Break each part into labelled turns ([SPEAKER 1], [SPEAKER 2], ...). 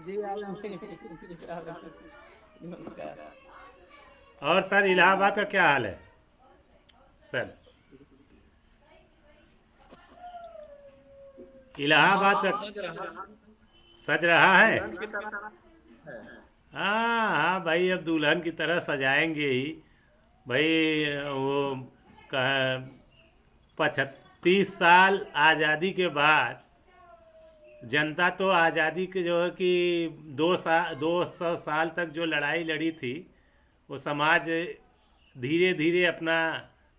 [SPEAKER 1] जी आराम। नमस्कार।
[SPEAKER 2] और सर इलाहाबाद का क्या हाल है सर? इलाहाबाद का
[SPEAKER 1] सज रहा
[SPEAKER 2] सज रहा है।
[SPEAKER 1] दुल्हन की तरह है।
[SPEAKER 2] हाँ हाँ भाई, अब दुल्हन की तरह सजाएंगे ही भाई। वो 35 साल आज़ादी के बाद जनता तो आज़ादी के जो है कि 200 साल तक जो लड़ाई लड़ी थी, वो समाज धीरे धीरे अपना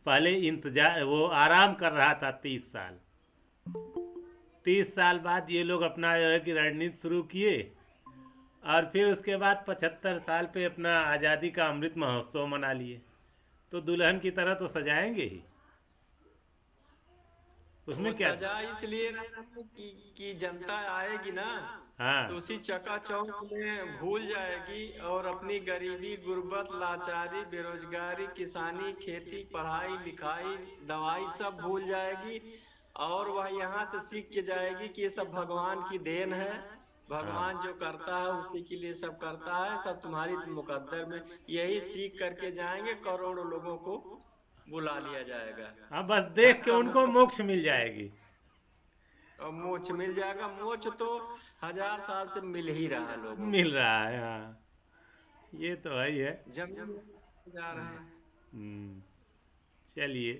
[SPEAKER 2] पहले इंतजार वो आराम कर रहा था 30 साल। 30 साल बाद ये लोग अपना जो है कि रणनीति शुरू किए, और फिर उसके बाद 75 साल पे अपना आज़ादी का अमृत महोत्सव मना लिए। तो दुल्हन की तरह तो सजाएंगे ही,
[SPEAKER 1] वो
[SPEAKER 2] उसमें क्या।
[SPEAKER 1] सजा इसलिए रहा है कि जनता आएगी ना, तो
[SPEAKER 2] हाँ
[SPEAKER 1] उसी चकाचौंध में भूल जाएगी और अपनी गरीबी, गुर्बत, लाचारी, बेरोजगारी, किसानी, खेती, पढ़ाई लिखाई, दवाई सब भूल जाएगी। और वह यहाँ से सीख के जाएगी कि ये सब भगवान की देन है। भगवान जो करता है उसी के लिए सब करता है, सब तुम्हारी मुकद्दर में। यही सीख करके जाएंगे, करोड़ों लोगों को बुला लिया जाएगा।
[SPEAKER 2] हाँ, बस देख के
[SPEAKER 1] धक्का
[SPEAKER 2] उनको
[SPEAKER 1] मुक्का
[SPEAKER 2] मोक्ष मिल जाएगी।
[SPEAKER 1] और मोक्ष मिल जाएगा। मोक्ष तो 1000 साल से मिल ही रहा है लोगों
[SPEAKER 2] मिल
[SPEAKER 1] को।
[SPEAKER 2] रहा है, हाँ। ये तो है ही है।
[SPEAKER 1] जमीन में जा रहा है।
[SPEAKER 2] हम्म, चलिए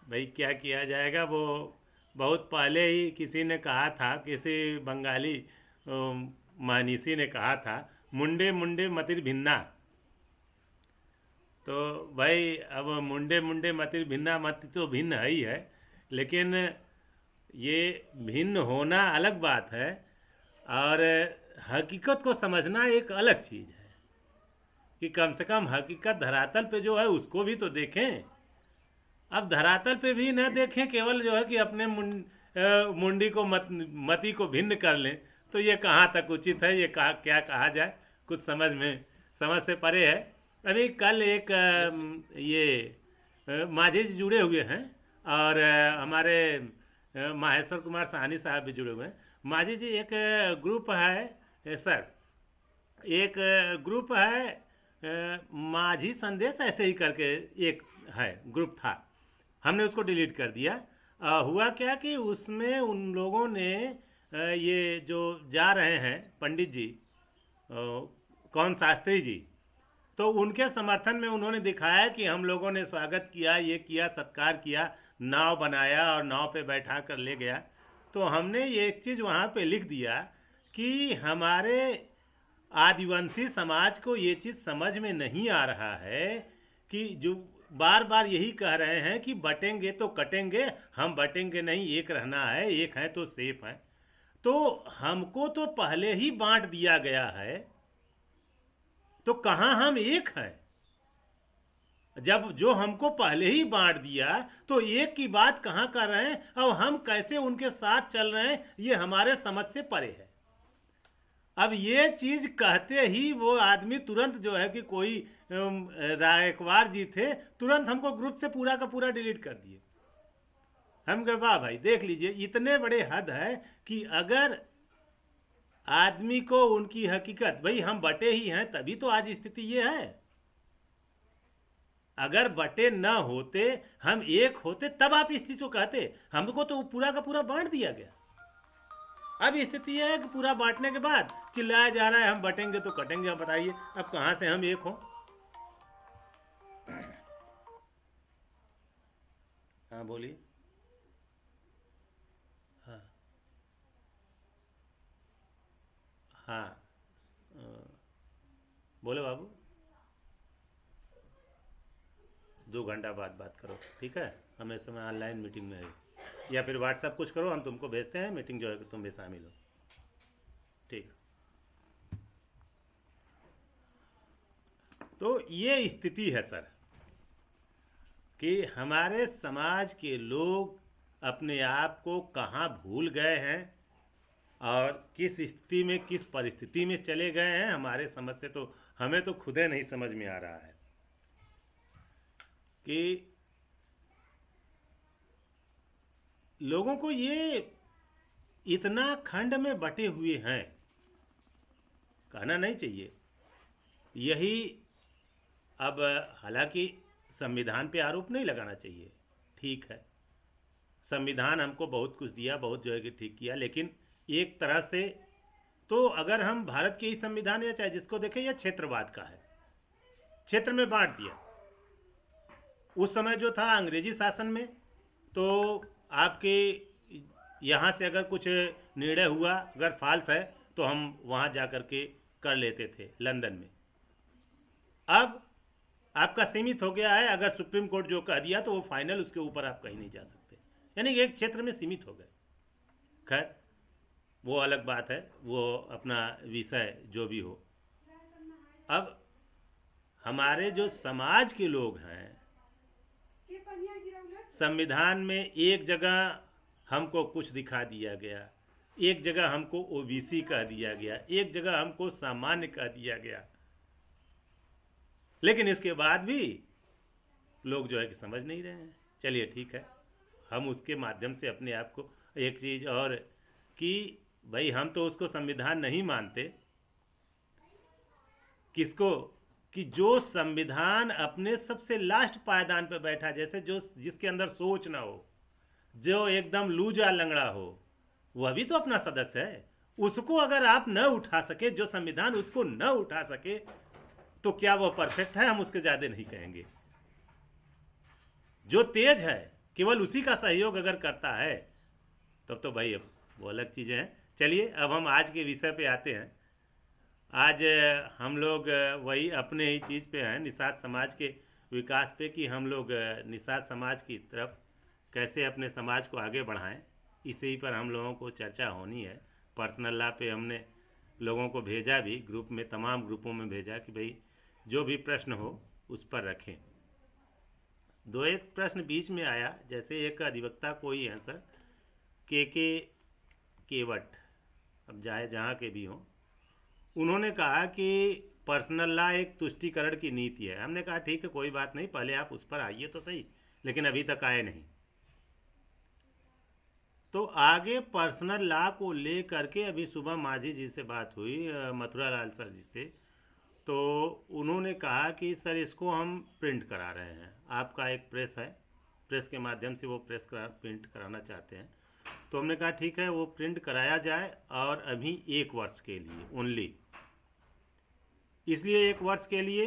[SPEAKER 2] भाई, क्या किया जाएगा। वो बहुत पहले ही किसी ने कहा था, किसी बंगाली मानीसी ने कहा था, मुंडे मुंडे मतिर भिन्ना। तो भाई अब मुंडे मुंडे मतिर भिन्ना, मत तो भिन्न है ही है, लेकिन ये भिन्न होना अलग बात है, और हकीकत को समझना एक अलग चीज़ है। कि कम से कम हकीकत धरातल पे जो है उसको भी तो देखें। अब धरातल पे भी न देखें, केवल जो है कि अपने मुंडी को मति को भिन्न कर लें, तो ये कहाँ तक उचित है, ये क्या कहा जाए। कुछ समझ से परे है। अभी कल एक ये माझी जी जुड़े हुए हैं, और हमारे माहेश्वर कुमार साहनी साहब भी जुड़े हुए हैं। माझी जी एक ग्रुप है सर, एक ग्रुप है माझी संदेश ऐसे ही करके एक है ग्रुप था। हमने उसको डिलीट कर दिया। हुआ क्या कि उसमें उन लोगों ने ये जो जा रहे हैं पंडित जी, कौन शास्त्री जी, तो उनके समर्थन में उन्होंने दिखाया कि हम लोगों ने स्वागत किया, ये किया, सत्कार किया, नाव बनाया और नाव पे बैठा कर ले गया। तो हमने ये एक चीज़ वहाँ पे लिख दिया कि हमारे आदिवासी समाज को ये चीज़ समझ में नहीं आ रहा है कि जो बार बार यही कह रहे हैं कि बटेंगे तो कटेंगे, हम बटेंगे नहीं, एक रहना है, एक है तो सेफ है। तो हमको तो पहले ही बांट दिया गया है, तो कहाँ हम एक हैं? जब जो हमको पहले ही बांट दिया, तो एक की बात कहाँ कर रहे हैं, अब हम कैसे उनके साथ चल रहे हैं, ये हमारे समझ से परे है। अब ये चीज कहते ही वो आदमी तुरंत जो है कि कोई रायकवार जी थे, तुरंत हमको ग्रुप से पूरा का पूरा डिलीट कर दिए। हम कहे वाह भाई, देख लीजिए इतने बड़े हद है कि अगर आदमी को उनकी हकीकत, भाई हम बटे ही हैं तभी तो आज स्थिति ये है। अगर बटे न होते, हम एक होते, तब आप इस चीज को कहते। हमको तो पूरा का पूरा बांट दिया गया। अब स्थिति यह है कि पूरा बांटने के बाद चिल्लाया जा रहा है हम बटेंगे तो कटेंगे। अब बताइए अब कहाँ से हम एक हों। हाँ बोलिए। हाँ हाँ, अ, बोले बाबू, 2 घंटा बाद बात करो, ठीक है। हम इस समय ऑनलाइन मीटिंग में है, या फिर व्हाट्सएप कुछ करो, हम तुमको भेजते हैं मीटिंग जो है कि तुम भी शामिल हो। ठीक। तो ये स्थिति है सर, कि हमारे समाज के लोग अपने आप को कहाँ भूल गए हैं, और किस स्थिति में, किस परिस्थिति में चले गए हैं, हमारे समझ से तो हमें तो खुदे नहीं समझ में आ रहा है कि लोगों को ये इतना खंड में बटे हुए हैं कहना नहीं चाहिए। यही अब हालांकि संविधान पे आरोप नहीं लगाना चाहिए, ठीक है, संविधान हमको बहुत कुछ दिया, बहुत जो है कि ठीक किया, लेकिन एक तरह से तो अगर हम भारत के ही संविधान या चाहे जिसको देखें, यह क्षेत्रवाद का है, क्षेत्र में बांट दिया। उस समय जो था अंग्रेजी शासन में, तो आपके यहाँ से अगर कुछ निर्णय हुआ, अगर फॉल्स है तो हम वहाँ जा कर के कर लेते थे लंदन में। अब आपका सीमित हो गया है, अगर सुप्रीम कोर्ट जो कह दिया तो वो फाइनल, उसके ऊपर आप कहीं नहीं जा सकते, यानी एक क्षेत्र में सीमित हो गए। खैर वो अलग बात है, वो अपना विषय जो भी हो। अब हमारे जो समाज के लोग हैं, संविधान में एक जगह हमको कुछ दिखा दिया गया, एक जगह हमको ओबीसी कह दिया गया, एक जगह हमको सामान्य कह दिया गया, लेकिन इसके बाद भी लोग जो है कि समझ नहीं रहे हैं। चलिए ठीक है, हम उसके माध्यम से अपने आप को एक चीज़ और कि भाई हम तो उसको संविधान नहीं मानते, किसको, कि जो संविधान अपने सबसे लास्ट पायदान पर बैठा, जैसे जो जिसके अंदर सोच ना हो, जो एकदम लूजा लंगड़ा हो, वह भी तो अपना सदस्य है। उसको अगर आप न उठा सके, जो संविधान उसको न उठा सके, तो क्या वह परफेक्ट है? हम उसके ज़्यादा नहीं कहेंगे। जो तेज है केवल उसी का सहयोग अगर करता है तब तो भाई अब वो अलग चीज़ें हैं। चलिए अब हम आज के विषय पे आते हैं। आज हम लोग वही अपने ही चीज़ पे हैं, निषाद समाज के विकास पे, कि हम लोग निषाद समाज की तरफ कैसे अपने समाज को आगे बढ़ाएं, इसी ही पर हम लोगों को चर्चा होनी है। पर्सनल लॉ पे हमने लोगों को भेजा भी, ग्रुप में, तमाम ग्रुपों में भेजा कि भाई जो भी प्रश्न हो उस पर रखें। दो एक प्रश्न बीच में आया, जैसे एक अधिवक्ता कोई हैं सर के केवट, अब जाए जहाँ के भी हों, उन्होंने कहा कि पर्सनल लॉ एक तुष्टीकरण की नीति है। हमने कहा ठीक है, कोई बात नहीं, पहले आप उस पर आइए तो सही, लेकिन अभी तक आए नहीं। तो आगे पर्सनल लॉ को ले करके अभी सुबह माझी जी से बात हुई, मथुरा लाल सर जी से, तो उन्होंने कहा कि सर इसको हम प्रिंट करा रहे हैं, आपका एक प्रेस है, प्रेस के माध्यम से वो प्रिंट कराना चाहते हैं। तो हमने कहा ठीक है, वो प्रिंट कराया जाए, और अभी 1 वर्ष के लिए ओनली। इसलिए 1 वर्ष के लिए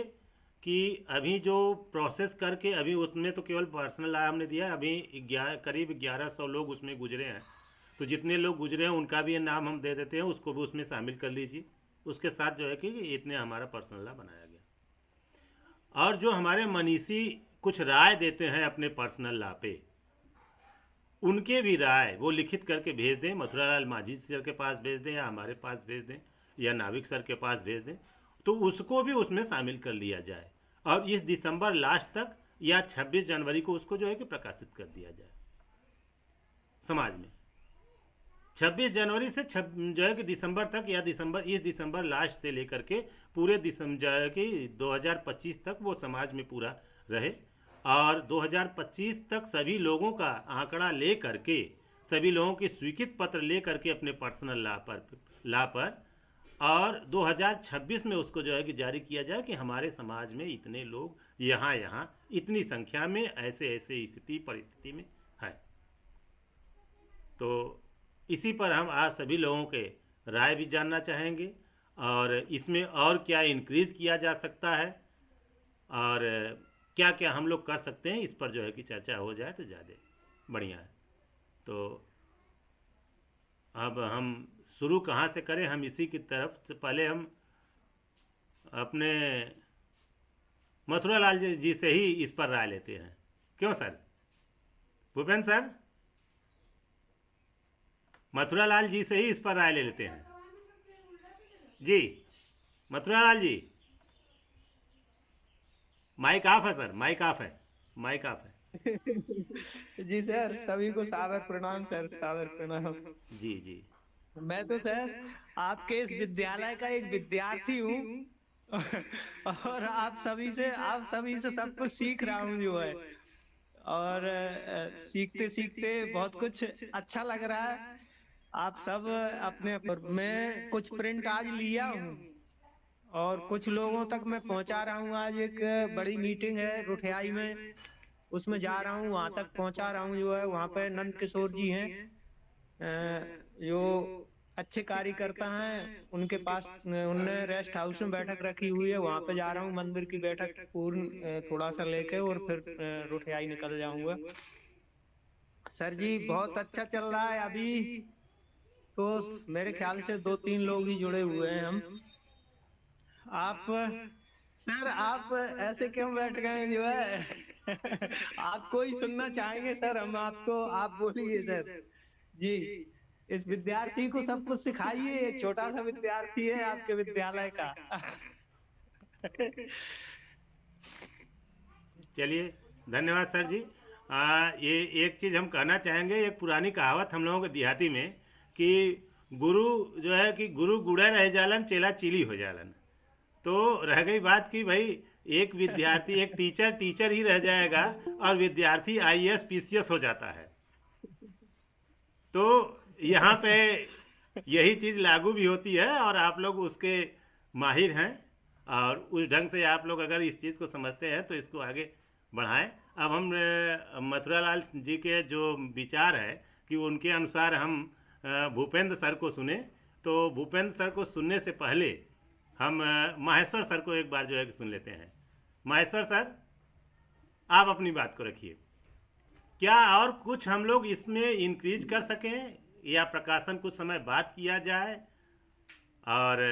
[SPEAKER 2] कि अभी जो प्रोसेस करके अभी उसमें तो केवल पर्सनल लॉ हमने दिया, अभी करीब 1100 लोग उसमें गुजरे हैं। तो जितने लोग गुजरे हैं उनका भी नाम हम दे देते हैं, उसको भी उसमें शामिल कर लीजिए। उसके साथ जो है कि इतने हमारा पर्सनल लॉ बनाया गया। और जो हमारे मनीषी कुछ राय देते हैं अपने पर्सनल लॉ पे, उनके भी राय वो लिखित करके भेज दें, मथुरालाल माझी सर के पास भेज दें, या हमारे पास भेज दें, या नाविक सर के पास भेज दें, तो उसको भी उसमें शामिल कर लिया जाए, और इस दिसंबर लास्ट तक या 26 जनवरी को उसको जो है कि प्रकाशित कर दिया जाए समाज में। 26 जनवरी से जो है कि दिसंबर तक, या इस दिसंबर लास्ट से लेकर के पूरे दिसंबर की 2025 तक वो समाज में पूरा रहे, और 2025 तक सभी लोगों का आंकड़ा ले करके, सभी लोगों की स्वीकृत पत्र ले करके अपने पर्सनल लॉ पर, और 2026 में उसको जो है कि जारी किया जाए कि हमारे समाज में इतने लोग यहाँ इतनी संख्या में ऐसे ऐसे स्थिति परिस्थिति में है। तो इसी पर हम आप सभी लोगों के राय भी जानना चाहेंगे, और इसमें और क्या इंक्रीज किया जा सकता है, और क्या क्या हम लोग कर सकते हैं, इस पर जो है कि चर्चा हो जाए तो ज़्यादा बढ़िया है। तो अब हम शुरू कहाँ से करें? हम इसी की तरफ से पहले हम अपने मथुरा लाल जी से ही इस पर राय लेते हैं। क्यों सर? भूपेंद्र सर, मथुरा लाल जी से ही इस पर राय ले लेते हैं जी। मथुरा लाल जी, माइक ऑफ है सर, माइक ऑफ है, माइक ऑफ है।
[SPEAKER 3] जी सर, सभी को सादर प्रणाम सर, सादर प्रणाम।
[SPEAKER 2] जी जी।
[SPEAKER 3] मैं तो सर आपके इस विद्यालय का एक विद्यार्थी हूँ और आप सभी से सब कुछ सीख रहा हूँ जो है, और सीखते सीखते बहुत कुछ अच्छा लग रहा है। आप सब अपने पर मैं कुछ प्रिंट आज लिया हूँ, और कुछ लोगों तक मैं पहुंचा रहा हूँ। आज एक बड़ी मीटिंग है रुठियाई में, उसमें जा रहा हूँ, वहां तक पहुंचा रहा हूँ। जो है वहां पे नंद किशोर जी हैं, जो अच्छे कार्यकर्ता हैं, उनके पास उनने रेस्ट हाउस में बैठक रखी हुई है, वहां पे जा रहा हूँ। मंदिर की बैठक पूर्ण थोड़ा सा लेके और फिर रुठियाई निकल जाऊंगा। सर जी बहुत अच्छा चल रहा है अभी तो। मेरे ख्याल से 2-3 लोग ही जुड़े हुए हैं हम। आप सर आप ऐसे क्यों बैठ गए जो है? आपको ही सुनना चाहेंगे सर हम आपको। आप बोलिए सर जी। इस विद्यार्थी को सब कुछ सिखाइए, ये छोटा सा विद्यार्थी है आपके विद्यालय का।
[SPEAKER 2] चलिए, धन्यवाद सर जी। ये एक चीज़ हम कहना चाहेंगे, एक पुरानी कहावत हम लोगों के देहाती में कि गुरु जो है कि गुरु गुड़ा रह जालन, चेला चिली हो जालन। तो रह गई बात कि भाई एक विद्यार्थी, एक टीचर टीचर ही रह जाएगा और विद्यार्थी आईएएस पीसीएस हो जाता है। तो यहाँ पे यही चीज़ लागू भी होती है और आप लोग उसके माहिर हैं और उस ढंग से आप लोग अगर इस चीज़ को समझते हैं तो इसको आगे बढ़ाएं। अब हम मथुरा लाल जी के जो विचार है कि उनके अनुसार हम भूपेंद्र सर को सुने। तो भूपेंद्र सर को सुनने से पहले हम माहेश्वर सर को एक बार जो है कि सुन लेते हैं। माहेश्वर सर, आप अपनी बात को रखिए। क्या और कुछ हम लोग इसमें इंक्रीज कर सकें या प्रकाशन कुछ समय बाद किया जाए और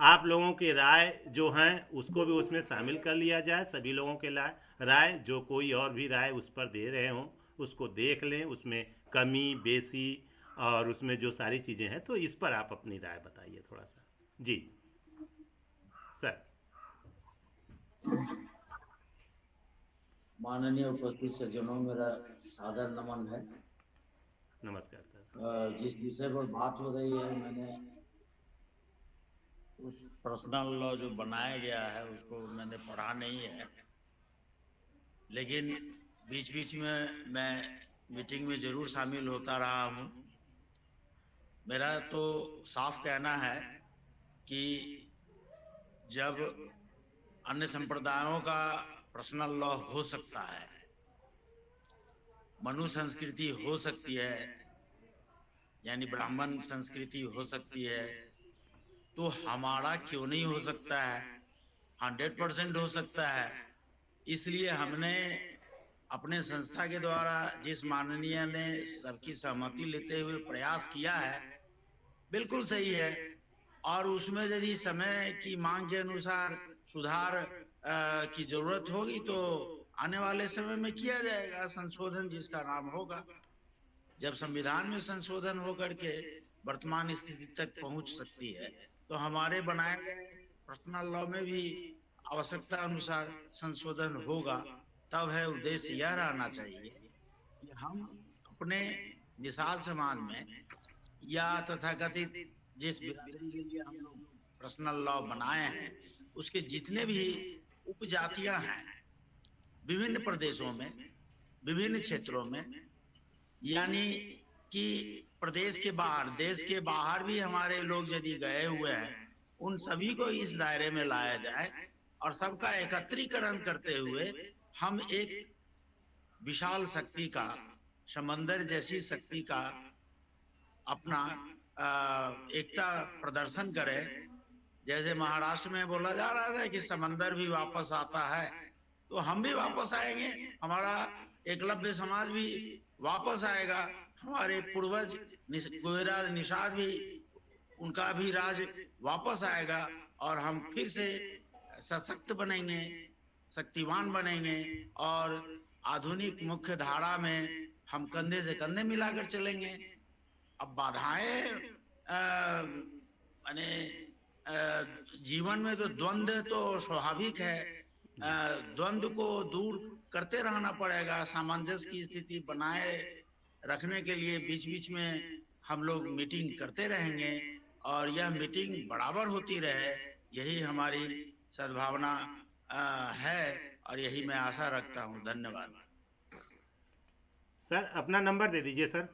[SPEAKER 2] आप लोगों की राय जो हैं उसको भी उसमें शामिल कर लिया जाए। सभी लोगों के राय जो कोई और भी राय उस पर दे रहे हों उसको देख लें, उसमें कमी बेसी और उसमें जो सारी चीज़ें हैं, तो इस पर आप अपनी राय बताइए थोड़ा सा। जी सर।
[SPEAKER 4] माननीय उपस्थित सज्जनों, मेरा सादर नमन है।
[SPEAKER 2] नमस्कार सर।
[SPEAKER 4] जिस विषय पर बात हो रही है, मैंने उस पर्सनल लॉ जो बनाया गया है उसको मैंने पढ़ा नहीं है, लेकिन बीच बीच में मैं मीटिंग में जरूर शामिल होता रहा हूँ। मेरा तो साफ कहना है कि जब अन्य संप्रदायों का पर्सनल लॉ हो सकता है, मनु संस्कृति हो सकती है, यानी ब्राह्मण संस्कृति हो सकती है, तो हमारा क्यों नहीं हो सकता है? 100% हो सकता है। इसलिए हमने अपने संस्था के द्वारा जिस माननीय ने सबकी सहमति लेते हुए प्रयास किया है, बिल्कुल सही है। और उसमें यदि समय की मांग के अनुसार सुधार की जरूरत होगी तो आने वाले समय में किया जाएगा संशोधन, जिसका नाम होगा। जब संविधान में संशोधन होकर के वर्तमान स्थिति तक पहुंच सकती है, तो हमारे बनाए गए पर्सनल लॉ में भी आवश्यकता अनुसार संशोधन होगा। तब है उद्देश्य यह रहना चाहिए कि हम अपने निषाद समाज में या तथाकथित जिस बिरादरी के लिए हम लोग पर्सनल लॉ बनाए हैं, उसके जितने भी उपजातियां हैं विभिन्न प्रदेशों में, विभिन्न क्षेत्रों में, यानी कि प्रदेश के बाहर, देश के बाहर भी हमारे लोग यदि गए हुए हैं, उन सभी को इस दायरे में लाया जाए और सबका एकत्रीकरण करते हुए हम एक विशाल शक्ति का, समंदर जैसी शक्ति का अपना एकता प्रदर्शन करें। जैसे महाराष्ट्र में बोला जा रहा है कि समंदर भी वापस आता है, तो हम भी वापस आएंगे, हमारा एकलव्य समाज भी वापस आएगा, हमारे पूर्वज गोविराज निषाद भी, उनका भी राज वापस आएगा और हम फिर से सशक्त बनेंगे, शक्तिवान बनेंगे और आधुनिक मुख्य धारा में हम कंधे से कंधे मिलाकर चलेंगे। अब बाधाएं माने जीवन में तो द्वंद्व तो स्वाभाविक है, द्वंद्व को दूर करते रहना पड़ेगा। सामंजस्य की स्थिति बनाए रखने के लिए बीच बीच में हम लोग मीटिंग करते रहेंगे और यह मीटिंग बराबर होती रहे, यही हमारी सद्भावना है और यही मैं आशा रखता हूँ। धन्यवाद
[SPEAKER 2] सर। अपना नंबर दे दीजिए सर।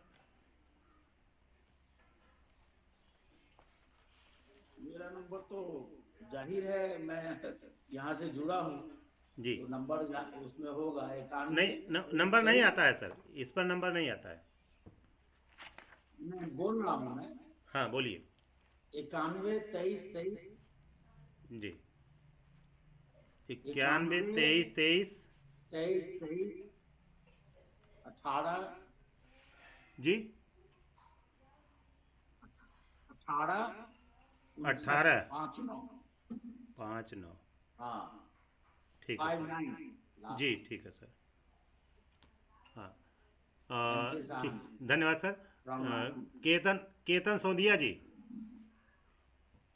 [SPEAKER 4] मेरा नंबर तो जाहिर है मैं यहाँ से जुड़ा हूँ,
[SPEAKER 2] जी।
[SPEAKER 4] तो नंबर उसमें होगा
[SPEAKER 2] नहीं,
[SPEAKER 4] 91
[SPEAKER 2] नंबर नहीं
[SPEAKER 4] 23।
[SPEAKER 2] आता है सर, इस पर नंबर नहीं आता है।
[SPEAKER 4] मैं बोल रहा हूँ, मैं
[SPEAKER 2] हाँ बोलिए।
[SPEAKER 4] 91 23 23।
[SPEAKER 2] जी, 91
[SPEAKER 4] 91
[SPEAKER 2] 23 23।
[SPEAKER 4] 23 23 18
[SPEAKER 2] जी,
[SPEAKER 4] 18 59
[SPEAKER 2] 18
[SPEAKER 4] 59।
[SPEAKER 2] 59।
[SPEAKER 4] हाँ,
[SPEAKER 2] ठीक है सर।
[SPEAKER 4] 59
[SPEAKER 2] जी
[SPEAKER 4] लास्ट।
[SPEAKER 2] ठीक है सर। हाँ,
[SPEAKER 4] एनके
[SPEAKER 2] ठीक,
[SPEAKER 4] साहनी
[SPEAKER 2] धन्यवाद सर।
[SPEAKER 4] फ्रॉम
[SPEAKER 2] केतन केतन सोंधिया जी,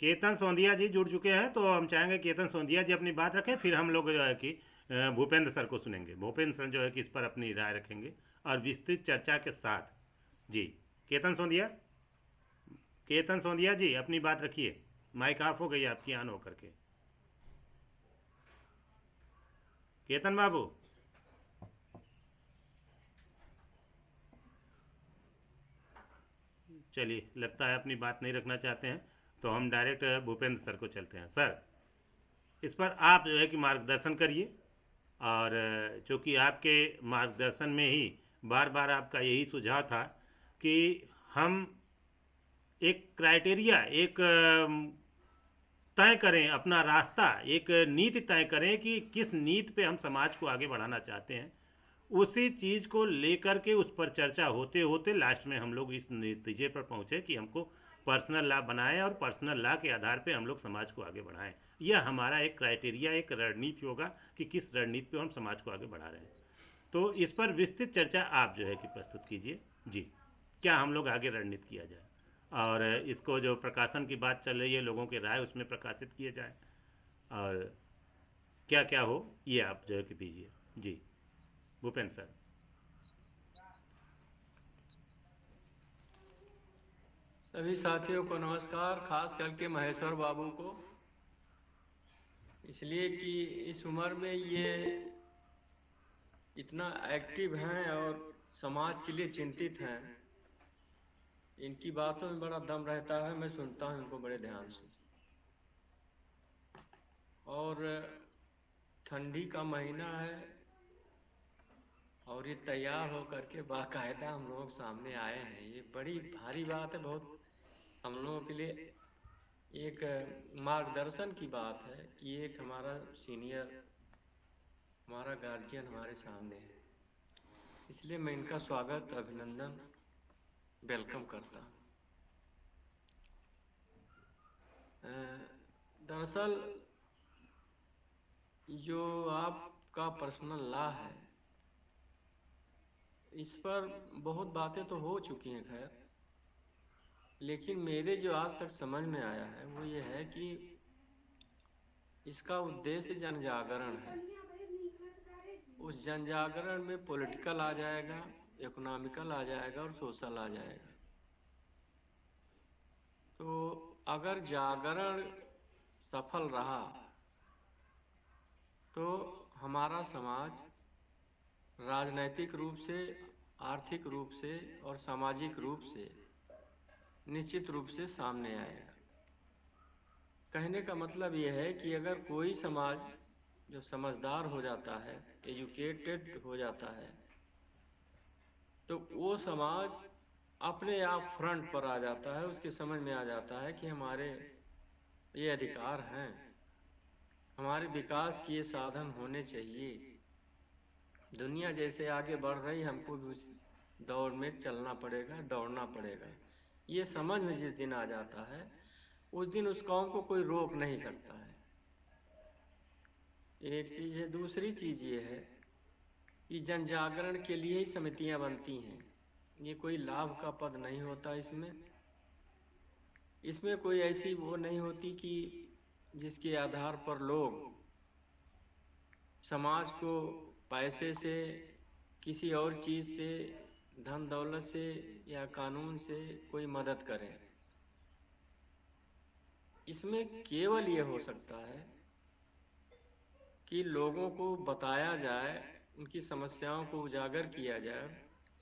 [SPEAKER 2] केतन सोंधिया जी जुड़ चुके हैं, तो हम चाहेंगे केतन सोंधिया जी अपनी बात रखें, फिर हम लोग जो है कि भूपेंद्र सर को सुनेंगे। भूपेंद्र सर जो है कि इस पर अपनी राय रखेंगे और विस्तृत चर्चा के साथ। जी, केतन सोंधिया, केतन सोंधिया जी अपनी बात रखिए। माइक ऑफ हो गई आपकी ऑन होकर के। केतन बाबू, चलिए लगता है अपनी बात नहीं रखना चाहते हैं, तो हम डायरेक्ट भूपेंद्र सर को चलते हैं। सर, इस पर आप जो है कि मार्गदर्शन करिए, और चूँकि आपके मार्गदर्शन में ही बार बार आपका यही सुझाव था कि हम एक क्राइटेरिया, एक तय करें अपना रास्ता, एक नीति तय करें कि किस नीति पे हम समाज को आगे बढ़ाना चाहते हैं। उसी चीज़ को लेकर के उस पर चर्चा होते होते लास्ट में हम लोग इस नतीजे पर पहुँचे कि हमको पर्सनल लॉ बनाएं और पर्सनल लॉ के आधार पे हम लोग समाज को आगे बढ़ाएं। यह हमारा एक क्राइटेरिया, एक रणनीति होगा कि किस रणनीति पे हम समाज को आगे बढ़ा रहे हैं। तो इस पर विस्तृत चर्चा आप जो है कि प्रस्तुत कीजिए। जी, क्या हम लोग आगे रणनीति किया जाए, और इसको जो प्रकाशन की बात चल रही है, लोगों के राय उसमें प्रकाशित किए जाए, और क्या क्या हो ये आप जो है कि दीजिए। जी, भूपेंद्र सर।
[SPEAKER 1] सभी साथियों को नमस्कार, खास करके महेश्वर बाबू को, इसलिए कि इस उम्र में ये इतना एक्टिव हैं और समाज के लिए चिंतित हैं। इनकी बातों में बड़ा दम रहता है, मैं सुनता हूँ इनको बड़े ध्यान से। और ठंडी का महीना है और ये तैयार होकर के बाकायदा हम लोग सामने आए हैं, ये बड़ी भारी बात है। बहुत हम लोगों के लिए एक मार्गदर्शन की बात है कि एक हमारा सीनियर, हमारा गार्जियन हमारे सामने है, इसलिए मैं इनका स्वागत, अभिनंदन, वेलकम करता हूँ। दरअसल जो आपका पर्सनल लॉ है, इस पर बहुत बातें तो हो चुकी हैं खैर, लेकिन मेरे जो आज तक समझ में आया है वो ये है कि इसका उद्देश्य जन जागरण है। उस जन जागरण में पॉलिटिकल आ जाएगा, इकोनॉमिकल आ जाएगा और सोशल आ जाएगा। तो अगर जागरण सफल रहा तो हमारा समाज राजनैतिक रूप से, आर्थिक रूप से और सामाजिक रूप से निश्चित रूप से सामने आएगा। कहने का मतलब यह है कि अगर कोई समाज जो समझदार हो जाता है, एजुकेटेड हो जाता है, तो वो समाज अपने आप फ्रंट पर आ जाता है। उसके समझ में आ जाता है कि हमारे ये अधिकार हैं, हमारे विकास के ये साधन होने चाहिए। दुनिया जैसे आगे बढ़ रही, हमको भी उस दौड़ में चलना पड़ेगा, दौड़ना पड़ेगा। ये समझ में जिस दिन आ जाता है, उस दिन उस कौम को कोई रोक नहीं सकता है। एक चीज़ है। दूसरी चीज़ ये है कि जन जागरण के लिए ही समितियां बनती हैं। ये कोई लाभ का पद नहीं होता। इसमें कोई ऐसी वो नहीं होती कि जिसके आधार पर लोग समाज को पैसे से, किसी और चीज़ से, धन दौलत से या कानून से कोई मदद करें। इसमें केवल ये हो सकता है कि लोगों को बताया जाए, उनकी समस्याओं को उजागर किया जाए,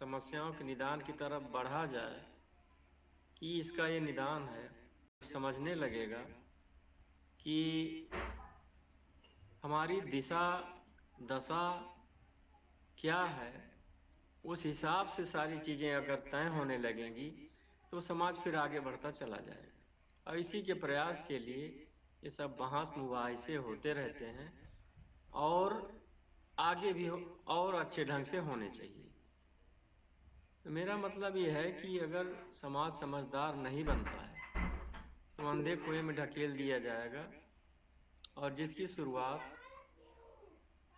[SPEAKER 1] समस्याओं के निदान की तरफ बढ़ा जाए कि इसका ये निदान है। समझने लगेगा कि हमारी दिशा दशा क्या है, उस हिसाब से सारी चीज़ें अगर तय होने लगेंगी तो समाज फिर आगे बढ़ता चला जाएगा। और इसी के प्रयास के लिए ये सब बहस मुबाहिसे होते रहते हैं और आगे भी और अच्छे ढंग से होने चाहिए। मेरा मतलब ये है कि अगर समाज समझदार नहीं बनता है तो अंधे कुएं में ढकेल दिया जाएगा, और जिसकी शुरुआत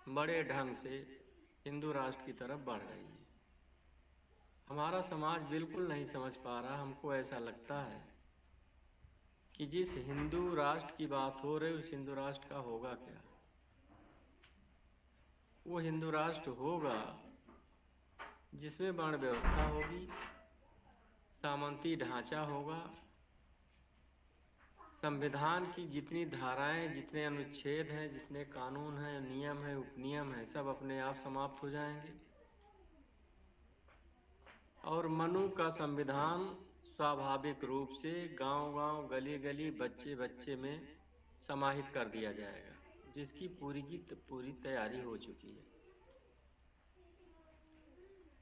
[SPEAKER 1] बड़े ढंग से हिंदू राष्ट्र की तरफ बढ़ रही है। हमारा समाज बिल्कुल नहीं समझ पा रहा। हमको ऐसा लगता है कि जिस हिंदू राष्ट्र की बात हो रही उस हिंदू राष्ट्र का होगा क्या। वो हिंदू राष्ट्र होगा जिसमें वर्ण व्यवस्था होगी, सामंती ढांचा होगा, संविधान की जितनी धाराएं, जितने अनुच्छेद हैं, जितने कानून हैं, नियम हैं, उपनियम हैं, सब अपने आप समाप्त हो जाएंगे और मनु का संविधान स्वाभाविक रूप से गांव-गांव, गली-गली, बच्चे-बच्चे में समाहित कर दिया जाएगा, जिसकी पूरी की पूरी तैयारी हो चुकी है।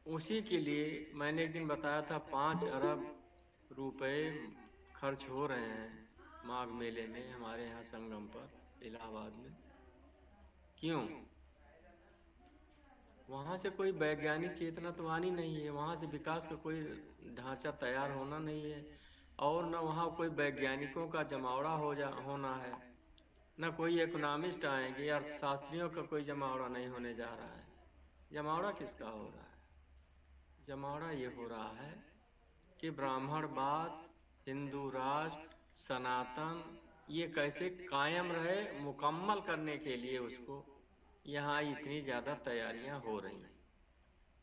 [SPEAKER 1] उसी के लिए मैंने एक दिन बताया था 5 अरब रुपए खर्च हो रहे हैं माघ मेले में हमारे यहाँ संगम पर इलाहाबाद में। क्यों? वहाँ से कोई वैज्ञानिक चेतना तो आनी नहीं है, वहाँ से विकास का कोई ढांचा तैयार होना नहीं है, और न वहाँ कोई वैज्ञानिकों का जमावड़ा होना है, न कोई इकोनॉमिस्ट आएंगे, अर्थशास्त्रियों का कोई जमावड़ा नहीं होने जा रहा है। जमावड़ा किसका हो रहा है? जमावड़ा ये हो रहा है कि ब्राह्मणवाद, हिंदू राष्ट्र, सनातन ये कैसे कायम रहे, मुकम्मल करने के लिए उसको यहाँ इतनी ज़्यादा तैयारियाँ हो रही हैं।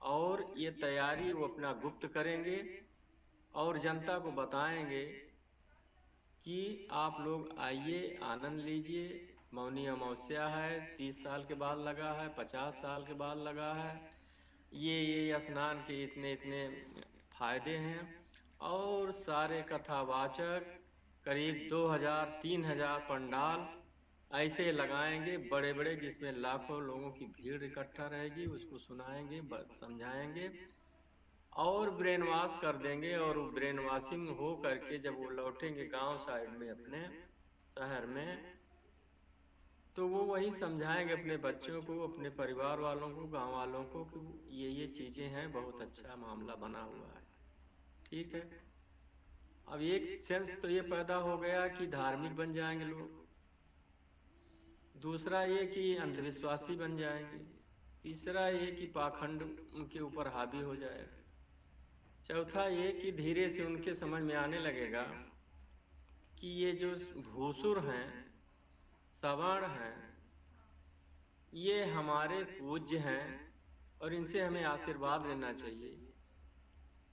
[SPEAKER 1] और ये तैयारी वो अपना गुप्त करेंगे और जनता को बताएंगे कि आप लोग आइए, आनंद लीजिए, मौनी अमावस्या है, 30 साल के बाद लगा है, 50 साल के बाद लगा है, ये स्नान के इतने इतने फायदे हैं। और सारे कथावाचक करीब 2000-3000 पंडाल ऐसे लगाएंगे बड़े बड़े, जिसमें लाखों लोगों की भीड़ इकट्ठा रहेगी, उसको सुनाएंगे, समझाएंगे और ब्रेन वॉश कर देंगे। और ब्रेन वॉशिंग हो करके जब वो लौटेंगे गांव साइड में अपने शहर में, तो वो वही समझाएंगे अपने बच्चों को, अपने परिवार वालों को, गांव वालों को कि ये चीज़ें हैं, बहुत अच्छा मामला बना हुआ है। ठीक है। अब एक सेंस तो ये पैदा हो गया कि धार्मिक बन जाएंगे लोग, दूसरा ये कि अंधविश्वासी बन जाएंगे, तीसरा ये कि पाखंड उनके ऊपर हावी हो जाएगा, चौथा ये कि धीरे से उनके समझ में आने लगेगा कि ये जो भूसुर हैं, सवर्ण हैं, ये हमारे पूज्य हैं और इनसे हमें आशीर्वाद लेना चाहिए,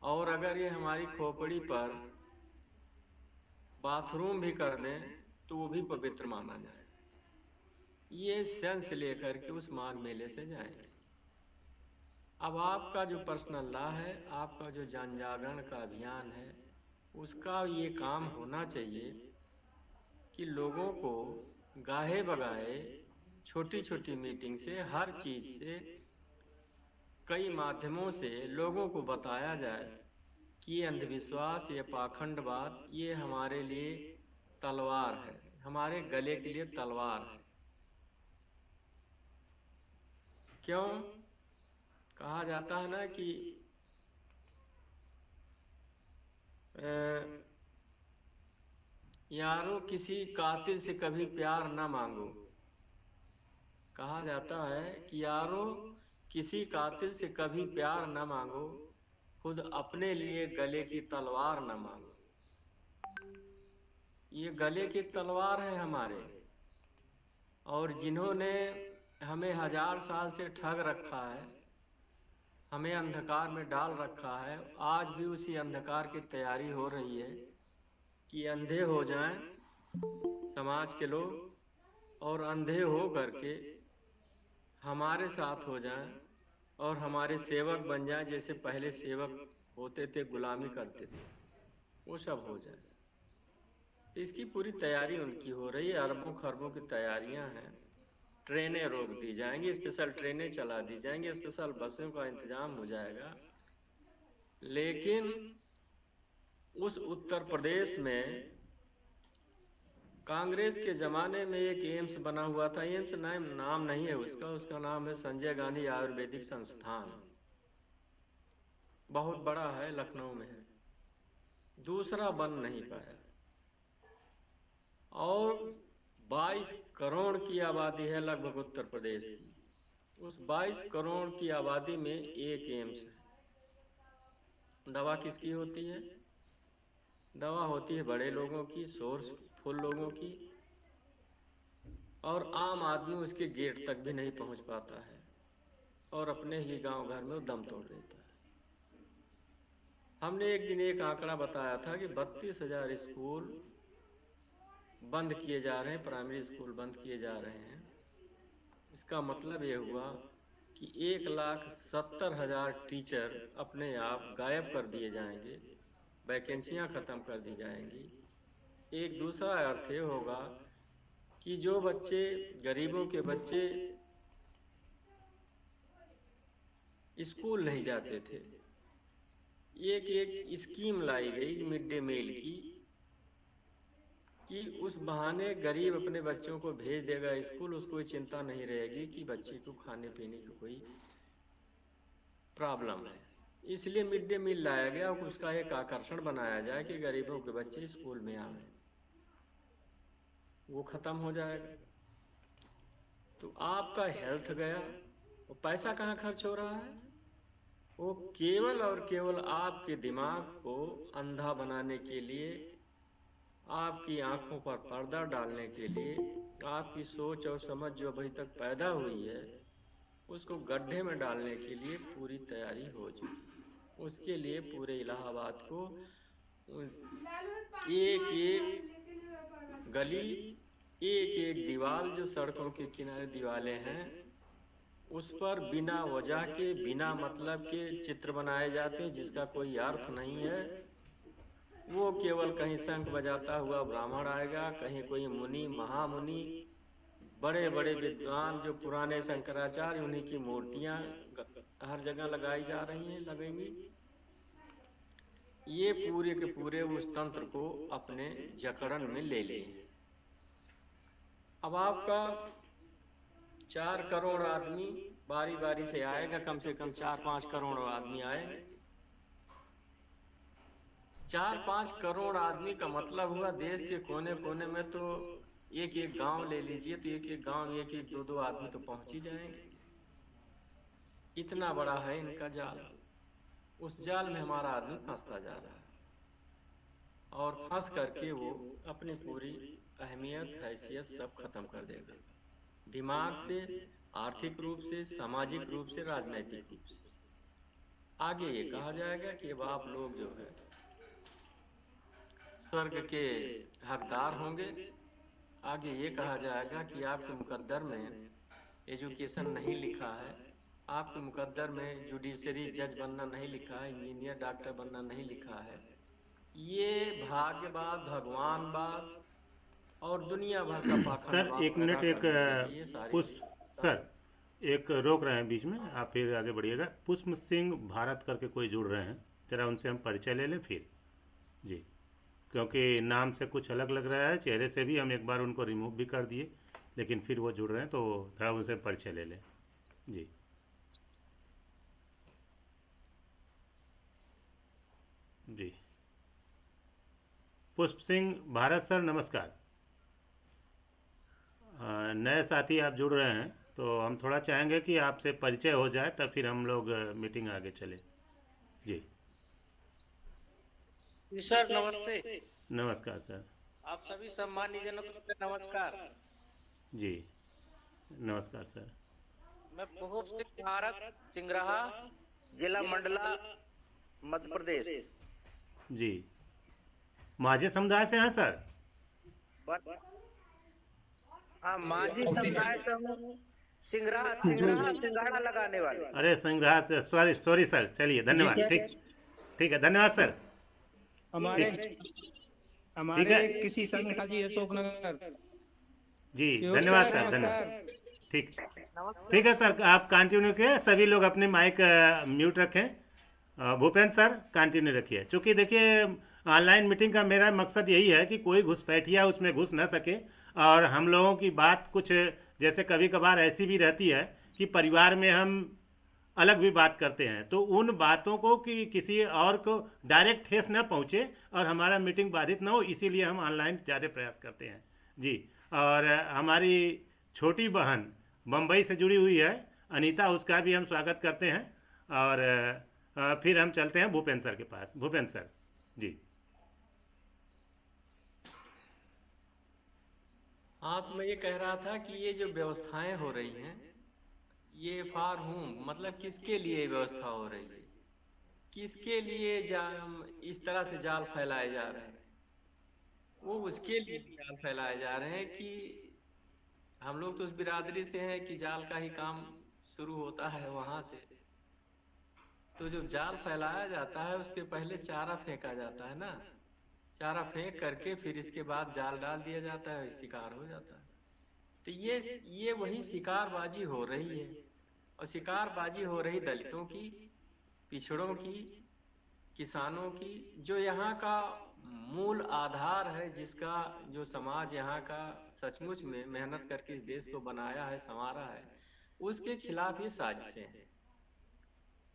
[SPEAKER 1] और अगर ये हमारी खोपड़ी पर बाथरूम भी कर दें तो वो भी पवित्र माना जाए। ये सेंस लेकर के उस माघ मेले से जाएंगे। अब आपका जो पर्सनल लॉ है, आपका जो जन जागरण का अभियान है, उसका ये काम होना चाहिए कि लोगों को गाहे बगाहे छोटी छोटी मीटिंग से, हर चीज़ से, कई माध्यमों से लोगों को बताया जाए कि ये अंधविश्वास, ये पाखंडवाद, ये हमारे लिए तलवार है, हमारे गले के लिए तलवार है। क्यों? कहा जाता है ना कि यारो किसी कातिल से कभी प्यार न मांगो। कहा जाता है कि यारो किसी कातिल से कभी प्यार न मांगो, खुद अपने लिए गले की तलवार न मांगो। ये गले की तलवार है हमारे, और जिन्होंने हमें 1000 साल से ठग रखा है, हमें अंधकार में डाल रखा है, आज भी उसी अंधकार की तैयारी हो रही है कि अंधे हो जाएं समाज के लोग, और अंधे हो करके हमारे साथ हो जाएं और हमारे सेवक बन जाएं, जैसे पहले सेवक होते थे, गुलामी करते थे, वो सब हो जाए। इसकी पूरी तैयारी उनकी हो रही है, अरबों खरबों की तैयारियां हैं। ट्रेनें रोक दी जाएंगी, स्पेशल ट्रेनें चला दी जाएंगी, स्पेशल बसों का इंतजाम हो जाएगा। लेकिन उस उत्तर प्रदेश में कांग्रेस के जमाने में एक एम्स बना हुआ था। एम्स नाम नहीं है उसका, उसका नाम है संजय गांधी आयुर्वेदिक संस्थान। बहुत बड़ा है, लखनऊ में है। दूसरा बन नहीं पाया। और 22 करोड़ की आबादी है लगभग उत्तर प्रदेश की। उस 22 करोड़ की आबादी में एक एम्स है। दवा किसकी होती है? दवा होती है बड़े लोगों की, सोर्सफुल लोगों की, और आम आदमी उसके गेट तक भी नहीं पहुंच पाता है और अपने ही गांव घर में वो दम तोड़ देता है। हमने एक दिन एक आंकड़ा बताया था कि 32,000 स्कूल बंद किए जा रहे हैं, प्राइमरी स्कूल बंद किए जा रहे हैं। इसका मतलब ये हुआ कि 1,70,000 टीचर अपने आप गायब कर दिए जाएंगे, वैकेंसियां खत्म कर दी जाएंगी। एक दूसरा अर्थ ये होगा कि जो बच्चे, गरीबों के बच्चे स्कूल नहीं जाते थे, एक स्कीम लाई गई मिड डे मील की, कि उस बहाने गरीब अपने बच्चों को भेज देगा स्कूल, उसको कोई चिंता नहीं रहेगी कि बच्चे को खाने पीने की कोई प्रॉब्लम है। इसलिए मिड डे मील लाया गया, उसका एक आकर्षण बनाया जाए कि गरीबों के बच्चे स्कूल में आए। वो खत्म हो जाएगा तो आपका हेल्थ गया। वो पैसा कहाँ खर्च हो रहा है? वो केवल और केवल आपके दिमाग को अंधा बनाने के लिए, आपकी आंखों पर पर्दा डालने के लिए, आपकी सोच और समझ जो अभी तक पैदा हुई है उसको गड्ढे में डालने के लिए पूरी तैयारी हो चुकी। उसके लिए पूरे इलाहाबाद को एक एक गली, एक एक दीवार, जो सड़कों के किनारे दीवारें हैं, उस पर बिना वजह के, बिना मतलब के चित्र बनाए जाते हैं जिसका कोई अर्थ नहीं है। वो केवल कहीं शंख बजाता हुआ ब्राह्मण आएगा, कहीं कोई मुनि, महामुनि, बड़े बड़े विद्वान जो पुराने शंकराचार्य, उन्हीं की मूर्तियां हर जगह लगाई जा रही हैं, लगेंगी। ये पूरे के पूरे उस तंत्र को अपने जकड़न में ले लिए। अब आपका 4 करोड़ आदमी बारी बारी से आएगा, कम से कम 4-5 करोड़ आदमी आएंगे। 4-5 करोड़ आदमी का मतलब हुआ देश के कोने कोने में, तो एक एक गांव ले लीजिए तो एक एक गांव, एक एक दो दो आदमी तो पहुंच ही जाएंगे। इतना बड़ा है इनका जाल। उस जाल में हमारा आदमी फंसता जा रहा है और फंस करके वो अपनी पूरी अहमियत, हैसियत सब खत्म कर देगा, दिमाग से, आर्थिक रूप से, सामाजिक रूप से, राजनीतिक रूप से। आगे ये कहा जाएगा कि अब आप लोग जो है स्वर्ग के हकदार होंगे। आगे ये कहा जाएगा कि आपके मुकद्दर में एजुकेशन नहीं लिखा है, आपके मुकद्दर में जुडिशरी जज बनना नहीं लिखा है, इंजीनियर डॉक्टर बनना नहीं लिखा है। ये भाग्यवाद, भगवानवाद और दुनिया भर का पाखंड
[SPEAKER 2] सर एक मिनट, एक पुष्प सर एक रोक रहे हैं बीच में, आप फिर आगे बढ़िएगा। पुष्प सिंह भारत करके कोई जुड़ रहे हैं, जरा उनसे हम परिचय ले लें फिर जी, क्योंकि नाम से कुछ अलग लग रहा है, चेहरे से भी हम एक बार उनको रिमूव भी कर दिए, लेकिन फिर वो जुड़ रहे हैं, तो थोड़ा उनसे परिचय ले लें जी। जी पुष्प सिंह भारत सर, नमस्कार। नए साथी आप जुड़ रहे हैं तो हम थोड़ा चाहेंगे कि आपसे परिचय हो जाए, तब फिर हम लोग मीटिंग आगे चले जी।
[SPEAKER 5] सर नमस्ते।
[SPEAKER 2] नमस्कार सर।
[SPEAKER 5] आप सभी सम्मानित जनों को नमस्कार।
[SPEAKER 2] जी नमस्कार सर।
[SPEAKER 5] मैं पुष्प सिंह भारत, सिंगराहा, जिला मंडला, मध्य प्रदेश।
[SPEAKER 2] जी माझी समुदाय से हैं सर?
[SPEAKER 5] हाँ, माझी समुदाय से हूँ, सिंगराहा लगाने वाले।
[SPEAKER 2] अरे संग्रह से, सॉरी सॉरी सर, चलिए धन्यवाद, ठीक ठीक है, धन्यवाद सर।
[SPEAKER 3] हमारे
[SPEAKER 2] ठीक है।
[SPEAKER 3] हमारे किसी संघ का जी अशोकनगर।
[SPEAKER 2] जी
[SPEAKER 3] श्योर
[SPEAKER 2] धन्यवाद
[SPEAKER 3] सर,
[SPEAKER 2] सर, धन्यवाद।
[SPEAKER 3] नमस्कार।
[SPEAKER 2] ठीक,
[SPEAKER 5] नमस्ते।
[SPEAKER 2] ठीक है सर, आप कंटिन्यू किए, सभी लोग अपने माइक म्यूट रखें। भूपेंद्र सर कंटिन्यू रखिए, क्योंकि देखिए ऑनलाइन मीटिंग का मेरा मकसद यही है कि कोई घुसपैठिया उसमें घुस ना सके, और हम लोगों की बात कुछ जैसे कभी कभार ऐसी भी रहती है कि परिवार में हम अलग भी बात करते हैं, तो उन बातों को कि किसी और को डायरेक्ट ठेस न पहुँचे और हमारा मीटिंग बाधित ना हो, इसीलिए हम ऑनलाइन ज़्यादा प्रयास करते हैं जी। और हमारी छोटी बहन बम्बई से जुड़ी हुई है अनीता, उसका भी हम स्वागत करते हैं। और फिर हम चलते हैं भूपेंद्र सर के पास। भूपेंद्र सर जी।
[SPEAKER 1] हाँ, तो मैं ये कह रहा था कि ये जो व्यवस्थाएं हो रही हैं, ये फार हूम मतलब किसके लिए ये व्यवस्था हो रही है, किसके लिए इस तरह से जाल फैलाए जा रहे हैं। वो उसके लिए जाल फैलाए जा रहे हैं कि हम लोग तो उस बिरादरी से हैं कि जाल का ही काम शुरू होता है वहां से। तो जो जाल फैलाया जाता है उसके पहले चारा फेंका जाता है ना, चारा फेंक करके फिर इसके बाद जाल डाल दिया जाता है, शिकार हो जाता है। तो ये वही शिकारबाजी हो रही है। और शिकारबाजी हो रही दलितों की, पिछड़ों की, किसानों की, जो यहाँ का मूल आधार है, जिसका जो समाज यहाँ का सचमुच में मेहनत करके इस देश को बनाया है, संवारा है, उसके खिलाफ ये साजिशें हैं।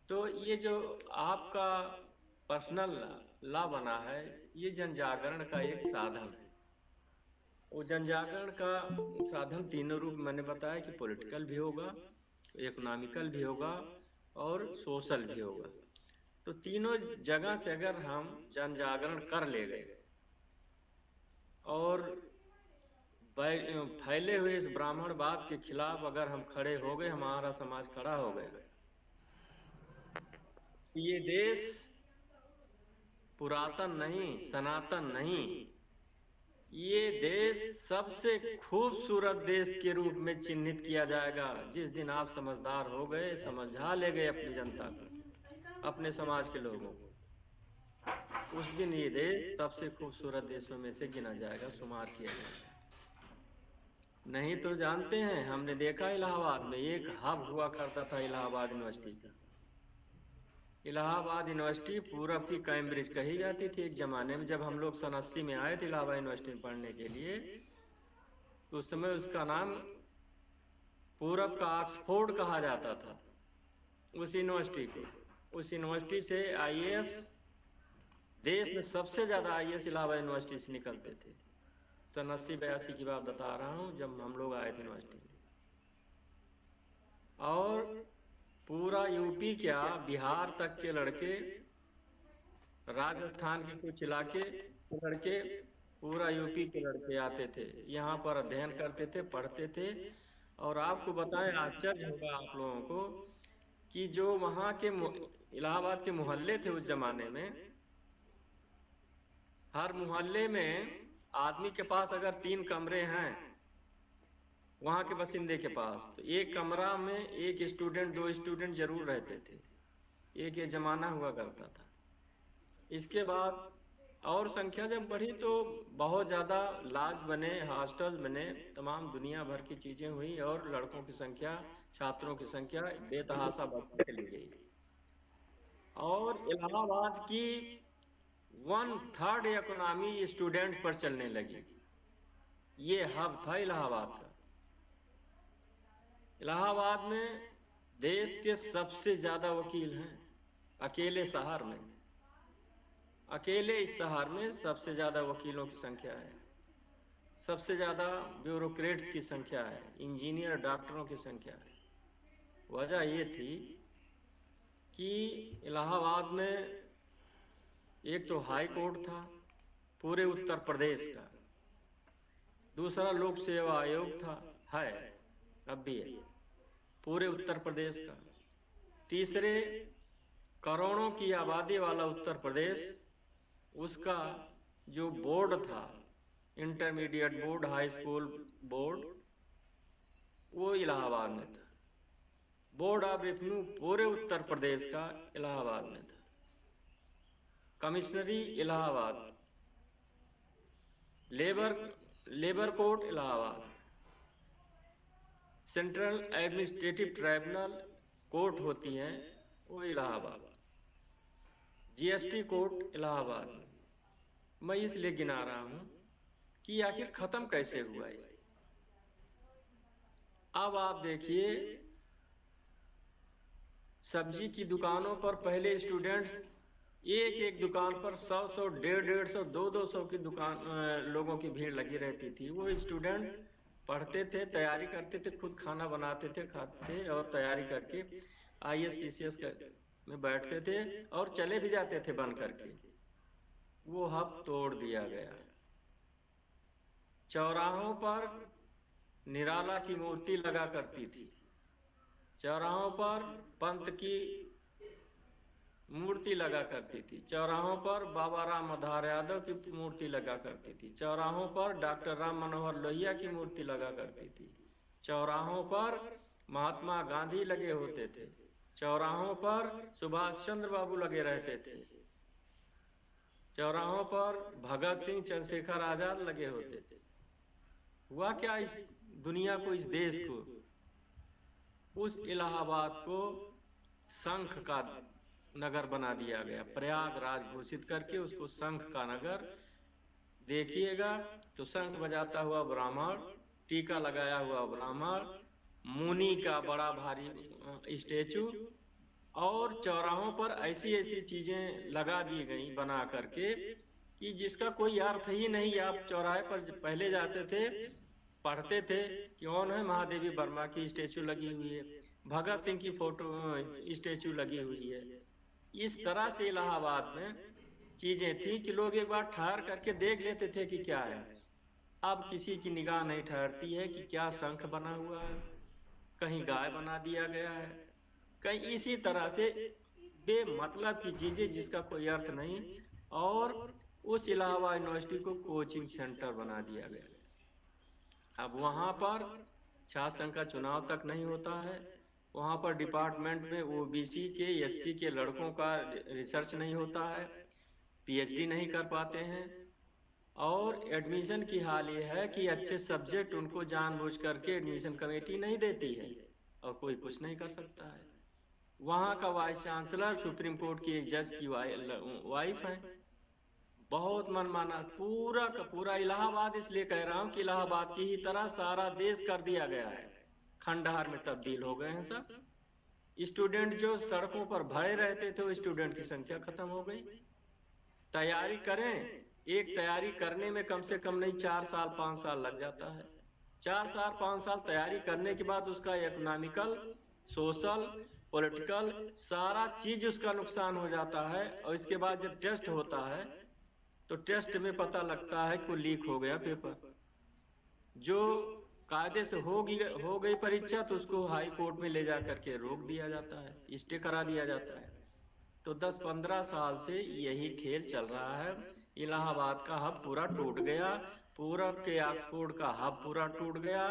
[SPEAKER 1] तो ये जो आपका पर्सनल लॉ बना है, ये जन जागरण का एक साधन है। वो जन जागरण का साधन तीनों रूप मैंने बताया कि पॉलिटिकल भी होगा, इकोनॉमिकल भी होगा और सोशल भी होगा। तो तीनों जगह से अगर हम जन जागरण कर ले गए और फैले हुए इस ब्राह्मणवाद के खिलाफ अगर हम खड़े हो गए, हमारा समाज खड़ा हो गया, ये देश पुरातन नहीं, सनातन नहीं, ये देश सबसे खूबसूरत देश के रूप में चिन्हित किया जाएगा जिस दिन आप समझदार हो गए, समझा ले गए अपनी जनता को, अपने समाज के लोगों को। उस दिन ये देश सबसे खूबसूरत देशों में से गिना जाएगा, शुमार किया जाएगा। नहीं तो जानते हैं, हमने देखा इलाहाबाद में एक हब हुआ करता था इलाहाबाद यूनिवर्सिटी का। इलाहाबाद यूनिवर्सिटी पूरब की कैम्ब्रिज कही जाती थी एक जमाने में। जब हम लोग सन 80 में आए थे इलाहाबाद यूनिवर्सिटी में पढ़ने के लिए, तो उस समय उसका नाम पूरब का ऑक्सफोर्ड कहा जाता था उस यूनिवर्सिटी को। उस यूनिवर्सिटी से आईएएस, देश में सबसे ज्यादा आईएएस इलाहाबाद यूनिवर्सिटी से निकलते थे। सन 80-82 की बात बता रहा हूँ, जब हम लोग आए थे यूनिवर्सिटी में। और पूरा यूपी क्या, बिहार तक के लड़के, राजस्थान के कुछ इलाके के लड़के, पूरा यूपी के लड़के आते थे यहाँ पर, अध्ययन करते थे, पढ़ते थे। और आपको बताएं, आश्चर्य होगा आप लोगों को कि जो वहाँ के इलाहाबाद के मोहल्ले थे उस जमाने में, हर मोहल्ले में आदमी के पास अगर 3 कमरे हैं वहाँ के बसिंदे के पास, तो एक कमरा में एक स्टूडेंट, 2 स्टूडेंट जरूर रहते थे। एक ये जमाना हुआ करता था। इसके बाद और संख्या जब बढ़ी तो बहुत ज़्यादा लॉज बने, हॉस्टल बने, तमाम दुनिया भर की चीज़ें हुई और लड़कों की संख्या, छात्रों की संख्या बेतहाशा बढ़ती चली गई। और इलाहाबाद की 1/3 इकोनॉमी स्टूडेंट पर चलने लगी। ये हब था इलाहाबाद का। इलाहाबाद में देश के सबसे ज्यादा वकील हैं, अकेले शहर में, अकेले इस शहर में सबसे ज्यादा वकीलों की संख्या है, सबसे ज्यादा ब्यूरोक्रेट्स की संख्या है, इंजीनियर, डॉक्टरों की संख्या है। वजह ये थी कि इलाहाबाद में एक तो हाई कोर्ट था पूरे उत्तर प्रदेश का, दूसरा लोक सेवा आयोग था, है अब भी है, पूरे उत्तर प्रदेश का, तीसरे करोड़ों की आबादी वाला उत्तर प्रदेश, उसका जो बोर्ड था, intermediate board, high school board, वो इलाहाबाद में था। बोर्ड ऑफ रेवेन्यू पूरे उत्तर प्रदेश का इलाहाबाद में था। कमिश्नरी Allahabad, labour labour court Allahabad, central administrative tribunal court होती हैं वो इलाहाबाद, जीएसटी कोर्ट इलाहाबाद। मैं इसलिए गिना रहा हूं कि आखिर खत्म कैसे हुआ ये। अब आप देखिए, सब्जी की दुकानों पर पहले स्टूडेंट्स एक एक दुकान पर 100 150 200 की दुकान लोगों की भीड़ लगी रहती थी। वो स्टूडेंट पढ़ते थे, तैयारी करते थे, खुद खाना बनाते थे, खाते थे और तैयारी करके आईएएस पीसीएस में बैठते थे और चले भी जाते थे बन करके। वो हब तोड़ दिया गया। चौराहों पर निराला की मूर्ति लगा करती थी, चौराहों पर पंत की मूर्ति लगा करती थी, चौराहों पर बाबा राम आधार यादव की मूर्ति लगा करती थी, चौराहों पर डॉक्टर राम मनोहर लोहिया की मूर्ति लगा करती थी, चौराहों पर महात्मा गांधी लगे होते थे, चौराहों पर सुभाष चंद्र बाबू लगे रहते थे, चौराहों पर भगत सिंह चंद्रशेखर आजाद लगे होते थे। हुआ क्या इस दुनिया को, इस देश को, उस इलाहाबाद को शंख का नगर बना दिया गया। प्रयागराज घोषित करके उसको शंख का नगर। देखिएगा तो शंख बजाता हुआ ब्राह्मण, टीका लगाया हुआ ब्राह्मण, मुनि का बड़ा भारी स्टेचू, और चौराहों पर ऐसी ऐसी चीजें लगा दी गई बना करके कि जिसका कोई अर्थ ही नहीं। आप चौराहे पर पहले जाते थे, पढ़ते थे कि कौन है, महादेवी वर्मा की स्टेचू लगी हुई है, भगत सिंह की फोटो स्टेचू लगी हुई है। इस तरह से इलाहाबाद में चीजें थी कि लोग एक बार ठहर करके देख लेते थे कि क्या है। अब किसी की निगाह नहीं ठहरती है कि क्या शंख बना हुआ है, कहीं गाय बना दिया गया है, कहीं इसी तरह से बेमतलब की चीजें जिसका कोई अर्थ नहीं। और उस इलाहाबाद यूनिवर्सिटी को कोचिंग सेंटर बना दिया गया। अब वहां पर छात्र संघ का चुनाव तक नहीं होता है, वहां पर डिपार्टमेंट में ओबीसी के एससी के लड़कों का रिसर्च नहीं होता है, पीएचडी नहीं कर पाते हैं, और एडमिशन की हाल ये है कि अच्छे सब्जेक्ट उनको जानबूझ करके एडमिशन कमेटी नहीं देती है और कोई कुछ नहीं कर सकता है। वहां का वाइस चांसलर सुप्रीम कोर्ट की एक जज की वाइफ है। बहुत मनमाना पूरा का पूरा इलाहाबाद, इसलिए कह रहा हूं कि इलाहाबाद की ही तरह सारा देश कर दिया गया है, खंडहर में तब्दील हो गए हैं सब। स्टूडेंट जो सड़कों पर भरे रहते थे वो स्टूडेंट की संख्या खत्म हो गई। तैयारी करें, एक तैयारी करने में कम से कम नहीं 4 साल 5 साल लग जाता है। 4 साल 5 साल तैयारी करने के बाद उसका इकोनॉमिकल, सोशल, पॉलिटिकल सारा चीज उसका नुकसान हो जाता है। और इसके बाद जब टेस्ट होता है तो टेस्ट में पता लगता है कि लीक हो गया पेपर। जो कायदे से हो गई परीक्षा तो उसको हाई कोर्ट में ले जा करके रोक दिया जाता है, स्टे करा दिया जाता है। तो 10-15 साल से यही खेल चल रहा है। इलाहाबाद का हब पूरा टूट गया, पूरब के ऑक्सफोर्ड का हब पूरा टूट गया,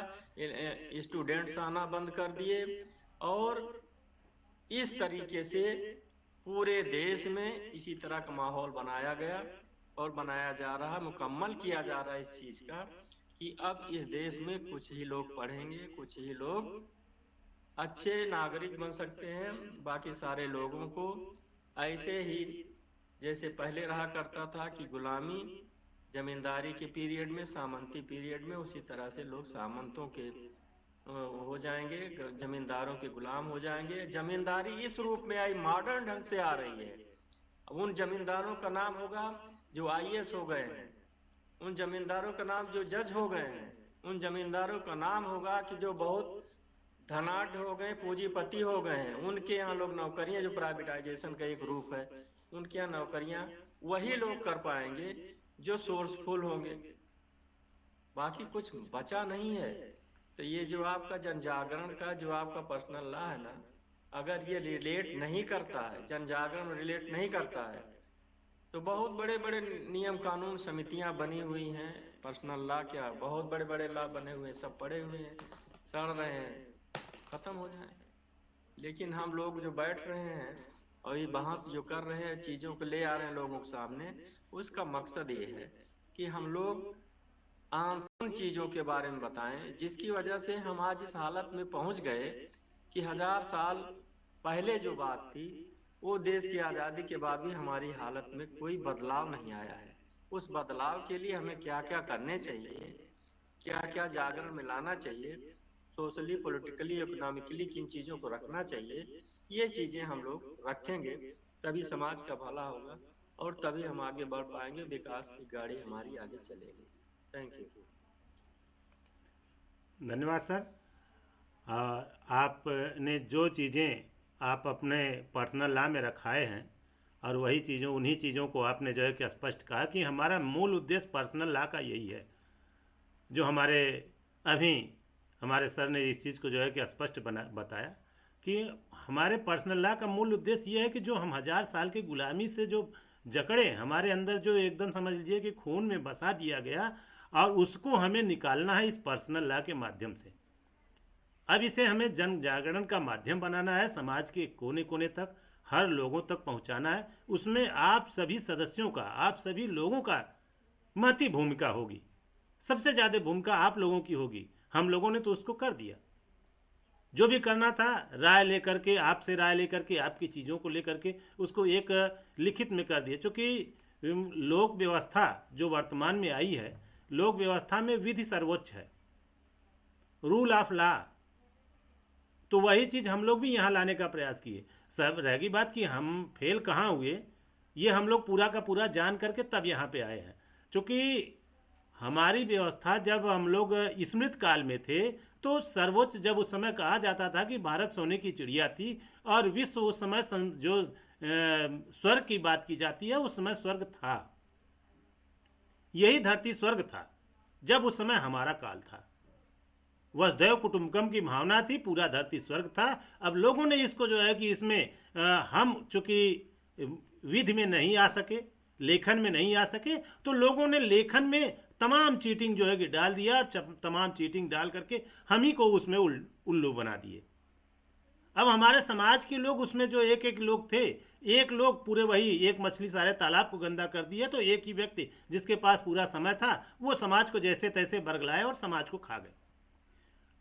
[SPEAKER 1] स्टूडेंट्स आना बंद कर दिए, और इस तरीके से पूरे देश में इसी तरह का माहौल बनाया गया और बनाया जा रहा, मुकम्मल किया जा रहा है इस चीज का कि अब इस देश में कुछ ही लोग पढ़ेंगे, कुछ ही लोग अच्छे नागरिक बन सकते हैं। बाकी सारे लोगों को ऐसे ही जैसे पहले रहा करता था कि गुलामी जमींदारी के पीरियड में, सामंती पीरियड में, उसी तरह से लोग सामंतों के हो जाएंगे, जमींदारों के गुलाम हो जाएंगे। जमींदारी इस रूप में आई, मॉडर्न ढंग से आ रही है। उन जमींदारों का नाम होगा जो आईएएस हो गए हैं, उन जमींदारों का नाम जो जज हो गए हैं, उन जमींदारों का नाम होगा कि जो बहुत धनाढ़ हो गए, पूंजीपति हो गए हैं। उनके यहाँ लोग नौकरियां, जो प्राइवेटाइजेशन का एक रूप है, उनके यहाँ नौकरियां वही लोग कर पाएंगे जो सोर्सफुल होंगे। बाकी कुछ बचा नहीं है। तो ये जो आपका जन जागरण का जो आपका पर्सनल लॉ है ना, अगर ये रिलेट नहीं करता है, जन जागरण रिलेट नहीं करता है, तो बहुत बड़े बड़े नियम कानून समितियां बनी हुई हैं। पर्सनल लॉ क्या, बहुत बड़े बड़े लॉ बने हुए हैं, सब पड़े हुए हैं, सड़ रहे हैं, खत्म हो जाए। लेकिन हम लोग जो बैठ रहे हैं और ये बहस जो कर रहे हैं, चीजों को ले आ रहे हैं लोगों के सामने, उसका मकसद ये है कि हम लोग उन चीजों के बारे में बताएं जिसकी वजह से हम आज इस हालत में पहुंच गए कि 1000 साल पहले जो बात थी वो देश की आजादी के बाद भी हमारी हालत में कोई बदलाव नहीं आया है। उस बदलाव के लिए हमें क्या क्या करने चाहिए, क्या क्या जागरण में लाना चाहिए, सोशली, पॉलिटिकली, इकोनॉमिकली किन चीजों को रखना चाहिए, ये चीजें हम लोग रखेंगे तभी समाज का भला होगा और तभी हम आगे बढ़ पाएंगे, विकास की गाड़ी हमारी आगे चलेगी। Thank you.
[SPEAKER 2] धन्यवाद सर। आपने जो चीज़ें आप अपने पर्सनल लॉ में रखाए हैं और वही चीज़ों उन्हीं चीज़ों को आपने जो है कि स्पष्ट कहा कि हमारा मूल उद्देश्य पर्सनल लॉ का यही है। जो अभी हमारे सर ने इस चीज़ को जो है कि स्पष्ट बताया कि हमारे पर्सनल लॉ का मूल उद्देश्य ये है कि जो हम 1000 साल की गुलामी से जो जकड़े हमारे अंदर जो एकदम समझ लीजिए कि खून में बसा दिया गया और उसको हमें निकालना है इस पर्सनल लॉ के माध्यम से। अब इसे हमें जन जागरण का माध्यम बनाना है, समाज के कोने कोने तक हर लोगों तक पहुंचाना है। उसमें आप सभी सदस्यों का, आप सभी लोगों का महती भूमिका होगी। सबसे ज़्यादा भूमिका आप लोगों की होगी। हम लोगों ने तो उसको कर दिया, जो भी करना था राय लेकर के, आपसे राय लेकर के, आपकी चीज़ों को लेकर के उसको एक लिखित में कर दिया। चूँकि लोक व्यवस्था जो वर्तमान में आई है, लोक व्यवस्था में विधि सर्वोच्च है, रूल ऑफ लॉ। तो वही चीज़ हम लोग भी यहाँ लाने का प्रयास किए। सब रहेगी बात कि हम फेल कहाँ हुए, ये हम लोग पूरा का पूरा जान करके तब यहाँ पे आए हैं। क्योंकि हमारी व्यवस्था जब हम लोग स्मृत काल में थे तो सर्वोच्च, जब उस समय कहा जाता था कि भारत सोने की चिड़िया थी और विश्व उस समय जो स्वर्ग की बात की जाती है उस समय स्वर्ग था, यही धरती स्वर्ग था जब उस समय हमारा काल था। वसुधैव कुटुंबकम की भावना थी, पूरा धरती स्वर्ग था। अब लोगों ने इसको जो है कि इसमें हम चूँकि विधि में नहीं आ सके, लेखन में नहीं आ सके, तो लोगों ने लेखन में तमाम चीटिंग जो है कि डाल दिया और तमाम चीटिंग डाल करके हम ही को उसमें उल्लू बना दिए। अब हमारे समाज के लोग उसमें जो एक एक लोग थे, एक लोग पूरे वही एक मछली सारे तालाब को गंदा कर दिया, तो एक ही व्यक्ति जिसके पास पूरा समय था वो समाज को जैसे तैसे बरगलाए और समाज को खा गए।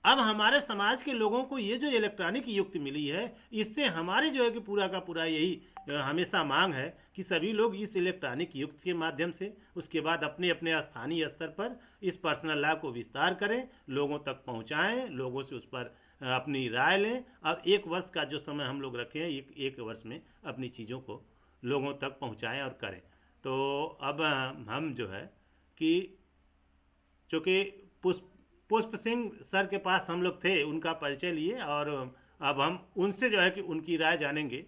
[SPEAKER 2] अब हमारे समाज के लोगों को ये जो इलेक्ट्रॉनिक युक्ति मिली है, इससे हमारे जो है कि पूरा का पूरा यही हमेशा मांग है कि सभी लोग इस इलेक्ट्रॉनिक युक्त के माध्यम से उसके बाद अपने अपने स्थानीय स्तर पर इस पर्सनल लॉ को विस्तार करें, लोगों तक पहुंचाएं, लोगों से उस पर अपनी राय लें और 1 वर्ष का जो समय हम लोग रखें, एक वर्ष में अपनी चीज़ों को लोगों तक पहुंचाएं और करें। तो अब हम जो है कि चूँकि पुष्प सिंह सर के पास हम लोग थे, उनका परिचय लिए और अब हम उनसे जो है कि उनकी राय जानेंगे,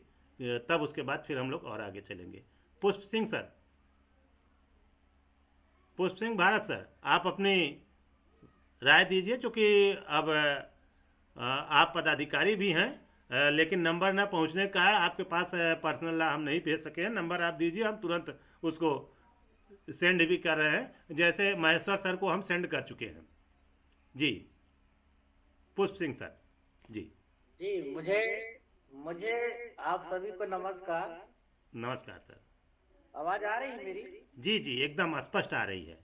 [SPEAKER 2] तब उसके बाद फिर हम लोग और आगे चलेंगे। पुष्प सिंह सर, पुष्प सिंह भारत सर, आप अपनी राय दीजिए। चूँकि अब आप पदाधिकारी भी हैं, लेकिन नंबर न पहुंचने के कारण आपके पास पर्सनल लॉ हम नहीं भेज सके हैं। नंबर आप दीजिए, हम तुरंत उसको सेंड भी कर रहे हैं, जैसे महेश्वर सर को हम सेंड कर चुके हैं। जी पुष्प सिंह सर। जी
[SPEAKER 5] जी, मुझे मुझे आप सभी को नमस्कार।
[SPEAKER 2] नमस्कार सर।
[SPEAKER 5] आवाज आ रही है मेरी?
[SPEAKER 2] जी जी एकदम स्पष्ट आ रही है।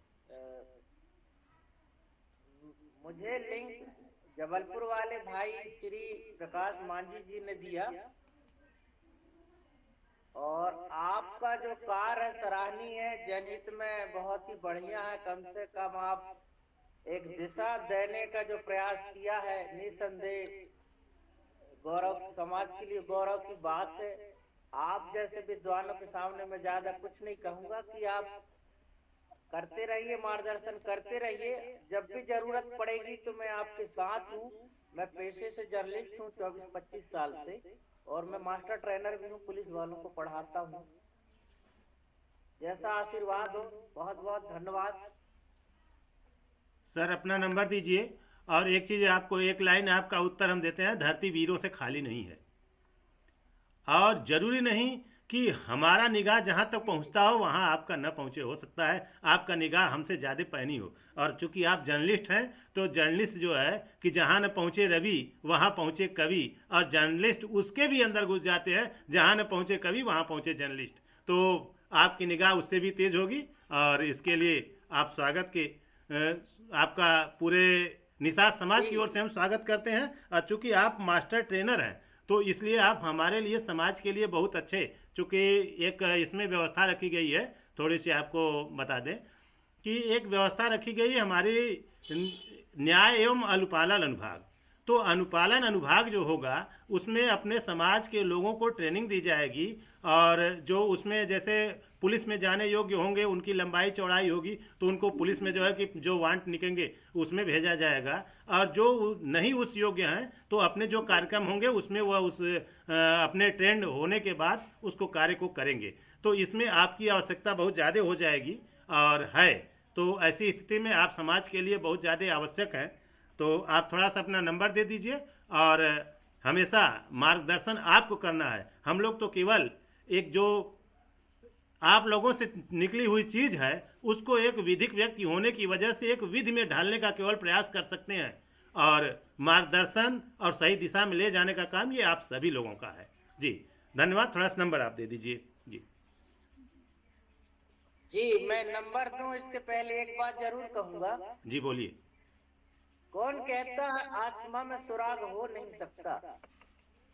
[SPEAKER 5] मुझे लिंक जबलपुर वाले भाई श्री प्रकाश मांझी जी ने दिया और आपका जो कार्य है सराहनीय है, जनहित में बहुत ही बढ़िया है। कम से कम आप एक दिशा देने का जो प्रयास किया है, निसंदेह गौरव, समाज के लिए गौरव की बात है। आप जैसे विद्वानों के सामने मैं ज्यादा कुछ नहीं कहूंगा कि आप करते रहिए, मार्गदर्शन करते रहिए। जब भी जरूरत पड़ेगी तो मैं आपके साथ हूँ। मैं पेशे से जर्नलिस्ट हूँ 24-25 साल से और मैं मास्टर ट्रेनर भी हूँ, पुलिस वालों को पढ़ाता हूँ। जैसा आशीर्वाद हो, बहुत बहुत धन्यवाद
[SPEAKER 2] सर। अपना नंबर दीजिए और एक चीज़ आपको, एक लाइन आपका उत्तर हम देते हैं, धरती वीरों से खाली नहीं है और ज़रूरी नहीं कि हमारा निगाह जहाँ तक पहुँचता हो वहाँ आपका न पहुँचे। हो सकता है आपका निगाह हमसे ज़्यादा पैनी हो, और चूँकि आप जर्नलिस्ट हैं तो जर्नलिस्ट जो है कि जहाँ न पहुँचे रवि वहाँ पहुँचे कवि, और जर्नलिस्ट उसके भी अंदर घुस जाते हैं, जहाँ न पहुँचे कवि वहाँ पहुँचे जर्नलिस्ट। तो आपकी निगाह उससे भी तेज़ होगी और इसके लिए आप स्वागत के आपका पूरे निषाद समाज की ओर से हम स्वागत करते हैं। और चूंकि आप मास्टर ट्रेनर हैं तो इसलिए आप हमारे लिए समाज के लिए बहुत अच्छे, चूंकि एक इसमें व्यवस्था रखी गई है, थोड़ी सी आपको बता दें कि एक व्यवस्था रखी गई है हमारी न्याय एवं अनुपालन अनुभाग। तो अनुपालन अनुभाग जो होगा उसमें अपने समाज के लोगों को ट्रेनिंग दी जाएगी, और जो उसमें जैसे पुलिस में जाने योग्य होंगे उनकी लंबाई चौड़ाई होगी तो उनको पुलिस में जो है कि जो वांट निकलेंगे उसमें भेजा जाएगा, और जो नहीं उस योग्य हैं तो अपने जो कार्यक्रम होंगे उसमें वह उस अपने ट्रेंड होने के बाद उसको कार्य को करेंगे। तो इसमें आपकी आवश्यकता बहुत ज़्यादा हो जाएगी और है, तो ऐसी स्थिति में आप समाज के लिए बहुत ज़्यादा आवश्यक हैं। तो आप थोड़ा सा अपना नंबर दे दीजिए, और हमेशा मार्गदर्शन आपको करना है। हम लोग तो केवल एक जो आप लोगों से निकली हुई चीज़ है उसको एक विधिक व्यक्ति होने की वजह से एक विधि में ढालने का केवल प्रयास कर सकते हैं, और मार्गदर्शन और सही दिशा में ले जाने का काम ये आप सभी लोगों का है। जी धन्यवाद। थोड़ा सा नंबर आप दे दीजिए। जी
[SPEAKER 5] जी, मैं नंबर दूं इसके पहले एक बात जरूर कहूंगा।
[SPEAKER 2] जी बोलिए।
[SPEAKER 5] कौन कहता है आसमां में सुराग हो नहीं सकता?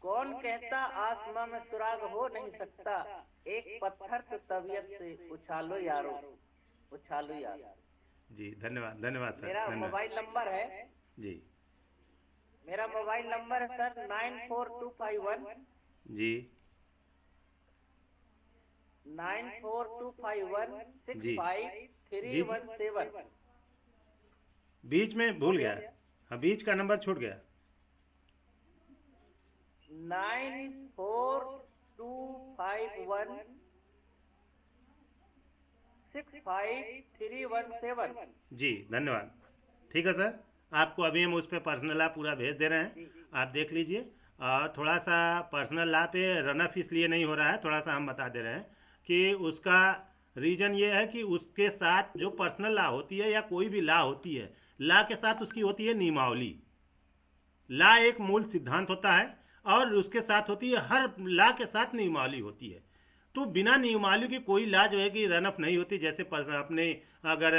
[SPEAKER 5] कौन कहता आसमां में सुराग हो नहीं सकता? एक पत्थर तो तबीयत से उछालो यारो, उछालो यारो।
[SPEAKER 2] जी धन्यवाद, धन्यवाद सर,
[SPEAKER 5] मेरा
[SPEAKER 2] धन्यवाद।
[SPEAKER 5] मोबाइल नंबर है,
[SPEAKER 2] जी
[SPEAKER 5] मेरा मोबाइल नंबर है सर 94251
[SPEAKER 2] जी
[SPEAKER 5] 94251
[SPEAKER 2] जी
[SPEAKER 5] 65317।
[SPEAKER 2] बीच में भूल गया, हाँ बीच का नंबर छूट गया।
[SPEAKER 5] 94251 65317।
[SPEAKER 2] जी धन्यवाद। ठीक है सर, आपको अभी हम उस पर पर्सनल लॉ पूरा भेज दे रहे हैं, आप देख लीजिए। और थोड़ा सा पर्सनल लॉ पे रन ऑफ इसलिए नहीं हो रहा है, थोड़ा सा हम बता दे रहे हैं कि उसका रीज़न ये है कि उसके साथ जो पर्सनल लॉ होती है या कोई भी लॉ होती है, लॉ के साथ उसकी होती है नियमावली। लॉ एक मूल सिद्धांत होता है और उसके साथ होती है, हर लॉ के साथ नियमावली होती है। तो बिना नियमावली की कोई लॉ जो है कि रन ऑफ नहीं होती। जैसे अपने अगर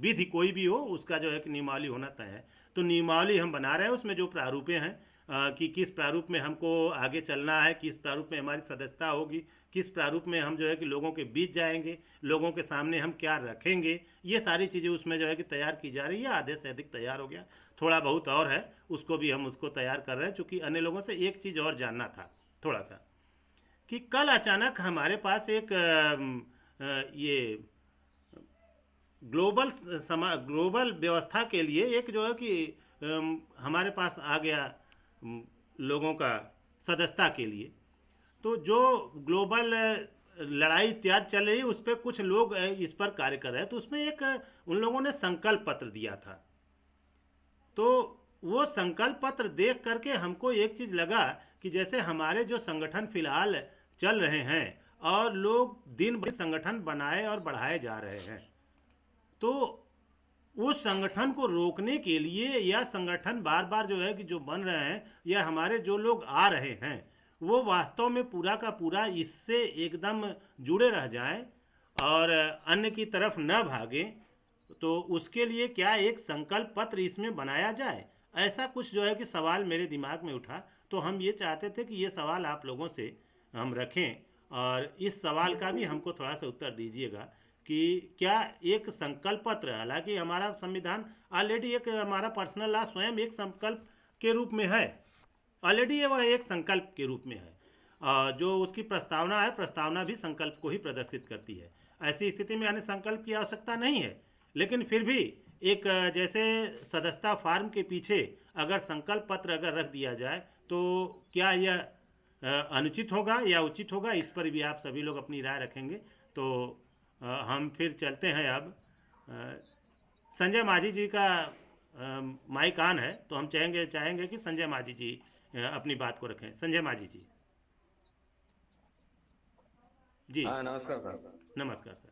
[SPEAKER 2] विधि कोई भी हो उसका जो है कि नियमावली होना तय है। तो नियमावली हम बना रहे हैं, उसमें जो प्रारूपें हैं कि किस प्रारूप में हमको आगे चलना है, किस प्रारूप में हमारी सदस्यता होगी, किस प्रारूप में हम जो है कि लोगों के बीच जाएंगे, लोगों के सामने हम क्या रखेंगे, ये सारी चीज़ें उसमें जो है कि तैयार की जा रही है। आधे से अधिक तैयार हो गया, थोड़ा बहुत और है, उसको भी हम उसको तैयार कर रहे हैं। चूँकि अन्य लोगों से एक चीज़ और जानना था थोड़ा सा, कि कल अचानक हमारे पास एक ये ग्लोबल व्यवस्था के लिए एक जो है कि हमारे पास आ गया लोगों का सदस्यता के लिए। तो जो ग्लोबल लड़ाई इत्यादि चल रही है उस पर कुछ लोग इस पर कार्य कर रहे हैं। तो उसमें एक उन लोगों ने संकल्प पत्र दिया था। तो वो संकल्प पत्र देख करके हमको एक चीज़ लगा कि जैसे हमारे जो संगठन फिलहाल चल रहे हैं और लोग दिन भर संगठन बनाए और बढ़ाए जा रहे हैं, तो उस संगठन को रोकने के लिए या संगठन बार बार जो है कि जो बन रहे हैं या हमारे जो लोग आ रहे हैं वो वास्तव में पूरा का पूरा इससे एकदम जुड़े रह जाएं और अन्य की तरफ न भागें, तो उसके लिए क्या एक संकल्प पत्र इसमें बनाया जाए, ऐसा कुछ जो है कि सवाल मेरे दिमाग में उठा। तो हम ये चाहते थे कि ये सवाल आप लोगों से हम रखें और इस सवाल का भी हमको थोड़ा सा उत्तर दीजिएगा कि क्या एक संकल्प पत्र, हालांकि हमारा संविधान ऑलरेडी एक हमारा पर्सनल लॉ स्वयं एक संकल्प के रूप में है, ऑलरेडी वह एक संकल्प के रूप में है। जो उसकी प्रस्तावना है, प्रस्तावना भी संकल्प को ही प्रदर्शित करती है। ऐसी स्थिति में अन्य संकल्प की आवश्यकता नहीं है, लेकिन फिर भी एक जैसे सदस्यता फार्म के पीछे अगर संकल्प पत्र अगर रख दिया जाए तो क्या यह अनुचित होगा या उचित होगा, इस पर भी आप सभी लोग अपनी राय रखेंगे। तो हम फिर चलते हैं अब। संजय माझी जी का माइक ऑन है, तो हम चाहेंगे कि संजय माझी जी अपनी बात को रखें। संजय माझी जी। जी
[SPEAKER 6] हाँ नमस्कार सर।
[SPEAKER 2] नमस्कार सर।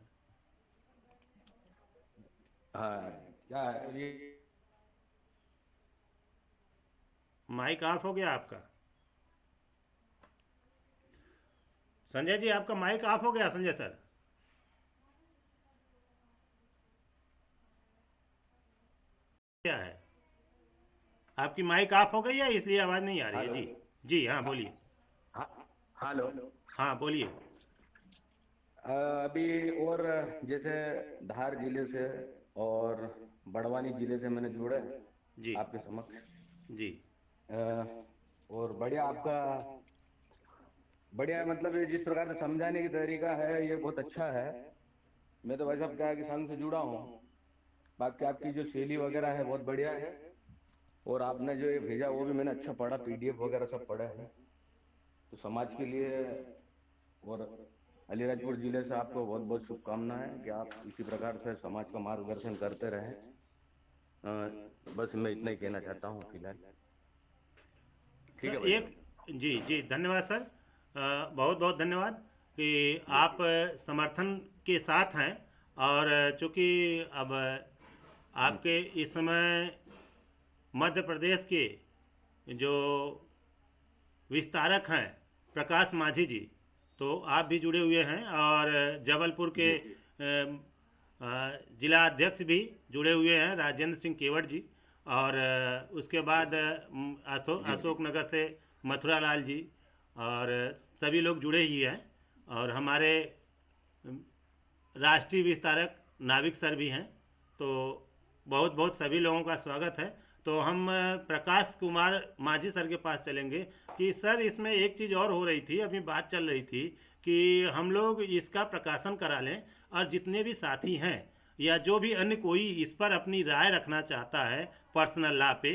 [SPEAKER 6] हाँ क्या है ये?
[SPEAKER 2] माइक ऑफ हो गया आपका संजय जी, आपका माइक ऑफ हो गया संजय सर। क्या है? आपकी माइक ऑफ हो गई है इसलिए आवाज़ नहीं आ रही है।
[SPEAKER 6] हेलो।
[SPEAKER 2] जी जी, हाँ बोलिए।
[SPEAKER 6] हाँ, हेलो।
[SPEAKER 2] हाँ बोलिए।
[SPEAKER 6] अभी और जैसे धार जिले से और बड़वानी जिले से मैंने जोड़ा है
[SPEAKER 2] जी
[SPEAKER 6] आपके समक्ष।
[SPEAKER 2] जी
[SPEAKER 6] अ, और बढ़िया आपका, बढ़िया मतलब ये जिस प्रकार से समझाने की तरीका है ये बहुत अच्छा है। मैं तो वैसे अब क्या है कि संघ से जुड़ा हूँ, बाकी आपकी जो शैली वगैरह है बहुत बढ़िया है। और आपने जो ये भेजा वो भी मैंने अच्छा पढ़ा, पीडीएफ वगैरह सब पढ़ा है। तो समाज के लिए और अलीराजपुर जिले से आपको बहुत बहुत शुभकामनाएं कि आप इसी प्रकार से समाज का मार्गदर्शन करते रहें। बस मैं इतना ही कहना चाहता हूँ फिलहाल। ठीक है
[SPEAKER 2] सर
[SPEAKER 6] भाई
[SPEAKER 2] एक,
[SPEAKER 6] साहब।
[SPEAKER 2] जी जी धन्यवाद सर। बहुत बहुत धन्यवाद कि आप समर्थन के साथ हैं। और चूँकि अब
[SPEAKER 6] जी
[SPEAKER 2] आपके इस समय मध्य प्रदेश के जो विस्तारक हैं प्रकाश माझी जी, तो आप भी जुड़े हुए हैं। और जबलपुर के
[SPEAKER 6] जी
[SPEAKER 2] जिला अध्यक्ष भी जुड़े हुए हैं राजेंद्र सिंह केवट जी। और उसके बाद
[SPEAKER 6] जी
[SPEAKER 2] अशोक नगर से मथुरा लाल जी, और सभी लोग जुड़े ही हैं। और हमारे राष्ट्रीय विस्तारक नाविक सर भी हैं। तो बहुत बहुत सभी लोगों का स्वागत है। तो हम प्रकाश कुमार माझी सर के पास चलेंगे कि सर इसमें एक चीज़ और हो रही थी, अभी बात चल रही थी कि हम लोग इसका प्रकाशन करा लें, और जितने भी साथी हैं या जो भी अन्य कोई इस पर अपनी राय रखना चाहता है पर्सनल लॉ पे,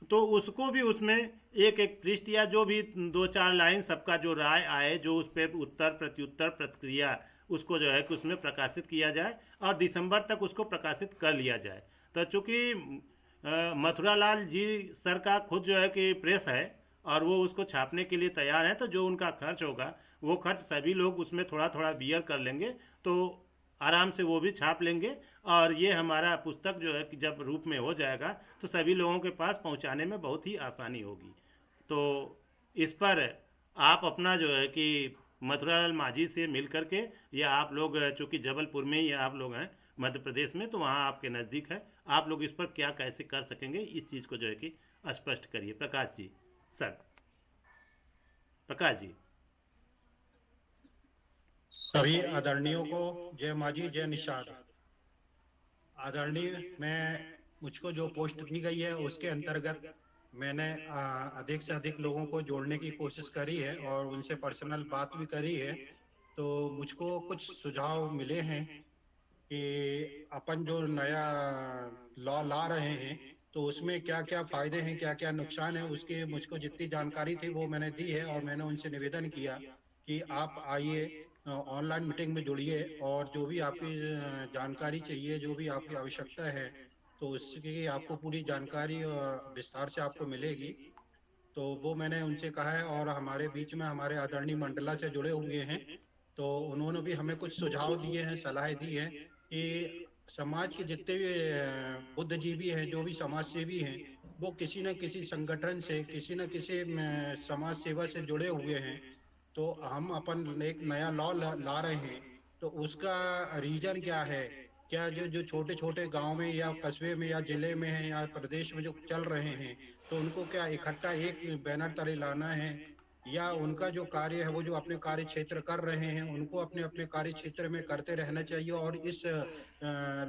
[SPEAKER 2] तो उसको भी उसमें एक एक पृष्ठ या जो भी दो चार लाइन सबका जो राय आए, जो उस पर उत्तर प्रत्युत्तर प्रतिक्रिया, उसको जो है कि उसमें प्रकाशित किया जाए और दिसंबर तक उसको प्रकाशित कर लिया जाए। तो चूँकि मथुरा लाल जी सर का खुद जो है कि प्रेस है और वो उसको छापने के लिए तैयार हैं, तो जो उनका खर्च होगा वो खर्च सभी लोग उसमें थोड़ा थोड़ा बियर कर लेंगे, तो आराम से वो भी छाप लेंगे। और ये हमारा पुस्तक जो है कि जब रूप में हो जाएगा तो सभी लोगों के पास पहुंचाने में बहुत ही आसानी होगी। तो इस पर आप अपना जो है कि मथुरालाल माझी से मिल करके, या आप लोग चूँकि जबलपुर में ही आप लोग हैं मध्य प्रदेश में, तो वहाँ आपके नज़दीक है, आप लोग इस पर क्या कैसे कर सकेंगे इस चीज़ को जो है कि स्पष्ट करिए प्रकाश जी। सर प्रकाश जी।
[SPEAKER 7] सभी आदरणीयों को जय माजी जय निषाद। आदरणीय, मैं मुझको जो पोस्ट दी गई है उसके अंतर्गत मैंने अधिक से अधिक लोगों को जोड़ने की कोशिश करी है और उनसे पर्सनल बात भी करी है। तो मुझको कुछ सुझाव मिले हैं कि अपन जो नया लॉ ला रहे हैं तो उसमें क्या क्या फायदे हैं, क्या क्या नुकसान है, उसकी मुझको जितनी जानकारी थी वो मैंने दी है। और मैंने उनसे निवेदन किया कि आप आइए, ऑनलाइन मीटिंग में जुड़िए और जो भी आपकी जानकारी चाहिए, जो भी आपकी आवश्यकता है, तो उसकी आपको पूरी जानकारी विस्तार से आपको मिलेगी। तो वो मैंने उनसे कहा है। और हमारे बीच में हमारे आदरणीय मंडला से जुड़े हुए हैं, तो उन्होंने भी हमें कुछ सुझाव दिए हैं, सलाह दी है कि समाज के जितने भी बुद्धिजीवी हैं, जो भी समाज सेवी हैं, वो किसी न किसी संगठन से, किसी न किसी समाज सेवा से जुड़े हुए हैं। तो हम अपन एक नया लॉ ला रहे हैं, तो उसका रीजन क्या है, क्या जो जो छोटे छोटे गांव में या कस्बे में या जिले में है या प्रदेश में जो चल रहे हैं, तो उनको क्या इकट्ठा एक बैनर तले लाना है, या उनका जो कार्य है वो जो अपने कार्य क्षेत्र कर रहे हैं उनको अपने अपने कार्य क्षेत्र में करते रहना चाहिए और इस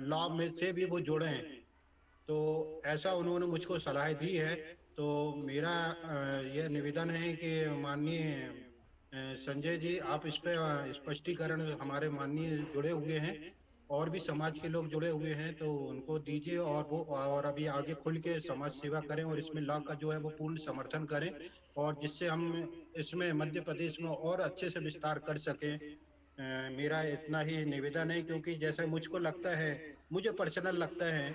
[SPEAKER 7] लॉ में से भी वो जुड़े हैं। तो ऐसा उन्होंने मुझको सलाह दी है। तो मेरा यह निवेदन है कि माननीय संजय जी, आप इस पे स्पष्टीकरण, हमारे माननीय जुड़े हुए हैं और भी समाज के लोग जुड़े हुए हैं, तो उनको दीजिए और वो और अभी आगे खुल के समाज सेवा करें और इसमें लॉ का जो है वो पूर्ण समर्थन करें, और जिससे हम इसमें मध्य प्रदेश में और अच्छे से विस्तार कर सकें। मेरा इतना ही निवेदन है, क्योंकि जैसे मुझको लगता है, मुझे पर्सनल लगता है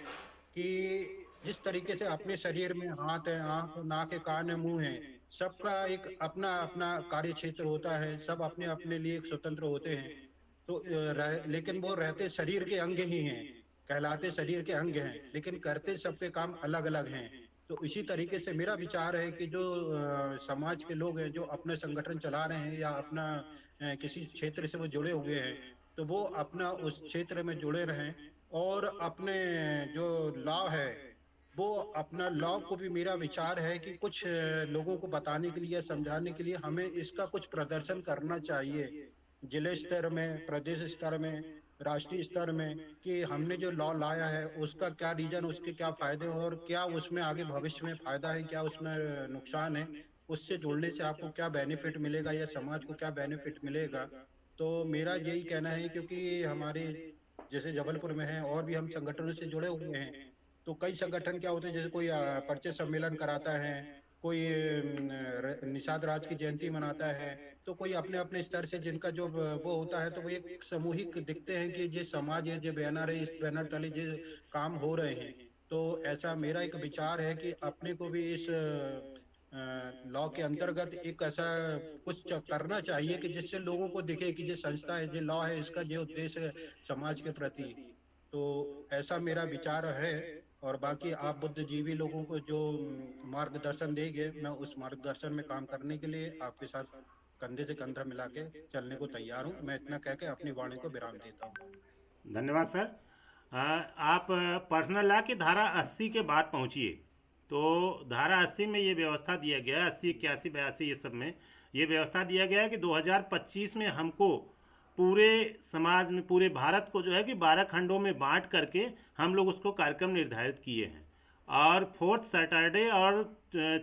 [SPEAKER 7] कि जिस तरीके से अपने शरीर में हाथ है, आंख, नाक है, कान है, मुंह है, सबका एक अपना अपना कार्य क्षेत्र होता है, सब अपने अपने लिए एक स्वतंत्र होते हैं। तो लेकिन वो रहते शरीर के अंग ही हैं, कहलाते शरीर के अंग हैं, लेकिन करते सबके काम अलग अलग हैं। तो इसी तरीके से मेरा विचार है कि जो समाज के लोग हैं जो अपने संगठन चला रहे हैं या अपना किसी क्षेत्र से वो जुड़े हुए हैं, तो वो अपना उस क्षेत्र में जुड़े रहें और अपने जो लॉ है वो अपना लॉ को भी, मेरा विचार है कि कुछ लोगों को बताने के लिए, समझाने के लिए हमें इसका कुछ प्रदर्शन करना चाहिए, जिले स्तर में, प्रदेश स्तर में, राष्ट्रीय स्तर में, कि हमने जो लॉ लाया है उसका क्या रीजन, उसके क्या फायदे हैं और क्या उसमें आगे भविष्य में फायदा है, क्या उसमें नुकसान है, उससे जुड़ने से आपको क्या बेनिफिट मिलेगा या समाज को क्या बेनिफिट मिलेगा। तो मेरा यही कहना है, क्योंकि हमारे जैसे जबलपुर में है और भी हम संगठनों से जुड़े हुए हैं, तो कई संगठन क्या होते हैं, जैसे कोई परिचय सम्मेलन कराता है, कोई निषाद राज की जयंती मनाता है, तो कोई अपने अपने स्तर से जिनका जो वो होता है, तो वो एक सामूहिक दिखते हैं कि ये समाज है, ये बैनर है, इस बैनर तले ये काम हो रहे हैं। तो ऐसा मेरा एक विचार है कि अपने को भी इस लॉ के अंतर्गत एक ऐसा कुछ करना चाहिए कि जिससे लोगों को दिखे कि ये संस्था है, ये लॉ है, इसका ये उद्देश्य है समाज के प्रति। तो ऐसा मेरा विचार है। और बाकी आप बुद्धिजीवी लोगों को जो मार्गदर्शन देंगे, मैं उस मार्गदर्शन में काम करने के लिए आपके साथ कंधे से कंधा मिला के चलने को तैयार हूँ। मैं इतना कह के अपनी वाणी को विराम देता हूँ।
[SPEAKER 2] धन्यवाद सर। आप पर्सनल लॉ की धारा 80 के बाद पहुंचिए। तो धारा 80 में ये व्यवस्था दिया गया है, 80, 81, 82 ये सब में ये व्यवस्था दिया गया है कि 2025 में हमको पूरे समाज में, पूरे भारत को जो है कि 12 खंडों में बांट करके हम लोग उसको कार्यक्रम निर्धारित किए हैं। और फोर्थ सैटरडे और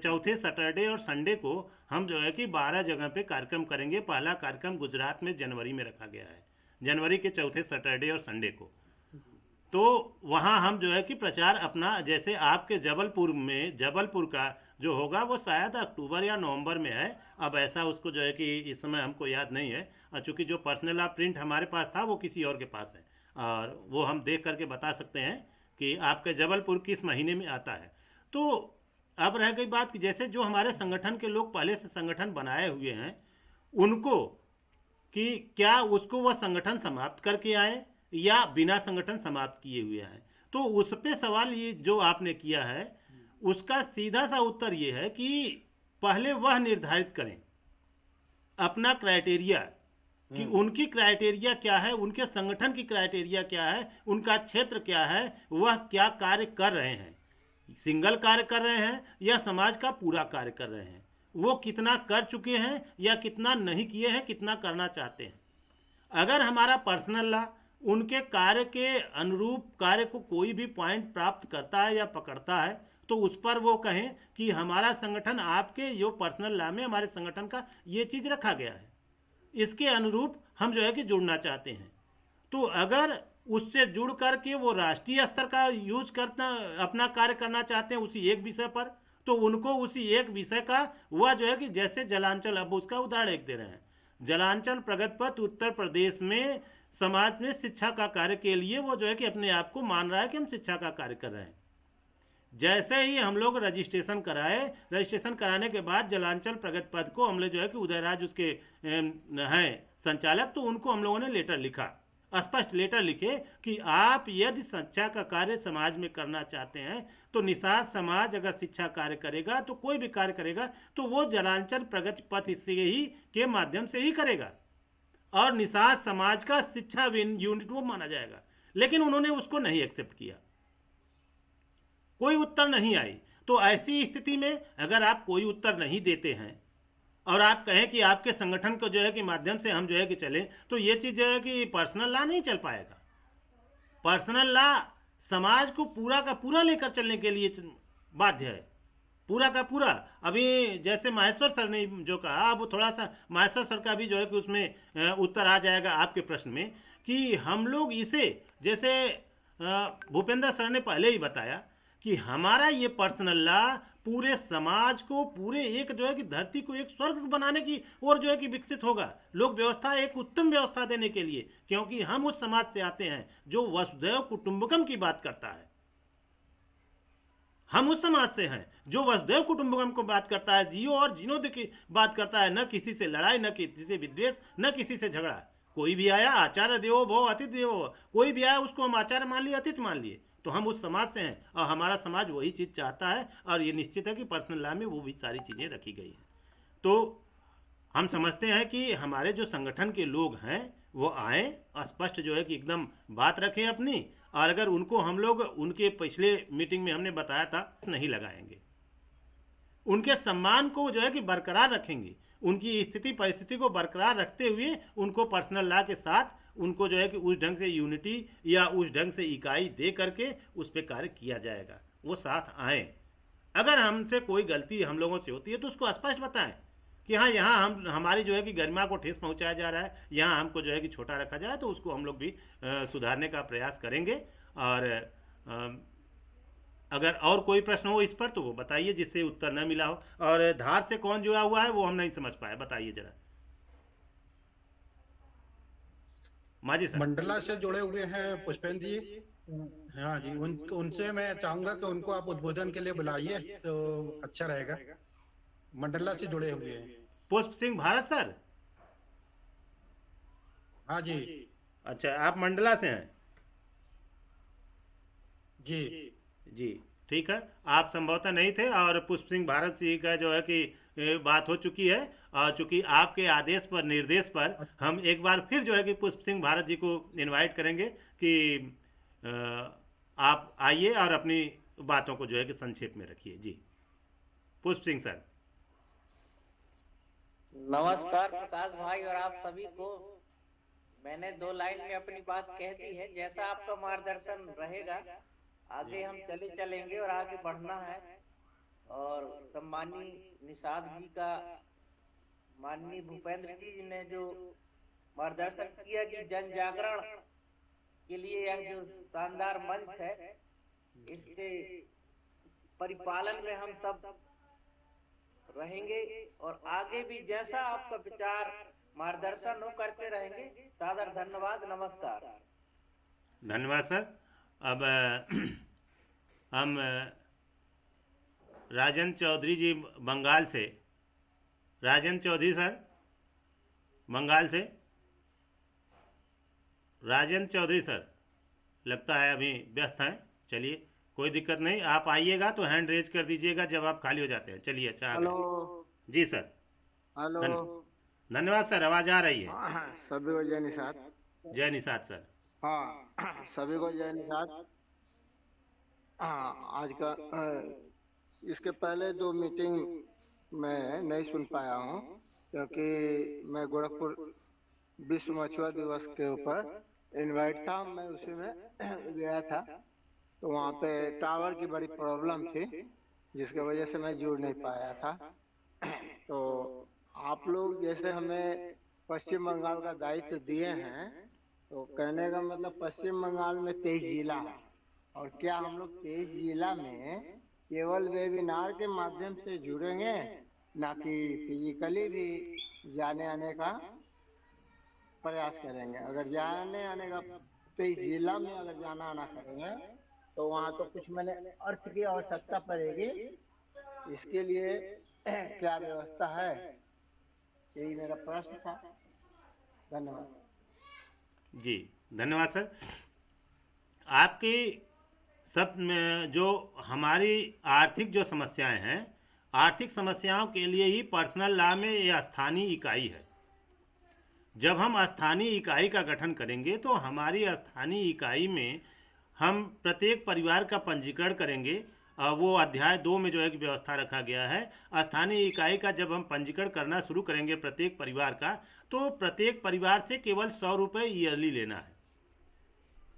[SPEAKER 2] चौथे सैटरडे और संडे को हम जो है कि 12 जगह पे कार्यक्रम करेंगे। पहला कार्यक्रम गुजरात में जनवरी में रखा गया है, जनवरी के चौथे सैटरडे और संडे को। तो वहाँ हम जो है कि प्रचार अपना, जैसे आपके जबलपुर में, जबलपुर का जो होगा वो शायद अक्टूबर या नवंबर में है। अब ऐसा उसको जो है कि इस समय हमको याद नहीं है, और चूँकि जो पर्सनल आप प्रिंट हमारे पास था वो किसी और के पास है, और वो हम देख करके बता सकते हैं कि आपके जबलपुर किस महीने में आता है। तो अब रह गई बात कि जैसे जो हमारे संगठन के लोग पहले से संगठन बनाए हुए हैं, उनको कि क्या उसको वह संगठन समाप्त करके आए या बिना संगठन समाप्त किए हुए आए। तो उस पे सवाल ये जो आपने किया है, उसका सीधा सा उत्तर ये है कि पहले वह निर्धारित करें अपना क्राइटेरिया, कि उनकी क्राइटेरिया क्या है, उनके संगठन की क्राइटेरिया क्या है, उनका क्षेत्र क्या है, वह क्या कार्य कर रहे हैं, सिंगल कार्य कर रहे हैं या समाज का पूरा कार्य कर रहे हैं, वो कितना कर चुके हैं या कितना नहीं किए हैं, कितना करना चाहते हैं। अगर हमारा पर्सनल लॉ उनके कार्य के अनुरूप कार्य को कोई भी पॉइंट प्राप्त करता है या पकड़ता है, तो उस पर वो कहें कि हमारा संगठन, आपके जो पर्सनल लॉ में हमारे संगठन का ये चीज़ रखा गया है, इसके अनुरूप हम जो है कि जुड़ना चाहते हैं। तो अगर उससे जुड़ करके वो राष्ट्रीय स्तर का यूज करना, अपना कार्य करना चाहते हैं उसी एक विषय पर, तो उनको उसी एक विषय का वह जो है कि जैसे जलांचल, अब उसका उदाहरण एक दे रहे हैं, जलांचल प्रगति पथ उत्तर प्रदेश में समाज में शिक्षा का कार्य के लिए वो जो है कि अपने आप को मान रहा है कि हम शिक्षा का कार्य कर रहे हैं। जैसे ही हम लोग रजिस्ट्रेशन कराए, रजिस्ट्रेशन कराने के बाद जलांचल प्रगति पथ को हमने जो है कि उदयराज उसके हैं संचालक, तो उनको हम लोगों ने लेटर लिखा, स्पष्ट लेटर लिखे कि आप यदि शिक्षा का कार्य समाज में करना चाहते हैं, तो निषाद समाज अगर शिक्षा कार्य करेगा, तो कोई भी कार्य करेगा तो वो जलांचल प्रगति पथ से ही के माध्यम से ही करेगा, और निषाद समाज का शिक्षा यूनिट वो माना जाएगा। लेकिन उन्होंने उसको नहीं एक्सेप्ट किया, कोई उत्तर नहीं आई। तो ऐसी स्थिति में अगर आप कोई उत्तर नहीं देते हैं और आप कहें कि आपके संगठन को जो है कि माध्यम से हम जो है कि चलें, तो ये चीज़ जो है कि पर्सनल लॉ नहीं चल पाएगा। पर्सनल लॉ समाज को पूरा का पूरा लेकर चलने के लिए बाध्य है, पूरा का पूरा। अभी जैसे माहेश्वर सर ने जो कहा, अब थोड़ा सा माहेश्वर सर का भी जो है कि उसमें उत्तर आ जाएगा आपके प्रश्न में, कि हम लोग इसे, जैसे भूपेंद्र सर ने पहले ही बताया कि हमारा ये पर्सनल लॉ पूरे समाज को, पूरे एक जो है कि धरती को एक स्वर्ग बनाने की ओर जो है कि विकसित होगा, लोक व्यवस्था एक उत्तम व्यवस्था देने के लिए, क्योंकि हम उस समाज से आते हैं जो वसुधैव कुटुंबकम की बात करता है। हम उस समाज से हैं जो वसुधैव कुटुंबकम को बात करता है, जियो और जीनो की बात करता है, न किसी से लड़ाई, न किसी से विद्वेष, न किसी से झगड़ा। कोई भी आया आचार्य देवो भव अतिथि देवो भव, कोई भी आया उसको हम आचार्य मान लिए, अतिथि मान लिए। तो हम उस समाज से हैं और हमारा समाज वही चीज़ चाहता है, और ये निश्चित है कि पर्सनल लॉ में वो भी सारी चीज़ें रखी गई हैं। तो हम समझते हैं कि हमारे जो संगठन के लोग हैं वो आए, स्पष्ट जो है कि एकदम बात रखें अपनी, और अगर उनको हम लोग उनके पिछले मीटिंग में हमने बताया था नहीं लगाएंगे, उनके सम्मान को जो है कि बरकरार रखेंगे, उनकी स्थिति परिस्थिति को बरकरार रखते हुए उनको पर्सनल लॉ के साथ उनको जो है कि उस ढंग से यूनिटी या उस ढंग से इकाई दे करके उस पर कार्य किया जाएगा, वो साथ आए। अगर हमसे कोई गलती हम लोगों से होती है तो उसको स्पष्ट बताएं कि हाँ यहाँ हम हमारी जो है कि गरिमा को ठेस पहुंचाया जा रहा है, यहाँ हमको जो है कि छोटा रखा जाए, तो उसको हम लोग भी सुधारने का प्रयास करेंगे। और अगर और कोई प्रश्न हो इस पर तो वो बताइए जिससे उत्तर न मिला हो। और धार से कौन जुड़ा हुआ है वो हम नहीं समझ पाए, बताइए जरा। माजी सर।
[SPEAKER 7] मंडला से जुड़े हुए हैं पुष्पेंद्र जी। हाँ जी, उनसे मैं चाहूंगा कि उनको आप उद्बोधन के लिए बुलाइए तो अच्छा रहेगा। मंडला से जुड़े हुए हैं।
[SPEAKER 2] पुष्प सिंह भारत सर।
[SPEAKER 7] हाँ जी
[SPEAKER 2] अच्छा, आप मंडला से हैं
[SPEAKER 7] जी।
[SPEAKER 2] जी, ठीक है। आप संभवतः नहीं थे और पुष्प सिंह भारत सिंह का जो है कि बात हो चुकी है, और चूंकि आपके आदेश पर निर्देश पर हम एक बार फिर जो है कि पुष्प सिंह भारत जी को इनवाइट करेंगे कि आप आइए और अपनी बातों को जो है कि संक्षेप में रखिए। जी पुष्प सिंह सर।
[SPEAKER 5] नमस्कार प्रकाश भाई और आप सभी को। मैंने 2 लाइन में अपनी बात कह दी है, जैसा आपका मार्गदर्शन रहेगा आगे हम चलेंगे और आगे बढ़ना है। और सम्मानीय निषाद जी का, माननीय भूपेंद्र जी ने जो मार्गदर्शन किया कि जन जागरण के लिए यह जो शानदार मंच है, इसके परिपालन में हम सब रहेंगे और आगे भी जैसा आपका विचार मार्गदर्शन हो करते रहेंगे। सादर धन्यवाद, नमस्कार।
[SPEAKER 2] धन्यवाद सर। अब हम राजन चौधरी जी बंगाल से, राजन चौधरी सर बंगाल से, राजन चौधरी सर लगता है अभी व्यस्त हैं। चलिए कोई दिक्कत नहीं, आप आइएगा तो हैंड रेज कर दीजिएगा जब आप खाली हो जाते हैं। चलिए अच्छा।
[SPEAKER 8] हेलो
[SPEAKER 2] जी सर।
[SPEAKER 8] हेलो।
[SPEAKER 2] धन्यवाद सर, आवाज़ आ रही है।
[SPEAKER 8] सभी को जय निषाद।
[SPEAKER 2] जय निषाद सर।
[SPEAKER 8] हाँ सभी को जय निषाद। हाँ आज का इसके पहले 2 मीटिंग मैं नहीं सुन पाया हूँ क्योंकि मैं गोरखपुर विश्व मछुआ दिवस के ऊपर इनवाइट था, मैं उसी में गया था। तो वहाँ पे टावर की बड़ी प्रॉब्लम थी जिसकी वजह से मैं जुड़ नहीं पाया था। तो आप लोग जैसे हमें पश्चिम बंगाल का दायित्व दिए हैं, तो कहने का मतलब पश्चिम बंगाल में 23 जिला है, और क्या हम लोग 23 जिला में केवल वेबिनार के माध्यम से जुड़ेंगे, ना कि फिजिकली भी जाने आने का प्रयास करेंगे? अगर जाने आने का 23 जिला में अगर जाना आना करेंगे तो वहाँ तो कुछ मैंने अर्थ की आवश्यकता पड़ेगी, इसके लिए क्या व्यवस्था है, यही मेरा प्रश्न था। धन्यवाद।
[SPEAKER 2] जी धन्यवाद सर। आपकी सब में जो हमारी आर्थिक जो समस्याएं हैं, आर्थिक समस्याओं के लिए ही पर्सनल लॉ में ये स्थानीय इकाई है। जब हम स्थानीय इकाई का गठन करेंगे तो हमारी स्थानीय इकाई में हम प्रत्येक परिवार का पंजीकरण करेंगे। वो अध्याय 2 में जो है कि व्यवस्था रखा गया है। स्थानीय इकाई का जब हम पंजीकरण करना शुरू करेंगे प्रत्येक परिवार का, तो प्रत्येक परिवार से केवल 100 रुपये ईयरली लेना है,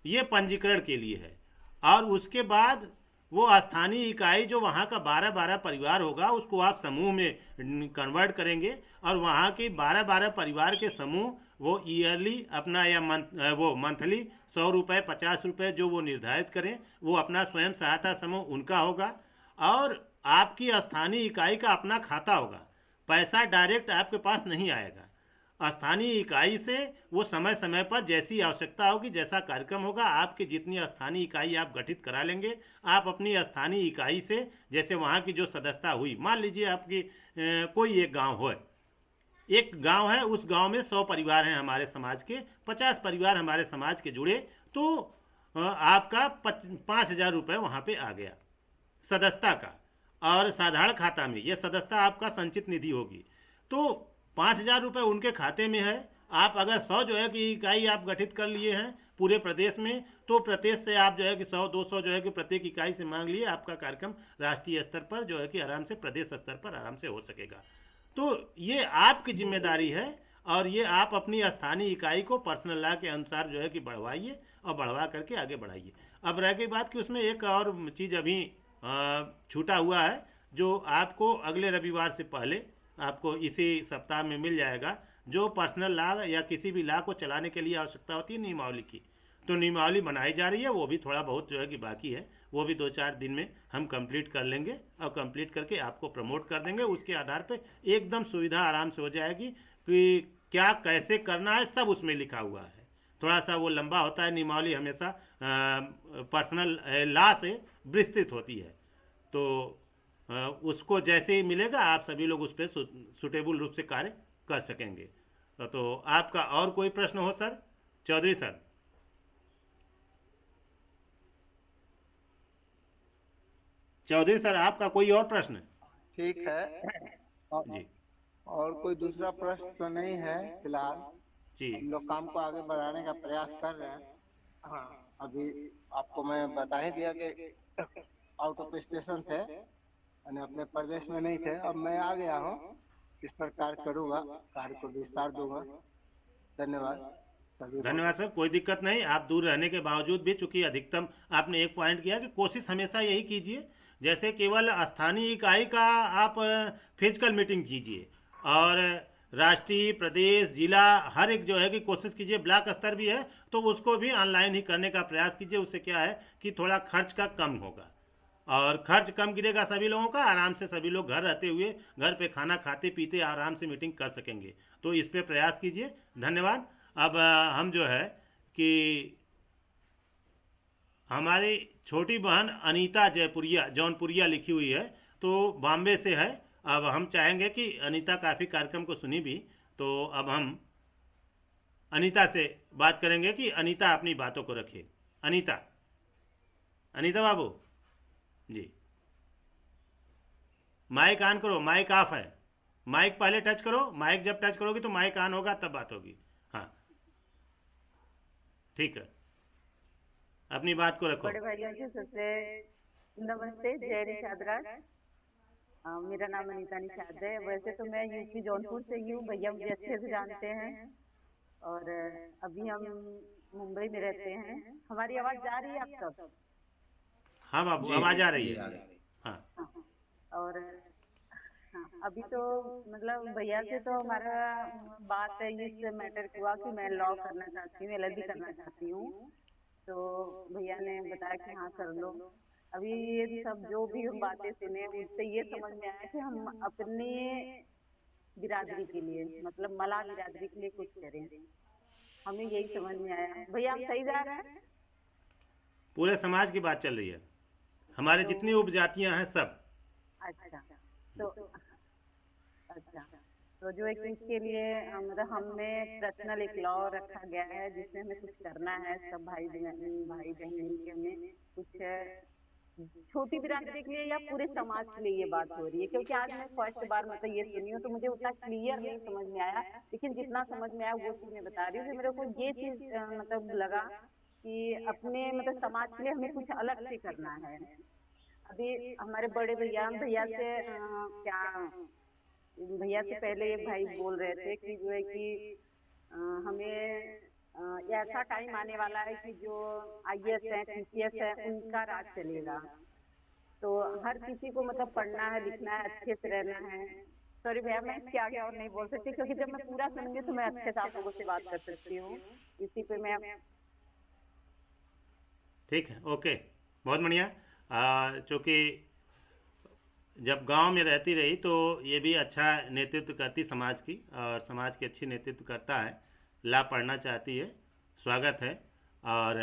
[SPEAKER 2] ये पंजीकरण के लिए है। और उसके बाद वो स्थानीय इकाई जो वहाँ का 12-12 परिवार होगा उसको आप समूह में कन्वर्ट करेंगे, और वहाँ के 12-12 परिवार के समूह वो ईयरली अपना या वो मंथली 100 रुपये 50 रुपये जो वो निर्धारित करें, वो अपना स्वयं सहायता समूह उनका होगा। और आपकी स्थानीय इकाई का अपना खाता होगा, पैसा डायरेक्ट आपके पास नहीं आएगा। स्थानीय इकाई से वो समय समय पर जैसी आवश्यकता होगी, जैसा कार्यक्रम होगा, आपकी जितनी स्थानीय इकाई आप गठित करा लेंगे। आप अपनी स्थानीय इकाई से, जैसे वहाँ की जो सदस्यता हुई, मान लीजिए आपकी कोई एक गांव है, एक गांव है, उस गांव में 100 परिवार हैं हमारे समाज के, 50 परिवार हमारे समाज के जुड़े, तो आपका 5,000 रुपये वहाँ पे आ गया सदस्यता का। और साधारण खाता में यह सदस्यता आपका संचित निधि होगी, तो 5,000 रुपये उनके खाते में है। आप अगर 100 जो है कि इकाई आप गठित कर लिए हैं, पूरे प्रदेश में, तो प्रदेश से आप जो है कि 100-200 जो है कि प्रत्येक इकाई से मांग लिए, आपका कार्यक्रम राष्ट्रीय स्तर पर जो है कि आराम से, प्रदेश स्तर पर आराम से हो सकेगा। तो ये आपकी जिम्मेदारी है, और ये आप अपनी स्थानीय इकाई को पर्सनल लॉ के अनुसार जो है कि बढ़वाइए और बढ़वा करके आगे बढ़ाइए। अब रह गई बात कि उसमें एक और चीज़ अभी छूटा हुआ है, जो आपको अगले रविवार से पहले आपको इसी सप्ताह में मिल जाएगा, जो पर्सनल लॉ या किसी भी लॉ को चलाने के लिए आवश्यकता होती है नियमावली की। तो नियमावली बनाई जा रही है, वो भी थोड़ा बहुत जो है कि बाकी है, वो भी 2-4 दिन में हम कंप्लीट कर लेंगे, और कंप्लीट करके आपको प्रमोट कर देंगे। उसके आधार पे एकदम सुविधा आराम से हो जाएगी कि क्या कैसे करना है, सब उसमें लिखा हुआ है। थोड़ा सा वो लंबा होता है, नियमावली हमेशा पर्सनल लॉ से विस्तृत होती है। तो उसको जैसे ही मिलेगा आप सभी लोग उस पर सुटेबल रूप से कार्य कर सकेंगे। तो आपका और कोई प्रश्न हो sir? Chaudhary sir. Chaudhary sir, आपका कोई और प्रश्न?
[SPEAKER 8] ठीक है।
[SPEAKER 2] जी
[SPEAKER 8] और कोई दूसरा प्रश्न तो नहीं है फिलहाल।
[SPEAKER 2] जी
[SPEAKER 8] हम लोग काम को आगे बढ़ाने का प्रयास कर रहे हैं। हाँ, अभी आपको मैं बता ही दिया कि आउट ऑफ स्टेशन थे, यानी अपने प्रदेश में नहीं थे। अब मैं आ गया हूँ, इस पर कार्य करूँगा, कार्य को विस्तार दूंगा। धन्यवाद सभी को।
[SPEAKER 2] धन्यवाद सर, कोई दिक्कत नहीं। आप दूर रहने के बावजूद भी, चूंकि अधिकतम आपने एक पॉइंट किया कि कोशिश हमेशा यही कीजिए, जैसे केवल स्थानीय इकाई का आप फिजिकल मीटिंग कीजिए, और राष्ट्रीय, प्रदेश, जिला, हर एक जो है कि कोशिश कीजिए। ब्लॉक स्तर भी है तो उसको भी ऑनलाइन ही करने का प्रयास कीजिए। उससे क्या है कि थोड़ा खर्च का कम होगा, और खर्च कम गिरेगा सभी लोगों का। आराम से सभी लोग घर रहते हुए, घर पे खाना खाते पीते आराम से मीटिंग कर सकेंगे। तो इस पे प्रयास कीजिए। धन्यवाद। अब हम जो है कि हमारी छोटी बहन अनीता जयपुरिया जौनपुरिया लिखी हुई है, तो बॉम्बे से है। अब हम चाहेंगे कि अनीता काफ़ी कार्यक्रम को सुनी भी, तो अब हम अनीता से बात करेंगे कि अनीता अपनी बातों को रखे। अनीता, अनीता बाबू जी, माइक ऑन करो, माइक ऑफ है। माइक पहले टच करो, माइक जब टच करोगी तो माइक ऑन होगा, तब बात होगी। हाँ ठीक है, अपनी बात को रखो।
[SPEAKER 9] बड़े भाइयों जी सबसे नमस्ते, जय निषाद राज। मेरा नाम अनीता निषाद है। वैसे तो मैं यूपी जौनपुर से ही हूँ, भैया मुझे अच्छे से जानते हैं, और अभी हम मुंबई में रहते हैं। हमारी आवाज जा रही है आप तक?
[SPEAKER 2] हाँ बाबू, आवाज आ रही है। हाँ,
[SPEAKER 9] और हाँ, अभी तो मतलब भैया से तो हमारा बात है इस मैटर हुआ कि मैं लॉ करना चाहती हूँ, LLB करना चाहती हूँ। तो भैया ने बताया कि हाँ कर लो। अभी ये सब जो भी हम बातें सुने उससे ये समझ में आया कि हम अपने बिरादरी के लिए, मतलब मला बिरादरी के लिए कुछ करें। हमें यही समझ में आया। भैया हम सही जा रहे हैं?
[SPEAKER 2] पूरे समाज की बात चल रही है, हमारे जितनी उपजातियां हैं सब।
[SPEAKER 9] अच्छा, तो अच्छा, तो जो एक इसके लिए मतलब हमने पर्सनल एक लॉ रखा गया है जिसमें हमें कुछ करना है। सब भाई बहन मिलकर हमें कुछ छोटी बिरादरी के लिए या पूरे समाज के लिए ये बात हो रही है। क्योंकि आज मैं फर्स्ट बार मतलब ये सुनी हूँ, तो मुझे उतना क्लियर नहीं समझ में आया, लेकिन जितना समझ में आया वो चीज मैं बता रही हूँ कि मेरे को ये चीज मतलब लगा कि अपने मतलब समाज के लिए हमें कुछ अलग से करना है। अभी हमारे बड़े भैया से क्या भैया से पहले एक भाई बोल रहे थे कि जो है कि हमें ऐसा टाइम आने वाला है कि जो IAS है, TCS है, उनका राज चलेगा। तो हर किसी को मतलब पढ़ना है, लिखना है, अच्छे से रहना है। सॉरी भैया, मैं इसके आगे और नहीं बोल सकती, क्योंकि जब मैं पूरा सुनूंगी तो मैं अच्छे से आप लोगों से बात कर सकती हूँ। इसी पे मैं
[SPEAKER 2] ठीक है, ओके, बहुत बढ़िया। चूँकि जब गांव में रहती रही तो ये भी अच्छा नेतृत्व करती समाज की, और समाज की अच्छी नेतृत्व करता है। ला पढ़ना चाहती है, स्वागत है। और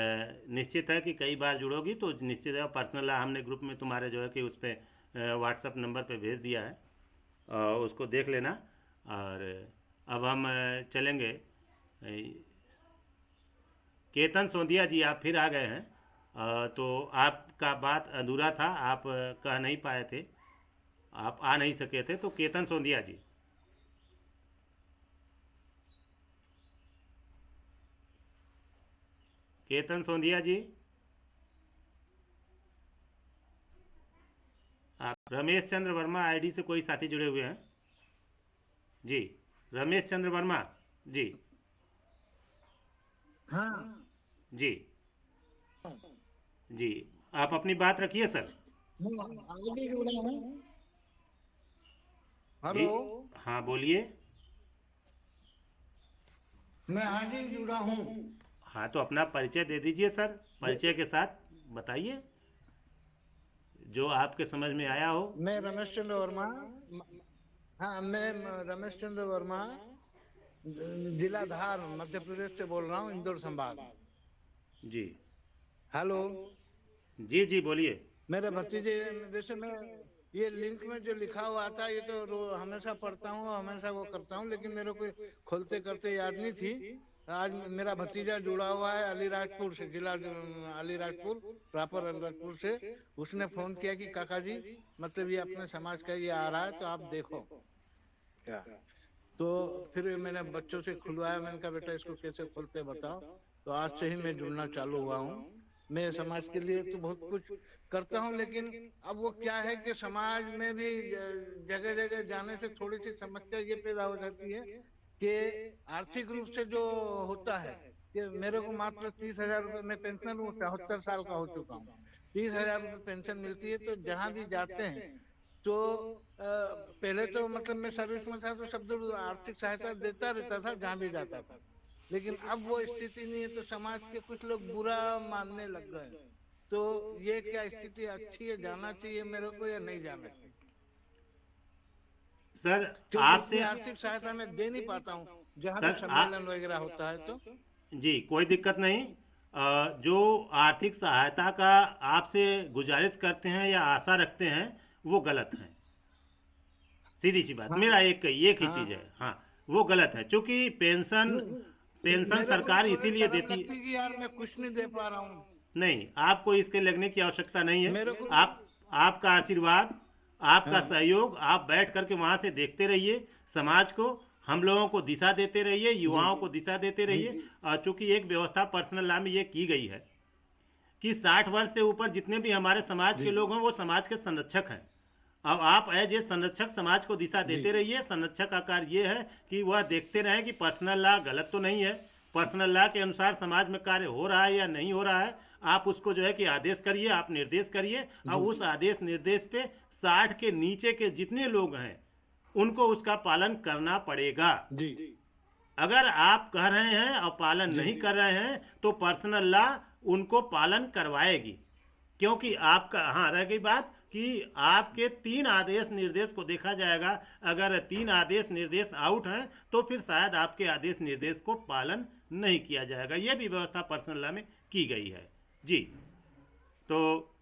[SPEAKER 2] निश्चित है कि कई बार जुड़ोगी तो निश्चित है। पर्सनल ला हमने ग्रुप में तुम्हारे जो है कि उस पर व्हाट्सअप नंबर पे भेज दिया है, और उसको देख लेना। और अब हम चलेंगे। केतन सोंधिया जी, आप फिर आ गए हैं। तो आपका बात अधूरा था, आप कह नहीं पाए थे, आप आ नहीं सके थे। तो केतन सोंधिया जी। केतन सोंधिया जी, आप रमेश चंद्र वर्मा आईडी से कोई साथी जुड़े हुए हैं जी? रमेश चंद्र वर्मा जी।
[SPEAKER 8] हाँ
[SPEAKER 2] जी जी, आप अपनी बात रखिए सर।
[SPEAKER 8] आगे जुड़ा हूँ।
[SPEAKER 2] जी
[SPEAKER 8] हेलो,
[SPEAKER 2] हाँ बोलिए।
[SPEAKER 8] मैं आगे जुड़ा हूँ।
[SPEAKER 2] हाँ तो अपना परिचय दे दीजिए सर, परिचय के साथ बताइए जो आपके समझ में आया हो।
[SPEAKER 8] मैं रमेश चंद्र वर्मा। हाँ, मैं रमेश चंद्र वर्मा, जिला धार, मध्य प्रदेश से बोल रहा हूँ, इंदौर संभाग।
[SPEAKER 2] जी
[SPEAKER 8] हेलो,
[SPEAKER 2] जी जी बोलिए।
[SPEAKER 8] मेरे भतीजे, जैसे मैं ये लिंक में जो लिखा हुआ आता है, ये तो हमेशा पढ़ता हूँ, हमेशा वो करता हूँ, लेकिन मेरे को खोलते करते याद नहीं थी। आज मेरा भतीजा जुड़ा हुआ है अलीराजपुर से, जिला अलीराजपुर, प्रॉपर अलीराजपुर से। उसने फोन किया कि काका जी, मतलब ये अपने समाज का ये आ रहा है, तो आप देखो क्या। तो फिर मैंने बच्चों से खुलवाया, मैंने कहा बेटा इसको कैसे खोलते बताओ। तो आज से ही मैं जुड़ना चालू हुआ हूँ। मैं समाज के लिए तो बहुत कुछ करता हूँ, लेकिन अब वो क्या है कि समाज में भी जगह जगह जाने से थोड़ी सी समस्या ये पैदा हो जाती है कि आर्थिक रूप से जो होता है कि मेरे को मात्र 30,000 रुपये में पेंशन हूँ, 74 साल का हो चुका हूँ। 30,000 रुपये पेंशन मिलती है, तो जहाँ भी जाते हैं तो पहले तो मतलब मैं सर्विस में था, तो सब लोग आर्थिक सहायता देता रहता था जहाँ भी जाता था। लेकिन अब वो स्थिति नहीं है, तो समाज के कुछ लोग बुरा मानने लग गए। तो ये क्या स्थिति अच्छी है, जाना चाहिए मेरे को या नहीं जाना चाहिए?
[SPEAKER 2] सर
[SPEAKER 8] क्योंकि इतनी
[SPEAKER 2] आपसे
[SPEAKER 8] आर्थिक सहायता मैं दे नहीं पाता हूँ जहाँ भी
[SPEAKER 2] सर
[SPEAKER 8] सम्मेलन वगैरह होता है। तो
[SPEAKER 2] जी कोई दिक्कत नहीं। जो आर्थिक सहायता का आपसे गुजारिश करते हैं या आशा रखते हैं वो गलत है, सीधी सी बात।
[SPEAKER 8] हाँ
[SPEAKER 2] मेरा एक ही
[SPEAKER 8] हाँ,
[SPEAKER 2] चीज़ है, हाँ वो गलत है, क्योंकि पेंशन पेंशन
[SPEAKER 8] मेरे को भी
[SPEAKER 2] सरकार
[SPEAKER 8] थोड़ी
[SPEAKER 2] इसीलिए
[SPEAKER 8] शर्म
[SPEAKER 2] देती।
[SPEAKER 8] लगती है कि यार मैं कुछ नहीं दे पा रहा हूँ।
[SPEAKER 2] नहीं, आपको इसके लगने की आवश्यकता नहीं है।
[SPEAKER 8] मेरे को
[SPEAKER 2] आप आपका आशीर्वाद, आपका
[SPEAKER 8] हाँ
[SPEAKER 2] सहयोग, आप बैठ करके वहाँ से देखते रहिए समाज को, हम लोगों को दिशा देते रहिए,
[SPEAKER 8] जी
[SPEAKER 2] युवाओं को दिशा देते
[SPEAKER 8] जी
[SPEAKER 2] रहिए। और चूंकि एक व्यवस्था पर्सनल लॉ में ये की गई है कि 60 वर्ष से ऊपर जितने भी हमारे समाज
[SPEAKER 8] जी
[SPEAKER 2] के लोग हैं वो समाज के संरक्षक हैं। अब आप एज ए संरक्षक समाज को दिशा
[SPEAKER 8] जी
[SPEAKER 2] देते रहिए। संरक्षक का कार्य ये है कि वह देखते रहें कि पर्सनल लॉ गलत तो नहीं है, पर्सनल लॉ के अनुसार समाज में कार्य हो रहा है या नहीं हो रहा है। आप उसको जो है कि आदेश करिए, आप निर्देश करिए, और
[SPEAKER 8] जी
[SPEAKER 2] उस आदेश निर्देश पे 60 के नीचे के जितने लोग हैं उनको उसका पालन करना पड़ेगा।
[SPEAKER 8] जी
[SPEAKER 2] अगर आप कह रहे हैं और पालन
[SPEAKER 8] जी
[SPEAKER 2] नहीं कर रहे हैं तो पर्सनल लॉ उनको पालन करवाएगी। क्योंकि आपका, हाँ रह गई बात कि आपके 3 आदेश निर्देश को देखा जाएगा। अगर 3 आदेश निर्देश आउट हैं तो फिर शायद आपके आदेश निर्देश को पालन नहीं किया जाएगा। यह भी व्यवस्था पर्सनल लॉ में की गई है जी। तो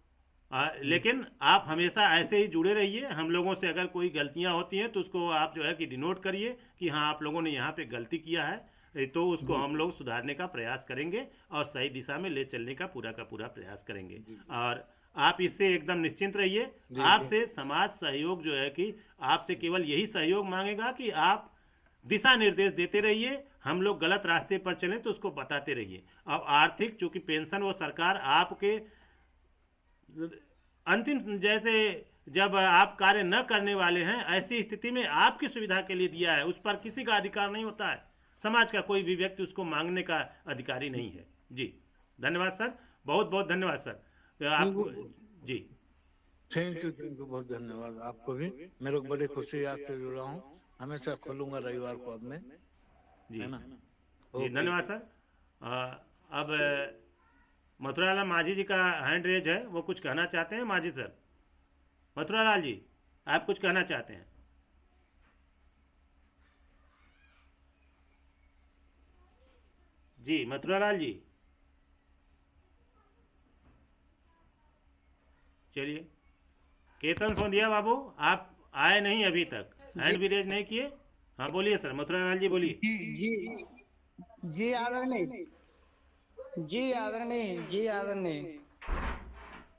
[SPEAKER 2] लेकिन आप हमेशा ऐसे ही जुड़े रहिए। हम लोगों से अगर कोई गलतियां होती हैं तो उसको आप जो है कि डिनोट करिए कि हाँ आप लोगों ने यहाँ पे गलती किया है, तो उसको
[SPEAKER 8] जी
[SPEAKER 2] हम लोग सुधारने का प्रयास करेंगे और सही दिशा में ले चलने का पूरा प्रयास करेंगे। और आप इससे एकदम निश्चिंत रहिए।
[SPEAKER 8] जी जी
[SPEAKER 2] आपसे समाज सहयोग जो है कि आपसे केवल यही सहयोग मांगेगा कि आप दिशा निर्देश देते रहिए, हम लोग गलत रास्ते पर चलें तो उसको बताते रहिए। अब आर्थिक चूंकि पेंशन वो सरकार आपके अंतिम, जैसे जब आप कार्य न करने वाले हैं ऐसी स्थिति में आपकी सुविधा के लिए दिया है, उस पर किसी का अधिकार नहीं होता है। समाज का कोई भी व्यक्ति उसको मांगने का अधिकारी नहीं है जी। धन्यवाद सर, बहुत बहुत धन्यवाद सर आप जी।
[SPEAKER 8] थैंक यू, बहुत धन्यवाद आपको भी। मेरे को बड़ी खुशी है आपसे जुड़ा हूँ, हमेशा खोलूंगा रविवार को अब मैं,
[SPEAKER 2] जी
[SPEAKER 8] है ना।
[SPEAKER 2] जी
[SPEAKER 8] ओके,
[SPEAKER 2] धन्यवाद सर। अब मथुरालाल माझी जी का हैंड रेज है, वो कुछ कहना चाहते हैं। माझी सर, मथुरालाल जी आप कुछ कहना चाहते हैं? जी मथुरालाल जी, चलिए। केतन सोंधिया बाबू, आप आए नहीं अभी तक, हैंड भी रेज नहीं किए। हाँ बोलिए सर, मथुरालाल जी बोलिए।
[SPEAKER 3] जी जी आदरणीय, जी आदरणीय, जी आदरणीय।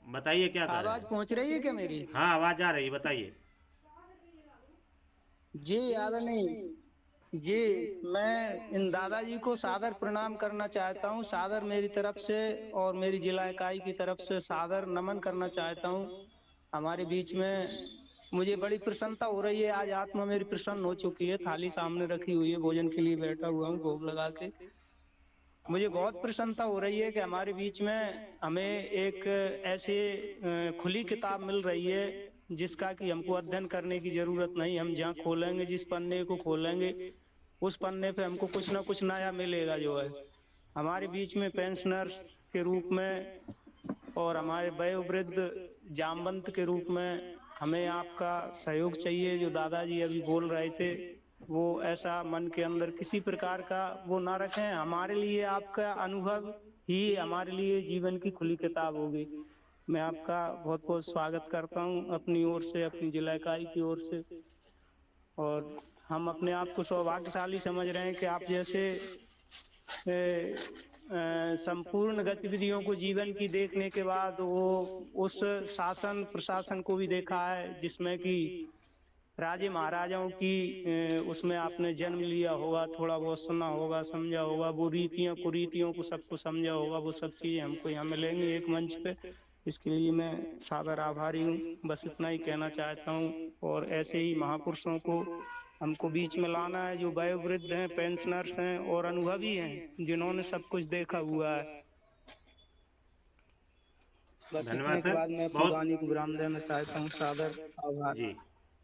[SPEAKER 2] बताइए क्या कह रहे
[SPEAKER 3] आवाज
[SPEAKER 2] हैं?
[SPEAKER 3] पहुंच रही है क्या मेरी?
[SPEAKER 2] हाँ आवाज आ रही है, बताइए।
[SPEAKER 3] जी आदरणीय, जी, मैं इन दादाजी को सादर प्रणाम करना चाहता हूँ, सादर मेरी तरफ से और मेरी जिला इकाई की तरफ से सादर नमन करना चाहता हूँ। हमारे बीच में मुझे बड़ी प्रसन्नता हो रही है, आज आत्मा मेरी प्रसन्न हो चुकी है, थाली सामने रखी हुई है, भोजन के लिए बैठा हुआ हूँ भोग लगा के। मुझे बहुत प्रसन्नता हो रही है कि हमारे बीच में हमें एक ऐसे खुली किताब मिल रही है जिसका कि हमको अध्ययन करने की जरूरत नहीं। हम जहाँ खोलेंगे, जिस पन्ने को खोलेंगे, उस पन्ने पे हमको कुछ ना कुछ नया मिलेगा जो है। हमारे बीच में पेंशनर्स के रूप में और हमारे वयोवृद्ध जामवंत के रूप में हमें आपका सहयोग चाहिए। जो दादाजी अभी बोल रहे थे, वो ऐसा मन के अंदर किसी प्रकार का वो ना रखें। हमारे लिए आपका अनुभव ही हमारे लिए जीवन की खुली किताब होगी। मैं आपका बहुत बहुत स्वागत करता हूँ अपनी ओर से, अपनी जिला इकाई की ओर से। और हम अपने आप को सौभाग्यशाली समझ रहे हैं कि आप जैसे संपूर्ण गतिविधियों को जीवन की देखने के बाद वो उस शासन प्रशासन को भी देखा है जिसमें कि राजे महाराजाओं की उसमें आपने जन्म लिया होगा, थोड़ा बहुत सुना होगा, समझा होगा, वो रीतियों कुरीतियों को सबको समझा होगा। वो सब चीजें हमको यहाँ मिलेंगी एक मंच पे। इसके लिए मैं सादर आभारी हूँ। बस इतना ही कहना चाहता हूँ। और ऐसे ही महापुरुषों को हमको बीच में लाना है, जो वयोवृद्ध हैं, पेंशनर्स हैं और अनुभवी हैं, जिन्होंने सब कुछ देखा हुआ है। बस
[SPEAKER 2] धन्यवाद
[SPEAKER 3] इतने के
[SPEAKER 2] सर।
[SPEAKER 3] बाद मैं अपनी
[SPEAKER 2] बहुत
[SPEAKER 3] वाणी को विराम देना चाहता हूँ। सादर आभार।
[SPEAKER 2] जी,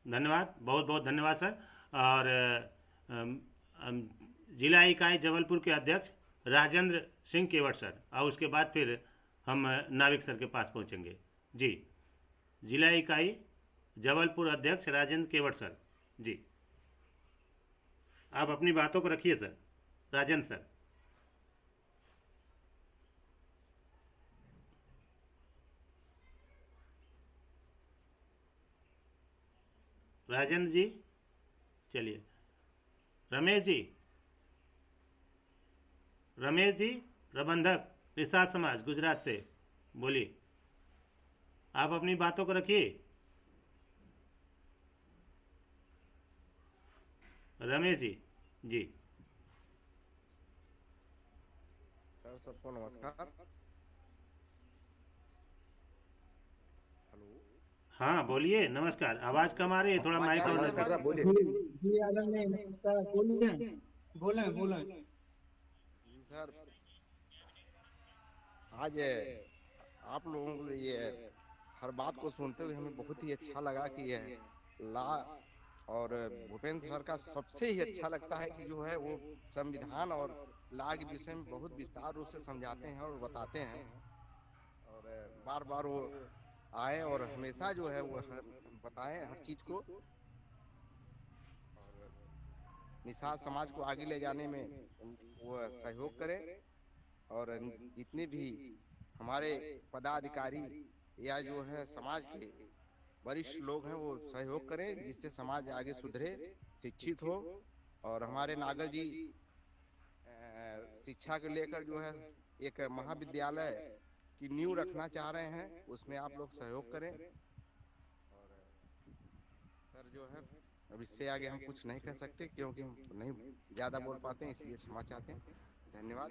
[SPEAKER 2] धन्यवाद, बहुत बहुत धन्यवाद सर। और जिला इकाई जबलपुर के अध्यक्ष राजेंद्र सिंह केवट सर, और उसके बाद फिर हम नाविक सर के पास पहुंचेंगे। जी, जिला इकाई जबलपुर अध्यक्ष राजेंद्र केवट सर जी, आप अपनी बातों को रखिए सर। राजेंद्र सर। राजेंद्र जी, चलिए। रमेश जी, रमेश जी, प्रबंधक निषाद समाज गुजरात से, बोलिए। आप अपनी बातों को रखिए। रमेश जी। जी
[SPEAKER 10] सर, सबको नमस्कार। हेलो,
[SPEAKER 2] हाँ, बोलिए। नमस्कार। आवाज़ कम आ रही है, थोड़ा
[SPEAKER 10] आवाज
[SPEAKER 2] माइक
[SPEAKER 10] आ रही
[SPEAKER 2] और
[SPEAKER 10] है सर
[SPEAKER 2] नज़दीक।
[SPEAKER 10] मेरा? बोलिए।
[SPEAKER 3] जी आदरणीय नमस्कार। बोलिए बोलें बोलें।
[SPEAKER 10] जी सर, आज आप लोगों को ये हर बात को सुनते हुए हमें बहुत ही अच्छा लगा कि यह ला और भूपेंद्र सर का सबसे ही अच्छा लगता है कि जो है वो संविधान और ला के विषय में बहुत विस्तार रूप से समझाते हैं और बताते हैं। और बार बार वो आए और हमेशा जो है वो बताएं हर चीज को, और निषाद समाज को आगे ले जाने में वो सहयोग करें। और जितने भी हमारे पदाधिकारी या जो है समाज के वरिष्ठ लोग हैं वो सहयोग करें, जिससे समाज आगे सुधरे, शिक्षित हो। और हमारे नागर जी शिक्षा को लेकर जो है एक महाविद्यालय की नींव रखना चाह रहे हैं, उसमें आप लोग सहयोग करें। और सर जो है अब इससे आगे हम कुछ नहीं कह सकते क्योंकि हम नहीं ज़्यादा बोल पाते हैं, इसलिए क्षमा चाहते हैं। धन्यवाद।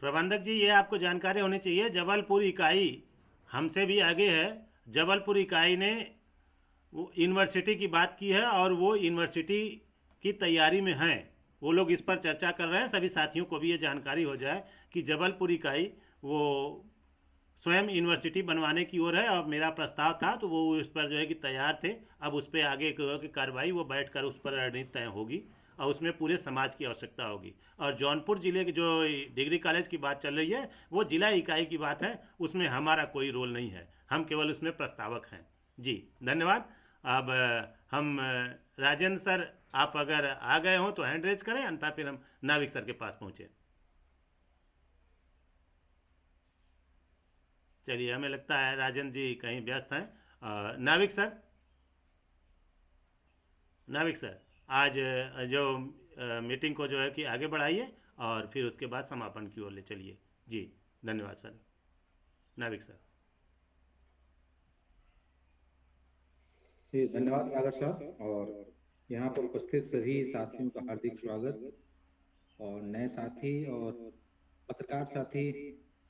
[SPEAKER 2] प्रबंधक जी, ये आपको जानकारी होनी चाहिए, जबलपुर इकाई हमसे भी आगे है। जबलपुर इकाई ने वो यूनिवर्सिटी की बात की है और वो यूनिवर्सिटी की तैयारी में हैं। वो लोग इस पर चर्चा कर रहे हैं। सभी साथियों को भी ये जानकारी हो जाए कि जबलपुर इकाई वो स्वयं यूनिवर्सिटी बनवाने की ओर है। और मेरा प्रस्ताव था तो वो उस पर जो है कि तैयार थे। अब उस पर आगे की कार्रवाई वो बैठकर उस पर रणनीति तय होगी और उसमें पूरे समाज की आवश्यकता होगी। और जौनपुर जिले की जो डिग्री कॉलेज की बात चल रही है वो जिला इकाई की बात है, उसमें हमारा कोई रोल नहीं है, हम केवल उसमें प्रस्तावक हैं। जी, धन्यवाद। अब हम राजेंद्र सर, आप अगर आ गए हों तो हैंड रेज करें, अन्यथा फिर हम नाविक सर के पास पहुँचे। चलिए, हमें लगता है राजेंद्र जी कहीं व्यस्त हैं। नाविक सर, नाविक सर, आज जो मीटिंग को जो है कि आगे बढ़ाइए और फिर उसके बाद समापन की ओर ले चलिए। जी, धन्यवाद सर। नाविक सर।
[SPEAKER 11] जी, धन्यवाद नागर साहब। और यहाँ पर उपस्थित सभी साथियों का हार्दिक स्वागत, और नए साथी और पत्रकार साथी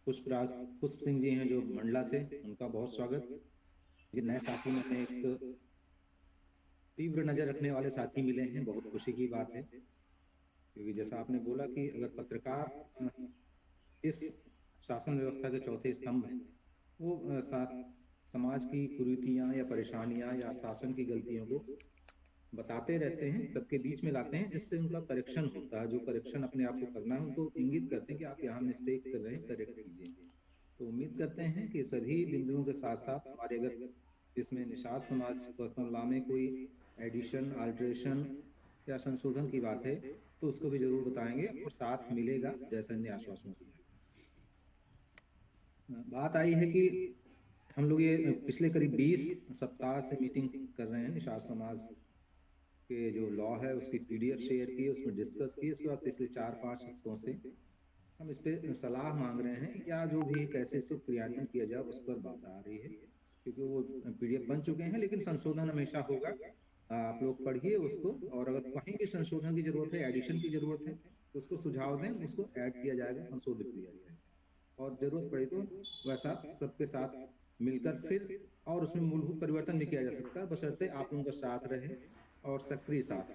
[SPEAKER 11] पुष्प सिंह जी हैं जो मंडला से, उनका बहुत स्वागत। ये नए साथी में हमें एक तीव्र नज़र रखने वाले साथी मिले हैं, बहुत खुशी की बात है, क्योंकि जैसा आपने बोला कि अगर पत्रकार इस शासन व्यवस्था के चौथे स्तंभ हैं, वो समाज की कुरीतियाँ या परेशानियाँ या शासन की गलतियों को बताते रहते हैं, सबके बीच में लाते हैं, जिससे उनका करेक्शन होता है। जो करेक्शन अपने आप को करना है, उनको इंगित करते हैं कि आप यहाँ मिस्टेक कर रहे हैं, करेक्ट कीजिए। तो उम्मीद करते हैं कि सभी बिंदुओं के साथ साथ हमारे अगर इसमें निषाद समाज पर्सनल लॉ में कोई एडिशन, अल्ट्रेशन या संशोधन की बात है तो उसको भी जरूर बताएंगे और साथ मिलेगा, जैसा ने आश्वासन दिया। बात आई है कि हम लोग ये पिछले करीब 20 सप्ताह से मीटिंग कर रहे हैं, निषाद समाज के जो लॉ है उसकी PDF शेयर की, उसमें डिस्कस की। उसके बाद पिछले 4-5 हफ्तों से हम इस पे सलाह मांग रहे हैं, या जो भी कैसे इसको क्रियान्वयन किया जाए उस पर बात आ रही है, क्योंकि वो PDF बन चुके हैं, लेकिन संशोधन हमेशा होगा। आप लोग पढ़िए उसको, और अगर कहीं भी संशोधन की जरूरत है, एडिशन की जरूरत है, तो उसको सुझाव दें, उसको ऐड किया जाएगा, संशोधित किया जाएगा, और जरूरत पड़े तो वैसा सबके साथ मिलकर फिर और उसमें मूलभूत परिवर्तन भी किया जा सकता है, बशर्ते आप लोगों का साथ रहे और सक्रिय साथ।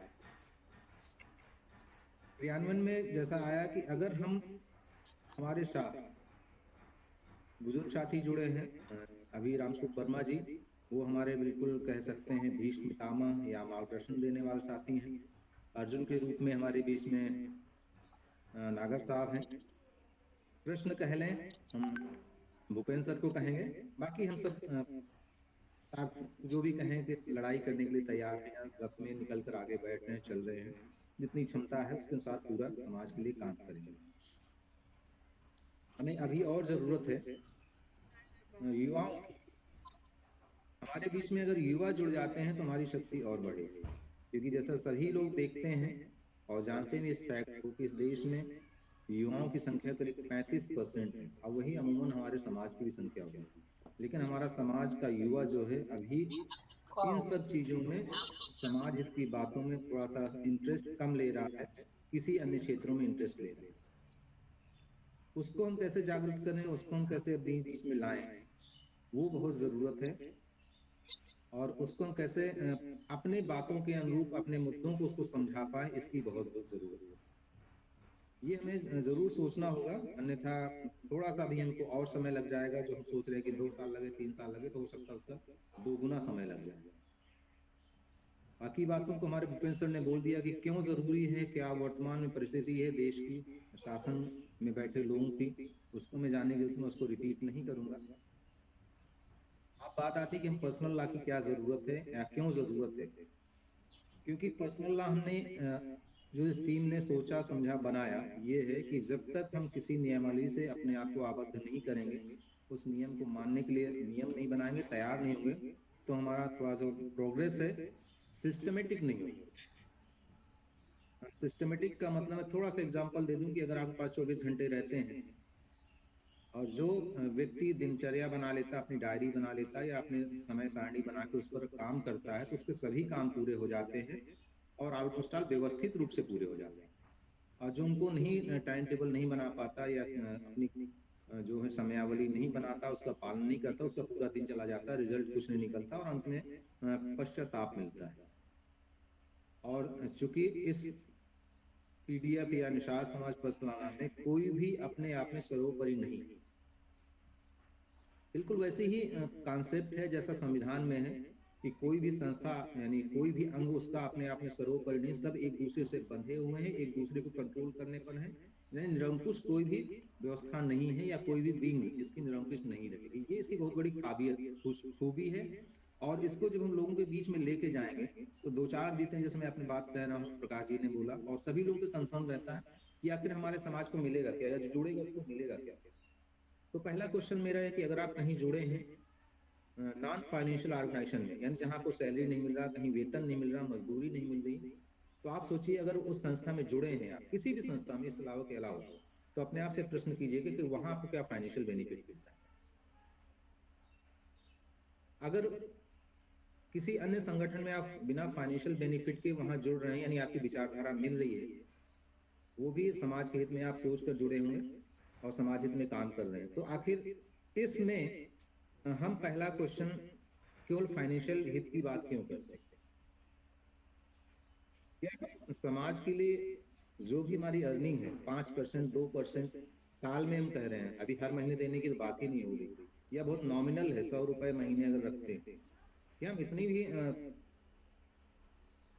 [SPEAKER 11] क्रियान्वयन में जैसा आया कि अगर हम हमारे साथ बुजुर्ग साथी जुड़े हैं, अभी रामसूख वर्मा जी, वो हमारे बिल्कुल कह सकते हैं भीष्म पितामह या मार्गदर्शन देने वाले साथी हैं। अर्जुन के रूप में हमारे बीच में नागर साहब हैं। कृष्ण कह लें, हम भूपेंद्र सर को कहेंगे, बाकी हम सब साथ जो भी कहें कि लड़ाई करने के लिए तैयार हैं, रथ में निकल कर आगे बैठ रहे हैं, चल रहे हैं, जितनी क्षमता है उसके अनुसार पूरा समाज के लिए काम करेंगे। हमें अभी और जरूरत है युवाओं की। हमारे बीच में अगर युवा जुड़ जाते हैं तो हमारी शक्ति और बढ़ेगी, क्योंकि जैसा सभी लोग देखते हैं और जानते हैं इस फैक्ट को कि इस देश में युवाओं की संख्या करीब 35% है, और वही अमूमन हमारे समाज की भी संख्या होगी। लेकिन हमारा समाज का युवा जो है अभी इन सब चीज़ों में, समाज हित की बातों में थोड़ा सा इंटरेस्ट कम ले रहा है, किसी अन्य क्षेत्रों में इंटरेस्ट ले रहा है। उसको हम कैसे जागरूक करें, उसको हम कैसे अपने बीच में लाएं, वो बहुत ज़रूरत है। और उसको हम कैसे अपने बातों के अनुरूप अपने मुद्दों को उसको समझा पाए, इसकी बहुत ज़रूरत है। ये हमें ज़रूर सोचना होगा, अन्यथा थोड़ा सा भी हमको और समय लग जाएगा। जो हम सोच रहे हैं कि 2 साल लगे, 3 साल लगे, तो हो सकता है उसका 2 गुना समय लग जाएगा। बाकी बातों को हमारे भूपेंद्र सर ने बोल दिया कि क्यों ज़रूरी है, क्या वर्तमान में परिस्थिति है देश की, शासन में बैठे लोगों की, उसको मैं जानने की जरूरत है, उसको रिपीट नहीं करूँगा। अब बात आती है कि हम पर्सनल लॉ की क्या ज़रूरत है या क्यों ज़रूरत है। क्योंकि पर्सनल लॉ हमने जो इस टीम ने सोचा, समझा, बनाया, ये है कि जब तक हम किसी नियमावली से अपने आप को आबद्ध नहीं करेंगे, उस नियम को मानने के लिए नियम नहीं बनाएंगे, तैयार नहीं होंगे, तो हमारा थोड़ा जो प्रोग्रेस है सिस्टमेटिक नहीं होगी। सिस्टमेटिक का मतलब मैं थोड़ा सा एग्जांपल दे दूं कि अगर आपके पास 24 घंटे रहते हैं और जो व्यक्ति दिनचर्या बना लेता, अपनी डायरी बना लेता है या अपने समय सारणी बना के उस पर काम करता है, तो उसके सभी काम पूरे हो जाते हैं और ऑलमोस्ट ऑल व्यवस्थित रूप से पूरे हो जाते हैं। और जो उनको नहीं, टाइम टेबल नहीं बना पाता या अपनी जो है समयावली नहीं बनाता, उसका पालन नहीं करता, उसका पूरा दिन चला जाता है, रिजल्ट कुछ नहीं निकलता और अंत में पश्चाताप मिलता है। और चूंकि इस PDF या निषाद समाज पर्सनल में कोई भी अपने आप में सर्वोपरि नहीं है। बिल्कुल वैसे ही कॉन्सेप्ट है जैसा संविधान में है कि कोई भी संस्था यानी कोई भी अंग उसका अपने आप में सर्वोपरि नहीं, सब एक दूसरे से बंधे हुए हैं, एक दूसरे को कंट्रोल करने पर है। यानी निरंकुश कोई भी व्यवस्था नहीं है या कोई भी विंग इसकी निरंकुश नहीं रहेगी। ये इसकी बहुत बड़ी खूबी है। और इसको जब हम लोगों के बीच में लेके जाएंगे तो 2-4 चीजें, जैसे मैं अपनी बात कह रहा हूँ, प्रकाश जी ने बोला, और सभी लोगों का कंसर्न रहता है कि आखिर हमारे समाज को मिलेगा क्या, या जो जुड़ेगा उसको मिलेगा क्या। तो पहला क्वेश्चन मेरा है कि अगर आप कहीं जुड़े हैं नॉन फाइनेंशियल ऑर्गेनाइजेशन में, यानी जहाँ आपको सैलरी नहीं मिल रहा, कहीं वेतन नहीं मिल रहा, मजदूरी नहीं मिल रही, तो आप सोचिए अगर उस संस्था में जुड़े हैं आप, किसी भी संस्था में इस अलावा के अलावा, तो अपने आप से प्रश्न कीजिएगा कि वहां आपको क्या फाइनेंशियल बेनिफिट मिलता है। अगर किसी अन्य संगठन में आप बिना फाइनेंशियल बेनिफिट के वहां जुड़ रहे हैं, यानी आपकी विचारधारा मिल रही है, वो भी समाज के हित में आप सोच कर जुड़े होंगे और समाज हित में काम कर रहे हैं, तो आखिर इसमें हम पहला क्वेश्चन केवल फाइनेंशियल हित की बात क्यों करते हैं? क्या समाज के लिए जो भी हमारी अर्निंग है 5% 2% साल में हम कह रहे हैं, अभी हर महीने देने की तो बात ही नहीं हो रही, या बहुत नॉमिनल है 100 रुपए महीने अगर रखते हैं, क्या हम इतनी भी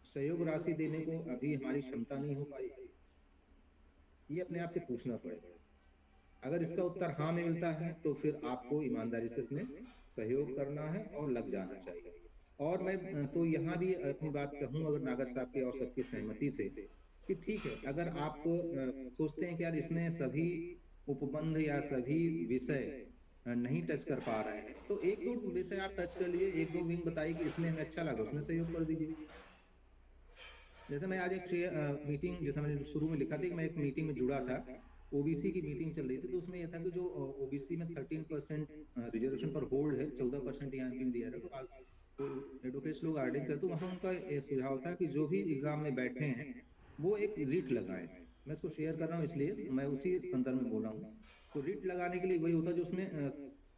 [SPEAKER 11] सहयोग राशि देने को अभी हमारी क्षमता नहीं हो पाई? ये अपने आप से पूछना पड़ेगा। अगर इसका उत्तर हाँ में मिलता है तो फिर आपको ईमानदारी से इसमें सहयोग करना है और लग जाना चाहिए। और मैं तो यहाँ भी अपनी बात कहूँ अगर नागर साहब की और सबकी सहमति से, कि ठीक है, अगर आप सोचते हैं कि यार इसमें सभी उपबंध या सभी विषय नहीं टच कर पा रहे हैं, तो एक दो विषय आप टच कर लीजिए, एक दो विंग बताइए कि इसमें हमें अच्छा लगा, उसमें सहयोग कर दीजिए। जैसे मैं आज एक मीटिंग, जैसा मैंने शुरू में लिखा था कि मैं एक मीटिंग में जुड़ा था, ओबीसी की मीटिंग चल रही थी, तो उसमें यह था कि जो ओबीसी में 13% रिजर्वेशन पर होल्ड है, 14% यहाँ भी दिया है, तो एडवोकेट्स लोग आर्डिंग करते, तो वहाँ उनका एक सुझाव था कि जो भी एग्जाम में बैठे हैं वो एक रिट लगाएं। मैं इसको शेयर कर रहा हूँ इसलिए मैं उसी संदर्भ में बोल रहा हूँ। तो रिट लगाने के लिए वही होता है जो उसमें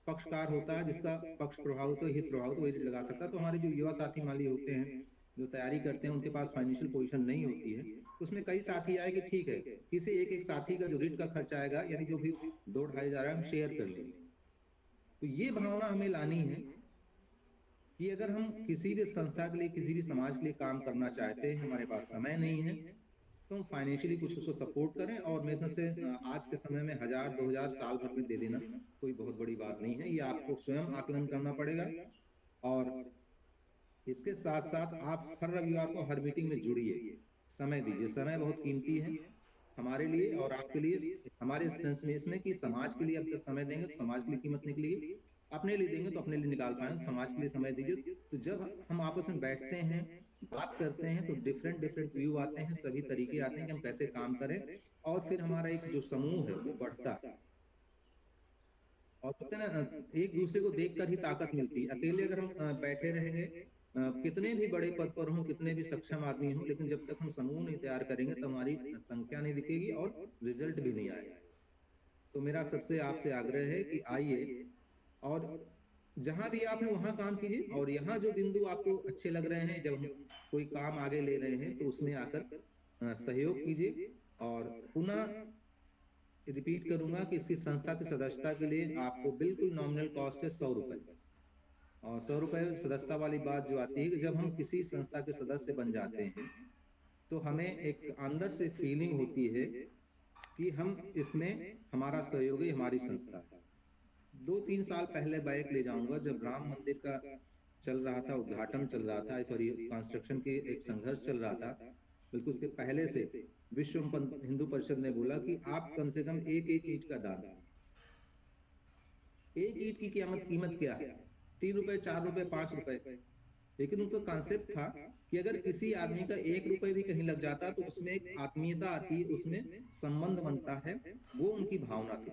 [SPEAKER 11] पक्षकार होता है, जिसका पक्ष प्रभावित हो, हित प्रभावित, वही रिट लगा सकता है। तो हमारे जो युवा साथी माली होते हैं जो तैयारी करते हैं, उनके पास फाइनेंशियल पोजीशन नहीं होती है, उसमें कई साथी आए कि ठीक है, किसी एक साथी का जो रिट का खर्चा आएगा, यानी जो भी 2-2.5 हजार हम शेयर कर लेंगे। तो ये भावना हमें लानी है कि अगर हम किसी भी संस्था के लिए, किसी भी समाज के लिए काम करना चाहते हैं, हमारे पास समय नहीं है, तो हम फाइनेंशियली कुछ उसको सपोर्ट करें। और मेरे से आज के समय में 1000-2000 साल भर में दे देना कोई बहुत बड़ी बात नहीं है, ये आपको स्वयं आकलन करना पड़ेगा। और इसके साथ साथ आप हर रविवार को हर मीटिंग में जुड़िए, समय दीजिए। समय बहुत कीमती है हमारे लिए और आपके लिए, हमारे सेंस में इसमें कि समाज के लिए आप जब समय देंगे तो समाज के लिए कीमत निकलेगी, अपने लिए देंगे तो अपने लिए निकाल पाएंगे, समाज के लिए समय दीजिए। तो जब हम आपस में बैठते हैं, बात करते हैं, तो डिफरेंट व्यू आते हैं, सभी तरीके आते हैं कि हम कैसे काम करें, और फिर हमारा एक जो समूह है वो बढ़ता है। और कहते हैं ना, एक दूसरे को देखकर ही ताकत मिलती है। अकेले अगर हम बैठे रहेंगे, कितने भी बड़े पद पर हों, कितने भी सक्षम आदमी हों, लेकिन जब तक हम समूह नहीं तैयार करेंगे तो हमारी संख्या नहीं दिखेगी और रिजल्ट भी नहीं आएगा। तो मेरा सबसे आपसे आग्रह है कि आइए और जहां भी आप हैं वहां काम कीजिए, और यहाँ जो बिंदु आपको अच्छे लग रहे हैं, जब हम कोई काम आगे ले रहे हैं तो उसमें आकर सहयोग कीजिए। और पुनः रिपीट करूंगा कि इसकी संस्था की सदस्यता के लिए आपको बिल्कुल नॉमिनल कॉस्ट है 100 रुपए। और 100 रुपए सदस्यता वाली बात जो आती है कि जब हम किसी संस्था के सदस्य बन जाते हैं तो हमें एक अंदर से फीलिंग होती है कि हम इसमें, हमारा सहयोगी हमारी संस्था है। 2-3 साल पहले बैक ले जाऊंगा, जब राम मंदिर का चल रहा था, उद्घाटन चल रहा था, सॉरी कंस्ट्रक्शन की एक संघर्ष चल रहा था, बिल्कुल उसके पहले से विश्व हिंदू परिषद ने बोला कि आप कम से कम एक ईंट का दान दीजिए। एक ईंट की कीमत क्या है? 3 रुपए, 4 रुपए, 5 रुपए। लेकिन उनका कॉन्सेप्ट था कि अगर किसी आदमी का 1 रुपए भी कहीं लग जाता तो उसमें एक आत्मीयता आती है, उसमें संबंध बनता है, वो उनकी भावना थी।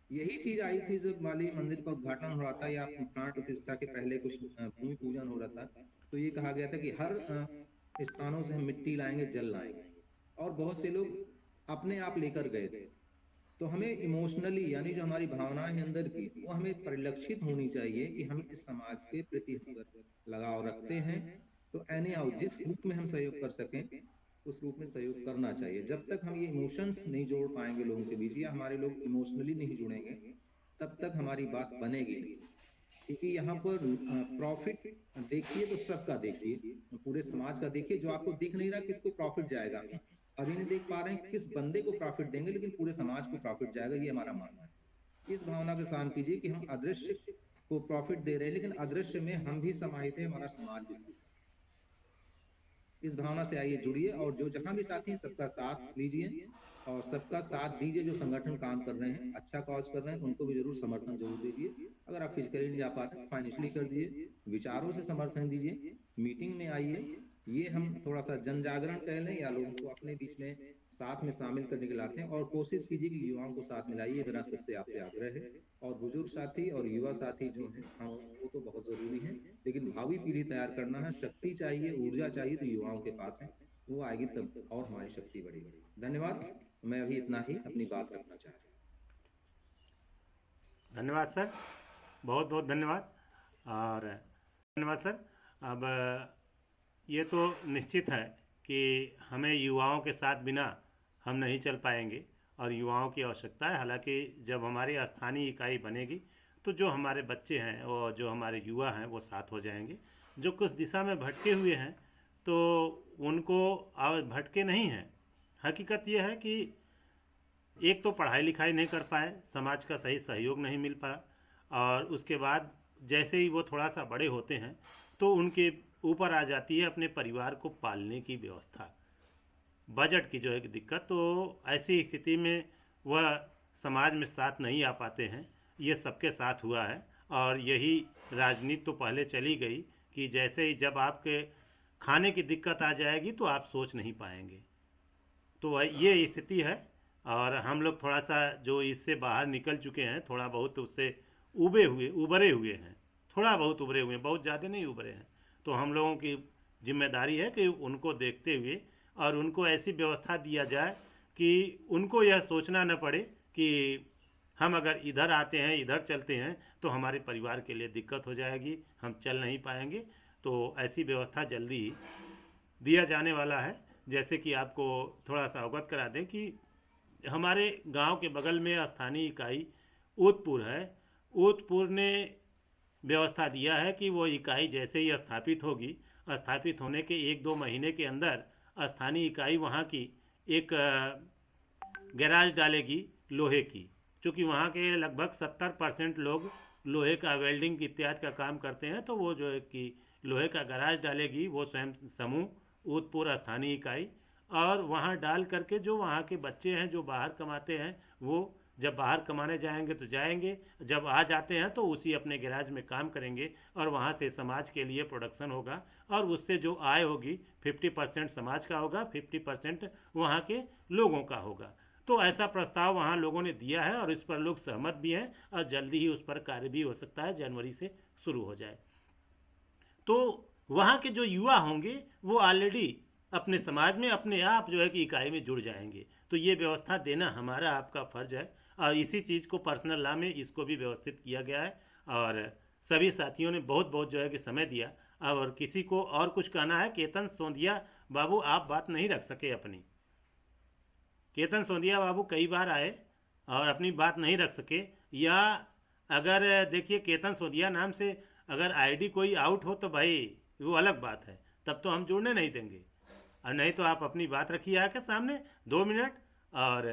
[SPEAKER 11] यही चीज आई थी जब माली मंदिर का उद्घाटन हो रहा था या प्राण प्रतिष्ठा के पहले कुछ भूमि पूजन हो रहा था, तो ये कहा गया था कि हर स्थानों से हम मिट्टी लाएंगे, जल लाएंगे, और बहुत से लोग अपने आप लेकर गए थे। तो हमें इमोशनली, यानी जो हमारी भावनाएं हैं अंदर की, वो हमें परिलक्षित होनी चाहिए कि हम इस समाज के प्रति लगाव रखते हैं। तो एनी हाउ जिस रूप में हम सहयोग कर सकें उस रूप में सहयोग करना चाहिए। जब तक हम ये इमोशंस नहीं जोड़ पाएंगे लोगों के बीच, या हमारे लोग इमोशनली नहीं जुड़ेंगे, तब तक हमारी बात बनेगी नहीं। क्योंकि यहाँ पर प्रॉफिट देखिए तो सबका देखिए, पूरे समाज का देखिए। जो आपको दिख नहीं रहा किसको प्रॉफिट जाएगा, अभी नहीं देख पा रहे हैं किस बंदे को प्रॉफिट देंगे, लेकिन पूरे समाज को प्रॉफिट जाएगा, ये हमारा मानना है। इस भावना के साथ कीजिए कि हम अदृश्य को प्रॉफिट दे रहे हैं, लेकिन अदृश्य में हम भी समाहित हैं, हमारा समाज भी समाहित। इस भावना से आइए, जुड़िए, और जो जहां भी साथी हैं सबका साथ लीजिए और सबका साथ दीजिए। जो संगठन काम कर रहे हैं, अच्छा कॉज कर रहे हैं, उनको भी जरूर समर्थन जरूर दीजिए। अगर आप फिजिकली नहीं जा पाते तो फाइनेंशियली कर दीजिए, विचारों से समर्थन दीजिए, मीटिंग में आइए, ये हम थोड़ा सा जन जागरण कह लें या लोगों को अपने बीच में साथ में शामिल करने के लाते हैं, और कोशिश कीजिए कि युवाओं को साथ मिलाइए, मेरा सबसे आपसे आग्रह है। और बुजुर्ग साथी और युवा साथी जो हैं, हाँ वो तो बहुत जरूरी है, लेकिन भावी पीढ़ी तैयार करना है, शक्ति चाहिए, ऊर्जा चाहिए, तो युवाओं के पास है, वो आएगी तब और हमारी शक्ति बढ़ेगी। धन्यवाद। मैं अभी इतना ही अपनी बात रखना चाह रहा हूँ।
[SPEAKER 2] धन्यवाद सर, बहुत बहुत धन्यवाद। और धन्यवाद सर। अब ये तो निश्चित है कि हमें युवाओं के साथ बिना हम नहीं चल पाएंगे, और युवाओं की आवश्यकता है। हालांकि जब हमारी स्थानीय इकाई बनेगी तो जो हमारे बच्चे हैं और जो हमारे युवा हैं वो साथ हो जाएंगे। जो कुछ दिशा में भटके हुए हैं तो उनको भटके नहीं हैं। हकीकत ये है कि एक तो पढ़ाई लिखाई नहीं कर पाए, समाज का सही सहयोग नहीं मिल पाया, और उसके बाद जैसे ही वो थोड़ा सा बड़े होते हैं तो उनके ऊपर आ जाती है अपने परिवार को पालने की व्यवस्था, बजट की जो है दिक्कत। तो ऐसी स्थिति में वह समाज में साथ नहीं आ पाते हैं। ये सबके साथ हुआ है, और यही राजनीति तो पहले चली गई कि जैसे ही जब आपके खाने की दिक्कत आ जाएगी तो आप सोच नहीं पाएंगे। तो ये स्थिति है, और हम लोग थोड़ा सा जो इससे बाहर निकल चुके हैं, थोड़ा बहुत उससे उबरे हुए हैं, थोड़ा बहुत उभरे हुए हैं, बहुत ज़्यादा नहीं उभरे हैं। तो हम लोगों की जिम्मेदारी है कि उनको देखते हुए और उनको ऐसी व्यवस्था दिया जाए कि उनको यह सोचना न पड़े कि हम अगर इधर आते हैं, इधर चलते हैं तो हमारे परिवार के लिए दिक्कत हो जाएगी, हम चल नहीं पाएंगे। तो ऐसी व्यवस्था जल्दी ही दिया जाने वाला है। जैसे कि आपको थोड़ा सा अवगत करा दें कि हमारे गांव के बगल में स्थानीय इकाई ऊदपुर है। ऊदपुर ने व्यवस्था दिया है कि वो इकाई जैसे ही स्थापित होगी, स्थापित होने के 1-2 महीने के अंदर स्थानीय इकाई वहाँ की एक गैराज डालेगी लोहे की। चूँकि वहाँ के लगभग 70% लोग लोहे का वेल्डिंग इत्यादि का काम करते हैं, तो वो जो है कि लोहे का गैराज डालेगी वो स्वयं समूह ऊदपुर स्थानीय इकाई। और वहाँ डाल करके जो वहाँ के बच्चे हैं जो बाहर कमाते हैं, वो जब बाहर कमाने जाएंगे तो जाएंगे, जब आ जाते हैं तो उसी अपने गैराज में काम करेंगे, और वहाँ से समाज के लिए प्रोडक्शन होगा, और उससे जो आय होगी 50% समाज का होगा, 50% वहाँ के लोगों का होगा। तो ऐसा प्रस्ताव वहाँ लोगों ने दिया है, और इस पर लोग सहमत भी हैं, और जल्दी ही उस पर कार्य भी हो सकता है, जनवरी से शुरू हो जाए। तो वहाँ के जो युवा होंगे वो ऑलरेडी अपने समाज में अपने आप जो है कि इकाई में जुड़ जाएंगे। तो ये व्यवस्था देना हमारा आपका फ़र्ज है, और इसी चीज़ को पर्सनल लॉ में इसको भी व्यवस्थित किया गया है। और सभी साथियों ने बहुत बहुत जो है कि समय दिया। और किसी को और कुछ कहना है? केतन सोंधिया बाबू, आप बात नहीं रख सके अपनी। केतन सोंधिया बाबू कई बार आए और अपनी बात नहीं रख सके, या अगर देखिए केतन सोंधिया नाम से अगर आईडी कोई आउट हो तो भाई वो अलग बात है, तब तो हम जुड़ने नहीं देंगे। और नहीं तो आप अपनी बात रखिए आके सामने 2 मिनट। और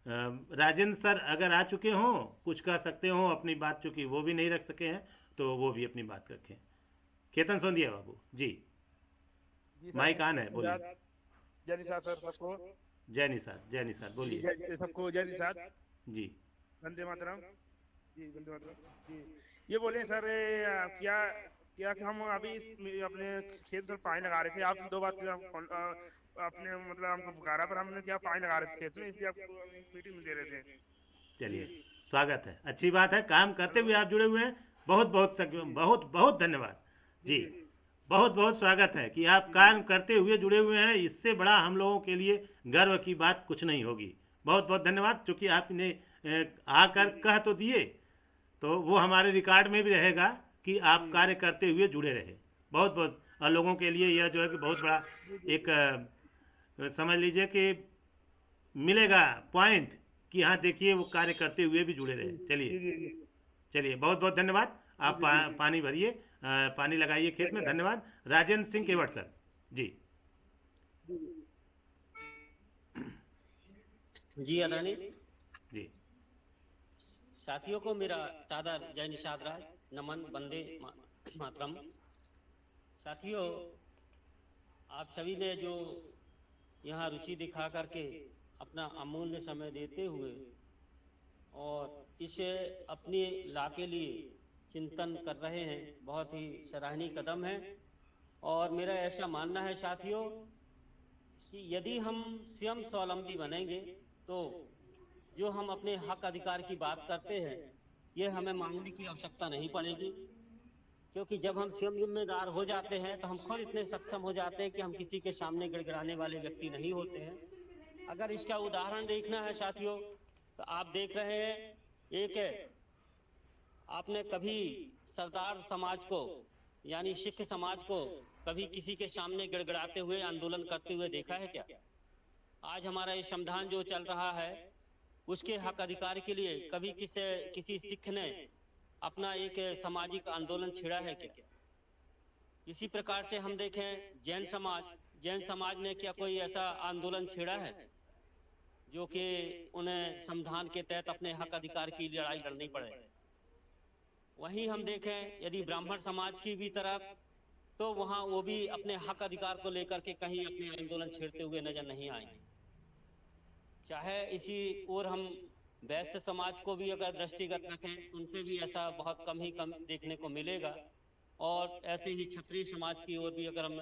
[SPEAKER 2] राजेंद्र सर अगर आ चुके हों, कुछ कह सकते हों अपनी बात, चूँकि वो भी नहीं रख सके हैं, तो वो भी अपनी बात रखें। केतन सोंधिया बाबू जी, माइक ऑन है, बोलिए।
[SPEAKER 12] जय निषाद सर सबको।
[SPEAKER 2] जय निषाद बोलिए।
[SPEAKER 12] जय सबको जय निषाद
[SPEAKER 2] जी।
[SPEAKER 12] वंदे मातरम जी, वंदे मातरम जी। ये बोले सर क्या क्या कि हम अभी अपने खेत में पानी लगा रहे थे, आप 2 बात आपने मतलब हमको पुकारा, पर हमने क्या पानी लगा रहे थे खेत में, इसलिए आपको मीटिंग में दे रहे थे।
[SPEAKER 2] चलिए, स्वागत है, अच्छी बात है, काम करते हुए आप जुड़े हुए हैं, बहुत बहुत धन्यवाद जी। बहुत बहुत स्वागत है कि आप काम करते हुए जुड़े हुए हैं। इससे बड़ा हम लोगों के लिए गर्व की बात कुछ नहीं होगी। बहुत बहुत धन्यवाद। चूँकि आपने आकर कह तो दिए, तो वो हमारे रिकॉर्ड में भी रहेगा कि आप कार्य करते हुए जुड़े रहे। बहुत बहुत, और लोगों के लिए यह जो है कि बहुत बड़ा एक समझ लीजिए कि मिलेगा पॉइंट कि हाँ देखिए वो कार्य करते हुए भी जुड़े रहे। चलिए बहुत बहुत धन्यवाद। आप पानी भरिए, पानी लगाइए खेत में। धन्यवाद। राजेंद्र सिंह केवट सर जी।
[SPEAKER 13] जी आदरणीय
[SPEAKER 2] जी।
[SPEAKER 13] साथियों को मेरा सादर जय निषाद राज, नमन, वंदे मातरम। साथियों, आप सभी ने जो यहाँ रुचि दिखा करके अपना अमूल्य समय देते हुए और इसे अपने ला के लिए चिंतन कर रहे हैं, बहुत ही सराहनीय कदम है। और मेरा ऐसा मानना है साथियों कि यदि हम स्वयं स्वावलंबी बनेंगे तो जो हम अपने हक अधिकार की बात करते हैं ये हमें मांगने की आवश्यकता नहीं पड़ेगी, क्योंकि जब हम स्वयं जिम्मेदार हो जाते हैं तो हम खुद इतने सक्षम हो जाते हैं कि हम किसी के सामने गिड़गिड़ाने वाले व्यक्ति नहीं होते हैं। अगर इसका उदाहरण देखना है साथियों तो आप देख रहे हैं, एक आपने कभी सरदार समाज को यानी सिख समाज को कभी किसी के सामने गिड़गिड़ाते हुए आंदोलन करते हुए देखा है क्या? आज हमारा ये संविधान जो चल रहा है उसके हक अधिकार के लिए कभी किसी सिख ने अपना एक सामाजिक आंदोलन छेड़ा है क्या? इसी प्रकार से हम देखें जैन समाज ने क्या कोई ऐसा आंदोलन छेड़ा है जो कि उन्हें संविधान के तहत अपने हक अधिकार की लड़ाई लड़नी पड़े? वहीं हम देखें यदि ब्राह्मण समाज की भी तरफ, तो वहाँ वो भी अपने हक अधिकार को लेकर के कहीं अपने आंदोलन छेड़ते हुए नजर नहीं आए। चाहे इसी और हम वैश्य समाज को भी अगर दृष्टिगत रखें उन पे भी ऐसा बहुत कम देखने को मिलेगा, और ऐसे ही क्षत्रिय समाज की ओर भी अगर हम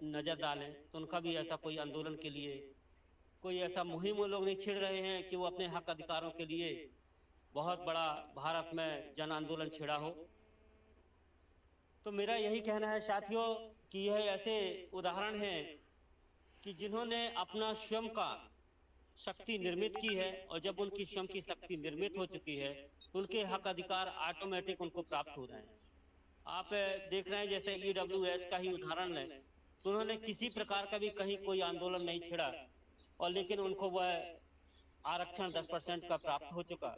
[SPEAKER 13] नजर डालें तो उनका भी ऐसा कोई आंदोलन के लिए कोई ऐसा मुहिम वो लोग नहीं छिड़ रहे हैं कि वो अपने हक अधिकारों के लिए बहुत बड़ा भारत में जन आंदोलन छिड़ा हो। तो मेरा यही कहना है साथियों कि यह ऐसे उदाहरण हैं कि जिन्होंने अपना स्वयं का शक्ति निर्मित की है, और जब उनकी स्वयं की शक्ति निर्मित हो चुकी है तो उनके हक अधिकार ऑटोमेटिक उनको प्राप्त हो रहे हैं। आप देख रहे हैं जैसे EWS का ही उदाहरण लें तो उन्होंने किसी प्रकार का भी कहीं कोई आंदोलन नहीं छिड़ा, और लेकिन उनको वह आरक्षण 10% का प्राप्त हो चुका।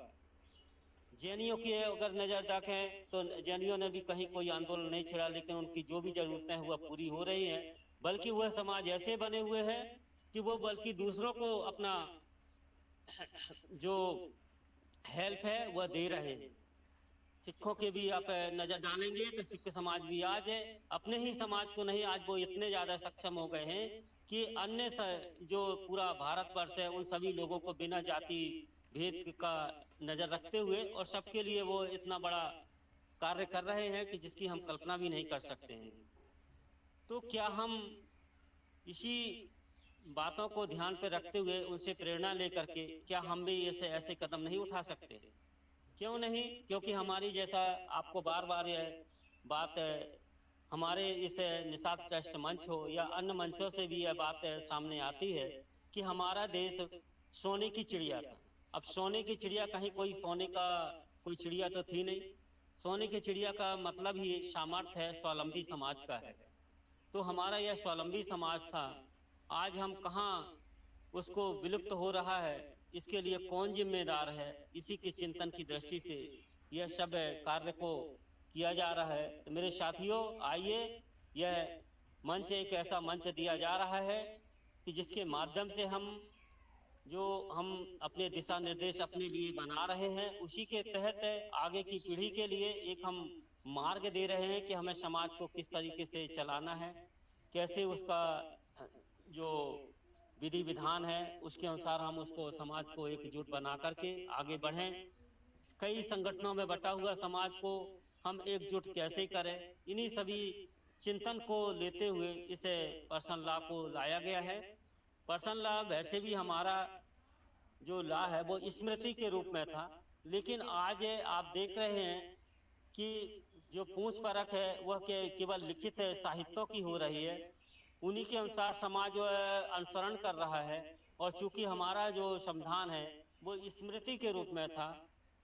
[SPEAKER 13] जैनियों की अगर नजर रखें तो जैनियों ने भी कहीं कोई आंदोलन नहीं छिड़ा, लेकिन उनकी जो भी जरूरतें हैं वह पूरी हो रही हैं, बल्कि वह समाज ऐसे बने हुए हैं कि वो बल्कि दूसरों को अपना जो हेल्प है वह दे रहे हैं। सिखों के भी आप नजर डालेंगे तो सिख समाज भी आज अपने ही समाज को नहीं, आज वो इतने ज्यादा सक्षम हो गए हैं कि अन्य जो पूरा भारतवर्ष है उन सभी लोगों को बिना जाति भेद का नजर रखते हुए और सबके लिए वो इतना बड़ा कार्य कर रहे हैं कि जिसकी हम कल्पना भी नहीं कर सकते हैं। तो क्या हम इसी बातों को ध्यान पे रखते हुए उनसे प्रेरणा लेकर के क्या हम भी ऐसे कदम नहीं उठा सकते? क्यों नहीं? क्योंकि हमारी, जैसा आपको बार बार यह बात हमारे इस निषाद ट्रस्ट मंच हो या अन्य मंचों से भी यह बात सामने आती है कि हमारा देश सोने की चिड़िया था। अब सोने की चिड़िया कहीं कोई सोने का कोई चिड़िया तो थी नहीं। सोने की चिड़िया का मतलब ही सामर्थ्य है, स्वावलंबी समाज का है। तो हमारा यह स्वावलंबी समाज था, आज हम कहाँ उसको विलुप्त हो रहा है, इसके लिए कौन जिम्मेदार है? इसी के चिंतन की दृष्टि से यह सब कार्य को किया जा रहा है। तो मेरे साथियों, आइए, यह मंच एक ऐसा मंच दिया जा रहा है कि जिसके माध्यम से हम अपने दिशा निर्देश अपने लिए बना रहे हैं, उसी के तहत आगे की पीढ़ी के लिए एक हम मार्ग दे रहे हैं कि हमें समाज को किस तरीके से चलाना है, कैसे उसका जो विधि विधान है उसके अनुसार हम उसको समाज को एकजुट बना करके आगे बढ़ें। कई संगठनों में बटा हुआ समाज को हम एकजुट कैसे करें, इन्हीं सभी चिंतन को लेते हुए इस पर्सनल लॉ को लाया गया है। पर्सनल लॉ वैसे भी हमारा जो लॉ है वो स्मृति के रूप में था, लेकिन आज आप देख रहे हैं कि जो पूंछ परख है वह केवल लिखित साहित्यों की हो रही है। उन्हीं के अनुसार समाज अनुसरण कर रहा है, और चूंकि हमारा जो संविधान है वो स्मृति के रूप में था,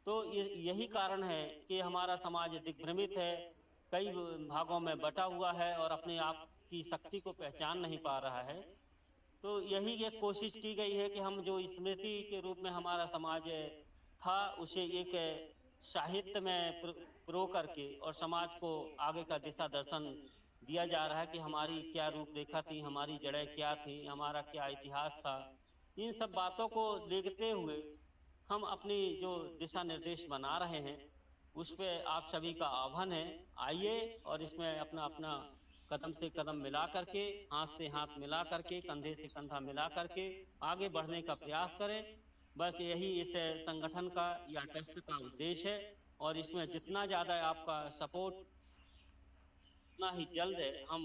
[SPEAKER 13] तो यही कारण है कि हमारा समाज दिग्भ्रमित है, कई भागों में बटा हुआ है और अपने आप की शक्ति को पहचान नहीं पा रहा है। तो यही एक कोशिश की गई है कि हम जो स्मृति के रूप में हमारा समाज था उसे एक साहित्य में प्रो करके और समाज को आगे का दिशा दर्शन दिया जा रहा है कि हमारी क्या रूपरेखा थी, हमारी जड़ें क्या थी, हमारा क्या इतिहास था। इन सब बातों को देखते हुए हम अपनी जो दिशा निर्देश बना रहे हैं उस पे आप सभी का आह्वान है, आइए और इसमें अपना अपना कदम से कदम मिला करके, हाथ से हाथ मिला करके, कंधे से कंधा मिला करके आगे बढ़ने का प्रयास करें। बस यही इस संगठन का या ट्रस्ट का उद्देश्य है, और इसमें जितना ज़्यादा आपका सपोर्ट उतना ही जल्द हम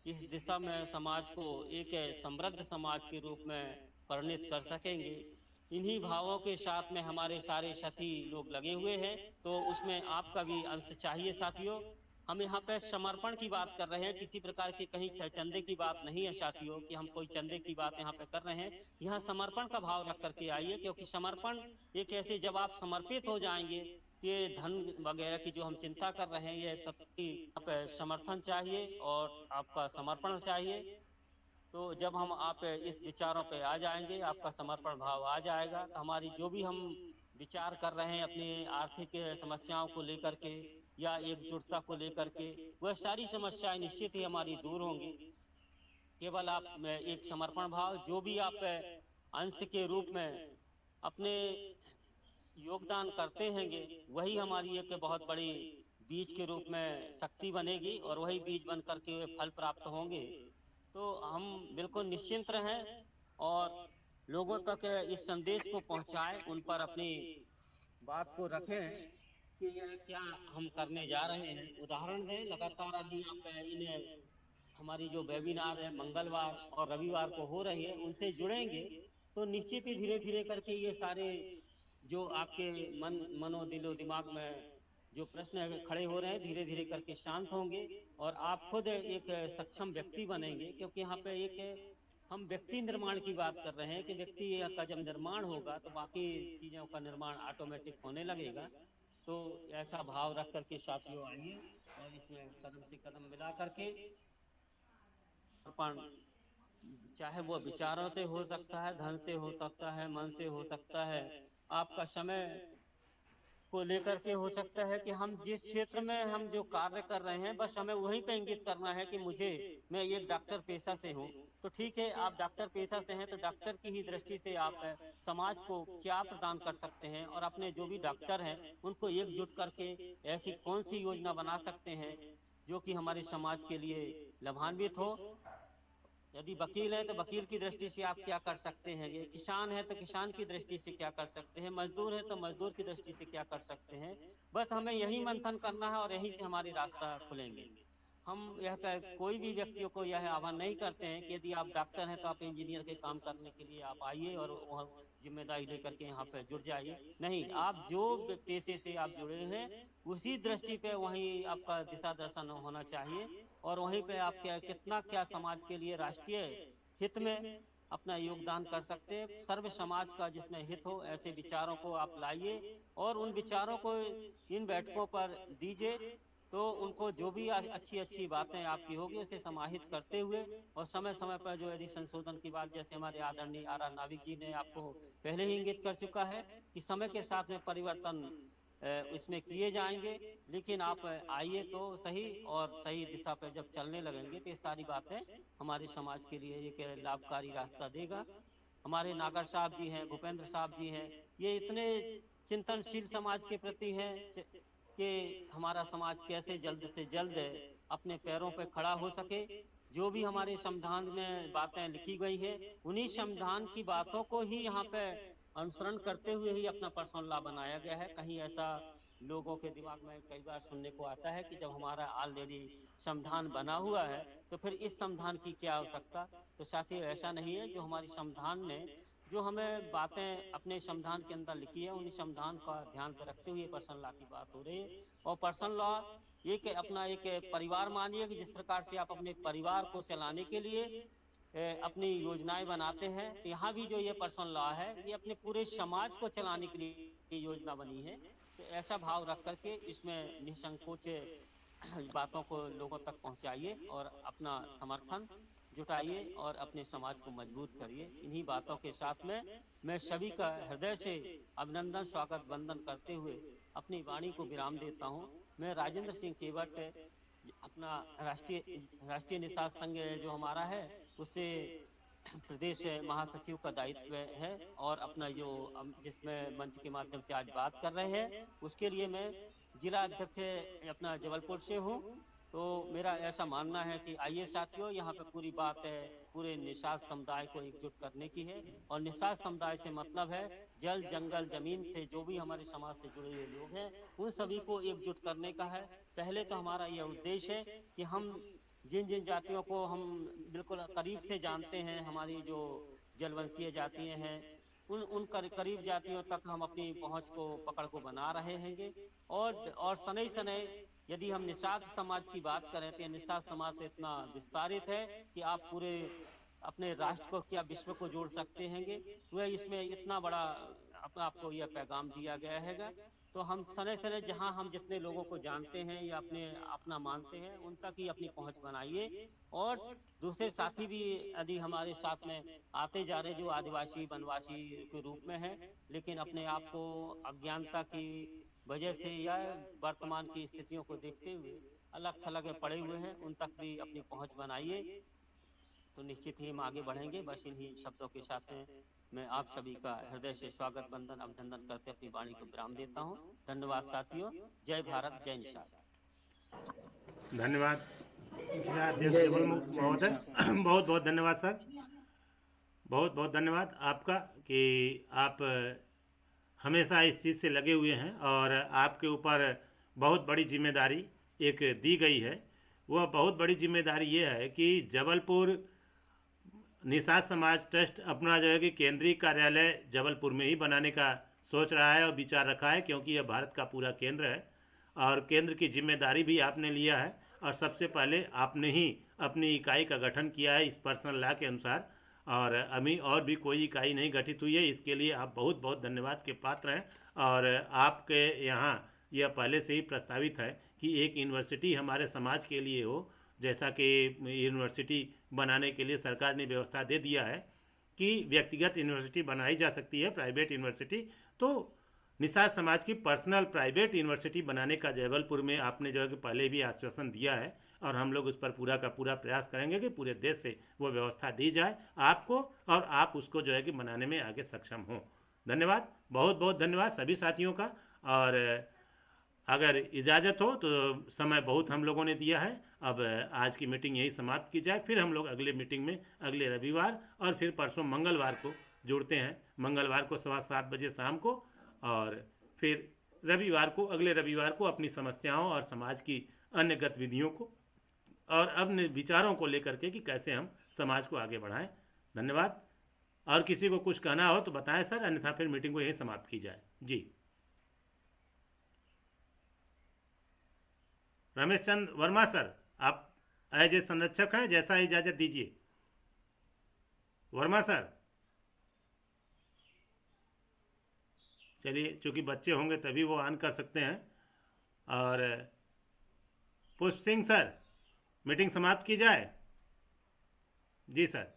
[SPEAKER 13] इस दिशा में समाज को एक समृद्ध समाज के रूप में परिणित कर सकेंगे। इन्हीं भावों के साथ में हमारे सारे साथी लोग लगे हुए हैं, तो उसमें आपका भी अंश चाहिए साथियों। हम यहाँ पे समर्पण की बात कर रहे हैं, किसी प्रकार की कहीं चंदे की बात नहीं है साथियों कि हम कोई चंदे की बात यहाँ पे कर रहे हैं। यहाँ समर्पण का भाव रख करके आइए, क्योंकि समर्पण एक ऐसे, जब आप समर्पित हो जाएंगे, ये धन वगैरह की जो हम चिंता कर रहे हैं, ये सबकी आप समर्थन चाहिए और आपका समर्पण चाहिए। तो जब हम आप इस विचारों पे आ जाएंगे, आपका समर्पण भाव आ जाएगा, तो हमारी जो भी हम विचार कर रहे हैं अपनी आर्थिक समस्याओं को लेकर के या एकजुटता को लेकर के, वह सारी समस्याएं निश्चित ही हमारी दूर होंगी। केवल आप में एक समर्पण भाव, जो भी आप अंश के रूप में अपने योगदान करते हैंगे, वही हमारी एक बहुत बड़ी बीज के रूप में शक्ति बनेगी और वही बीज बन करके वे फल प्राप्त होंगे। तो हम बिल्कुल निश्चिंत रहें और लोगों तक इस संदेश को पहुंचाएं, उन पर अपनी बात को रखें कि यह क्या हम करने जा रहे हैं। उदाहरण दें, लगातार अभी आप इन्हें हमारी जो वेबिनार है मंगलवार और रविवार को हो रही है, उनसे जुड़ेंगे तो निश्चित ही धीरे धीरे करके ये सारे जो आपके मनो दिलो दिमाग में जो प्रश्न खड़े हो रहे हैं, धीरे धीरे करके शांत होंगे और आप खुद एक सक्षम व्यक्ति बनेंगे। क्योंकि यहाँ पे एक हम व्यक्ति निर्माण की बात कर रहे हैं कि व्यक्ति का जब निर्माण होगा तो बाकी चीज़ों का निर्माण ऑटोमेटिक होने लगेगा। तो ऐसा भाव रख करके साथियों आइए और इसमें कदम से कदम मिला करके अपन, चाहे वो विचारों से हो सकता है, धन से हो सकता है, मन से हो सकता है, आपका समय को लेकर के हो सकता है कि हम जिस क्षेत्र में हम जो कार्य कर रहे हैं, बस हमें वहीं पे इंगित करना है कि मैं एक डॉक्टर पेशा से हूँ, तो ठीक है, आप डॉक्टर पेशा से हैं तो डॉक्टर की ही दृष्टि से आप समाज को क्या प्रदान कर सकते हैं और अपने जो भी डॉक्टर हैं उनको एकजुट करके ऐसी कौन सी योजना बना सकते हैं जो कि हमारे समाज के लिए लाभान्वित हो। यदि वकील है तो वकील की दृष्टि से आप क्या कर सकते हैं, ये किसान है तो किसान की दृष्टि से क्या कर सकते हैं, मजदूर है तो मजदूर की दृष्टि से क्या कर सकते हैं। बस हमें यही मंथन करना है और यहीं से हमारे रास्ता खुलेंगे। हम कोई भी व्यक्तियों को यह आह्वान नहीं करते हैं कि यदि आप डॉक्टर हैं तो आप इंजीनियर के काम करने के लिए आप आइए और वह जिम्मेदारी लेकर के यहाँ पे जुड़ जाइए। नहीं, आप जो पेशे से आप जुड़े हैं उसी दृष्टि पे वहीं आपका दिशा दर्शन होना चाहिए और वहीं पे आप कितना क्या समाज के लिए राष्ट्रीय हित में अपना योगदान कर सकते हैं। सर्व समाज का जिसमें हित हो, ऐसे विचारों को आप लाइए और उन विचारों को इन बैठकों पर दीजिए। तो उनको जो भी अच्छी अच्छी बातें आपकी होगी उसे समाहित करते हुए और समय समय पर जो यदि संशोधन की बात, जैसे हमारे आदरणीय आर नाविक जी ने आपको पहले ही इंगित कर चुका है कि समय के साथ में परिवर्तन इसमें किए जाएंगे, लेकिन आप आइए तो सही और सही दिशा पर जब चलने लगेंगे तो ये सारी बातें हमारे समाज के लिए एक लाभकारी रास्ता देगा। हमारे नागर साहब जी हैं, भूपेंद्र साहब जी हैं, ये इतने चिंतनशील समाज के प्रति हैं कि हमारा समाज कैसे जल्द से जल्द अपने पैरों पर खड़ा हो सके। जो भी हमारे संविधान में बातें लिखी गई है, उन्हीं संविधान की बातों को ही यहाँ पे अनुसरण करते हुए ही अपना पर्सनल लॉ बनाया गया है। कहीं ऐसा लोगों के दिमाग में कई बार सुनने को आता है कि जब हमारा ऑलरेडी संविधान बना हुआ है तो फिर इस संविधान की क्या आवश्यकता। तो साथियों, ऐसा नहीं है। जो हमारी संविधान ने जो हमें बातें अपने संविधान के अंदर लिखी है, उन संविधान का ध्यान पर रखते हुए पर्सनल लॉ की बात हो रही है। और पर्सनल लॉ एक अपना एक परिवार मानिए कि जिस प्रकार से आप अपने परिवार को चलाने के लिए अपनी योजनाएं बनाते हैं, तो यहाँ भी जो ये पर्सनल लॉ है ये अपने पूरे समाज को चलाने के लिए योजना बनी है। तो ऐसा भाव रख करके इसमें निसंकोच बातों को लोगों तक पहुंचाइए और अपना समर्थन जुटाइए और अपने समाज को मजबूत करिए। इन्हीं बातों के साथ में मैं सभी का हृदय से अभिनंदन, स्वागत, वंदन करते हुए अपनी वाणी को विराम देता हूँ। मैं राजेंद्र सिंह केवट, अपना राष्ट्रीय निषाद संघ जो हमारा है उससे प्रदेश महासचिव का दायित्व है और अपना जो जिसमें मंच के माध्यम से आज बात कर रहे हैं उसके लिए मैं जिला अध्यक्ष अपना जबलपुर से हूँ। तो मेरा ऐसा मानना है कि आइए साथियों, यहाँ पे पूरी बात है पूरे निषाद समुदाय को एकजुट करने की है। और निषाद समुदाय से मतलब है जल जंगल जमीन से जो भी हमारे समाज से जुड़े हुए लोग हैं उन सभी को एकजुट करने का है। पहले तो हमारा यह उद्देश्य है कि हम जिन जिन जातियों को हम बिल्कुल करीब से जानते हैं, हमारी जो जलवंशीय जातियाँ हैं उन करीब जातियों तक हम अपनी पहुंच को पकड़ को बना रहे हैंगे। और सनई सनई यदि हम निषाद समाज की बात करें तो निषाद समाज तो इतना विस्तारित है कि आप पूरे अपने राष्ट्र को क्या विश्व को जोड़ सकते हैंगे। वह इसमें इतना बड़ा आपको यह पैगाम दिया गया हैगा। तो हम सने सने जहां हम जितने लोगों को जानते हैं या अपना मानते हैं उन तक ही अपनी पहुंच बनाइए। और दूसरे साथी भी यदि हमारे साथ में आते जा रहे जो आदिवासी वनवासी के रूप में हैं, लेकिन अपने आप को अज्ञानता की वजह से या वर्तमान की स्थितियों को देखते हुए अलग थलग में पड़े हुए हैं, उन तक भी अपनी पहुंच बनाइए तो निश्चित ही हम आगे बढ़ेंगे। बस इन्हीं शब्दों के साथ में मैं आप सभी का हृदय से स्वागत वंदन अभिनंदन करते अपनी वाणी को विराम देता हूँ। धन्यवाद साथियों। जय भारत, जय निषाद।
[SPEAKER 2] धन्यवाद जिला अध्यक्ष जबल महोदय, बहुत बहुत धन्यवाद सर, बहुत बहुत धन्यवाद आपका कि आप हमेशा इस चीज़ से लगे हुए हैं और आपके ऊपर बहुत बड़ी जिम्मेदारी एक दी गई है। वह बहुत बड़ी जिम्मेदारी ये है कि जबलपुर निषाद समाज ट्रस्ट अपना जो है कि केंद्रीय कार्यालय जबलपुर में ही बनाने का सोच रहा है और विचार रखा है, क्योंकि यह भारत का पूरा केंद्र है और केंद्र की जिम्मेदारी भी आपने लिया है। और सबसे पहले आपने ही अपनी इकाई का गठन किया है इस पर्सनल लॉ के अनुसार, और अभी और भी कोई इकाई नहीं गठित हुई है। इसके लिए आप बहुत बहुत धन्यवाद के पात्र हैं। और आपके यहाँ यह पहले से ही प्रस्तावित है कि एक यूनिवर्सिटी हमारे समाज के लिए हो, जैसा कि यूनिवर्सिटी बनाने के लिए सरकार ने व्यवस्था दे दिया है कि व्यक्तिगत यूनिवर्सिटी बनाई जा सकती है, प्राइवेट यूनिवर्सिटी। तो निषाद समाज की पर्सनल प्राइवेट यूनिवर्सिटी बनाने का जबलपुर में आपने जो है कि पहले भी आश्वासन दिया है और हम लोग उस पर पूरा का पूरा प्रयास करेंगे कि पूरे देश से वो व्यवस्था दी जाए आपको और आप उसको जो है कि बनाने में आगे सक्षम हों। धन्यवाद, बहुत बहुत धन्यवाद सभी साथियों का। और अगर इजाज़त हो तो समय बहुत हम लोगों ने दिया है, अब आज की मीटिंग यही समाप्त की जाए। फिर हम लोग अगले मीटिंग में अगले रविवार और फिर परसों मंगलवार को जुड़ते हैं। मंगलवार को 7:15 बजे शाम को, और फिर रविवार को अगले रविवार को अपनी समस्याओं और समाज की अन्य गतिविधियों को और अपने विचारों को लेकर के कि कैसे हम समाज को आगे बढ़ाएं। धन्यवाद। और किसी को कुछ कहना हो तो बताएं सर, अन्यथा फिर मीटिंग को यहीं समाप्त की जाए। जी, रमेश चंद्र वर्मा सर, आप एज ए संरक्षक हैं, जैसा इजाज़त दीजिए। वर्मा सर, चलिए, चूँकि बच्चे होंगे तभी वो ऑन कर सकते हैं। और पुष्प सिंह सर, मीटिंग समाप्त की जाए। जी सर।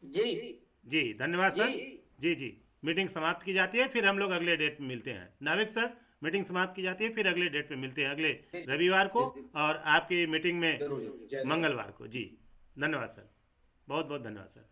[SPEAKER 2] जी धन्यवाद सर। जी मीटिंग समाप्त की जाती है, फिर हम लोग अगले डेट में मिलते हैं। नाविक सर, मीटिंग समाप्त की जाती है, फिर अगले डेट पे मिलते हैं, अगले रविवार को और आपकी मीटिंग में मंगलवार को। जी धन्यवाद सर, बहुत बहुत धन्यवाद सर।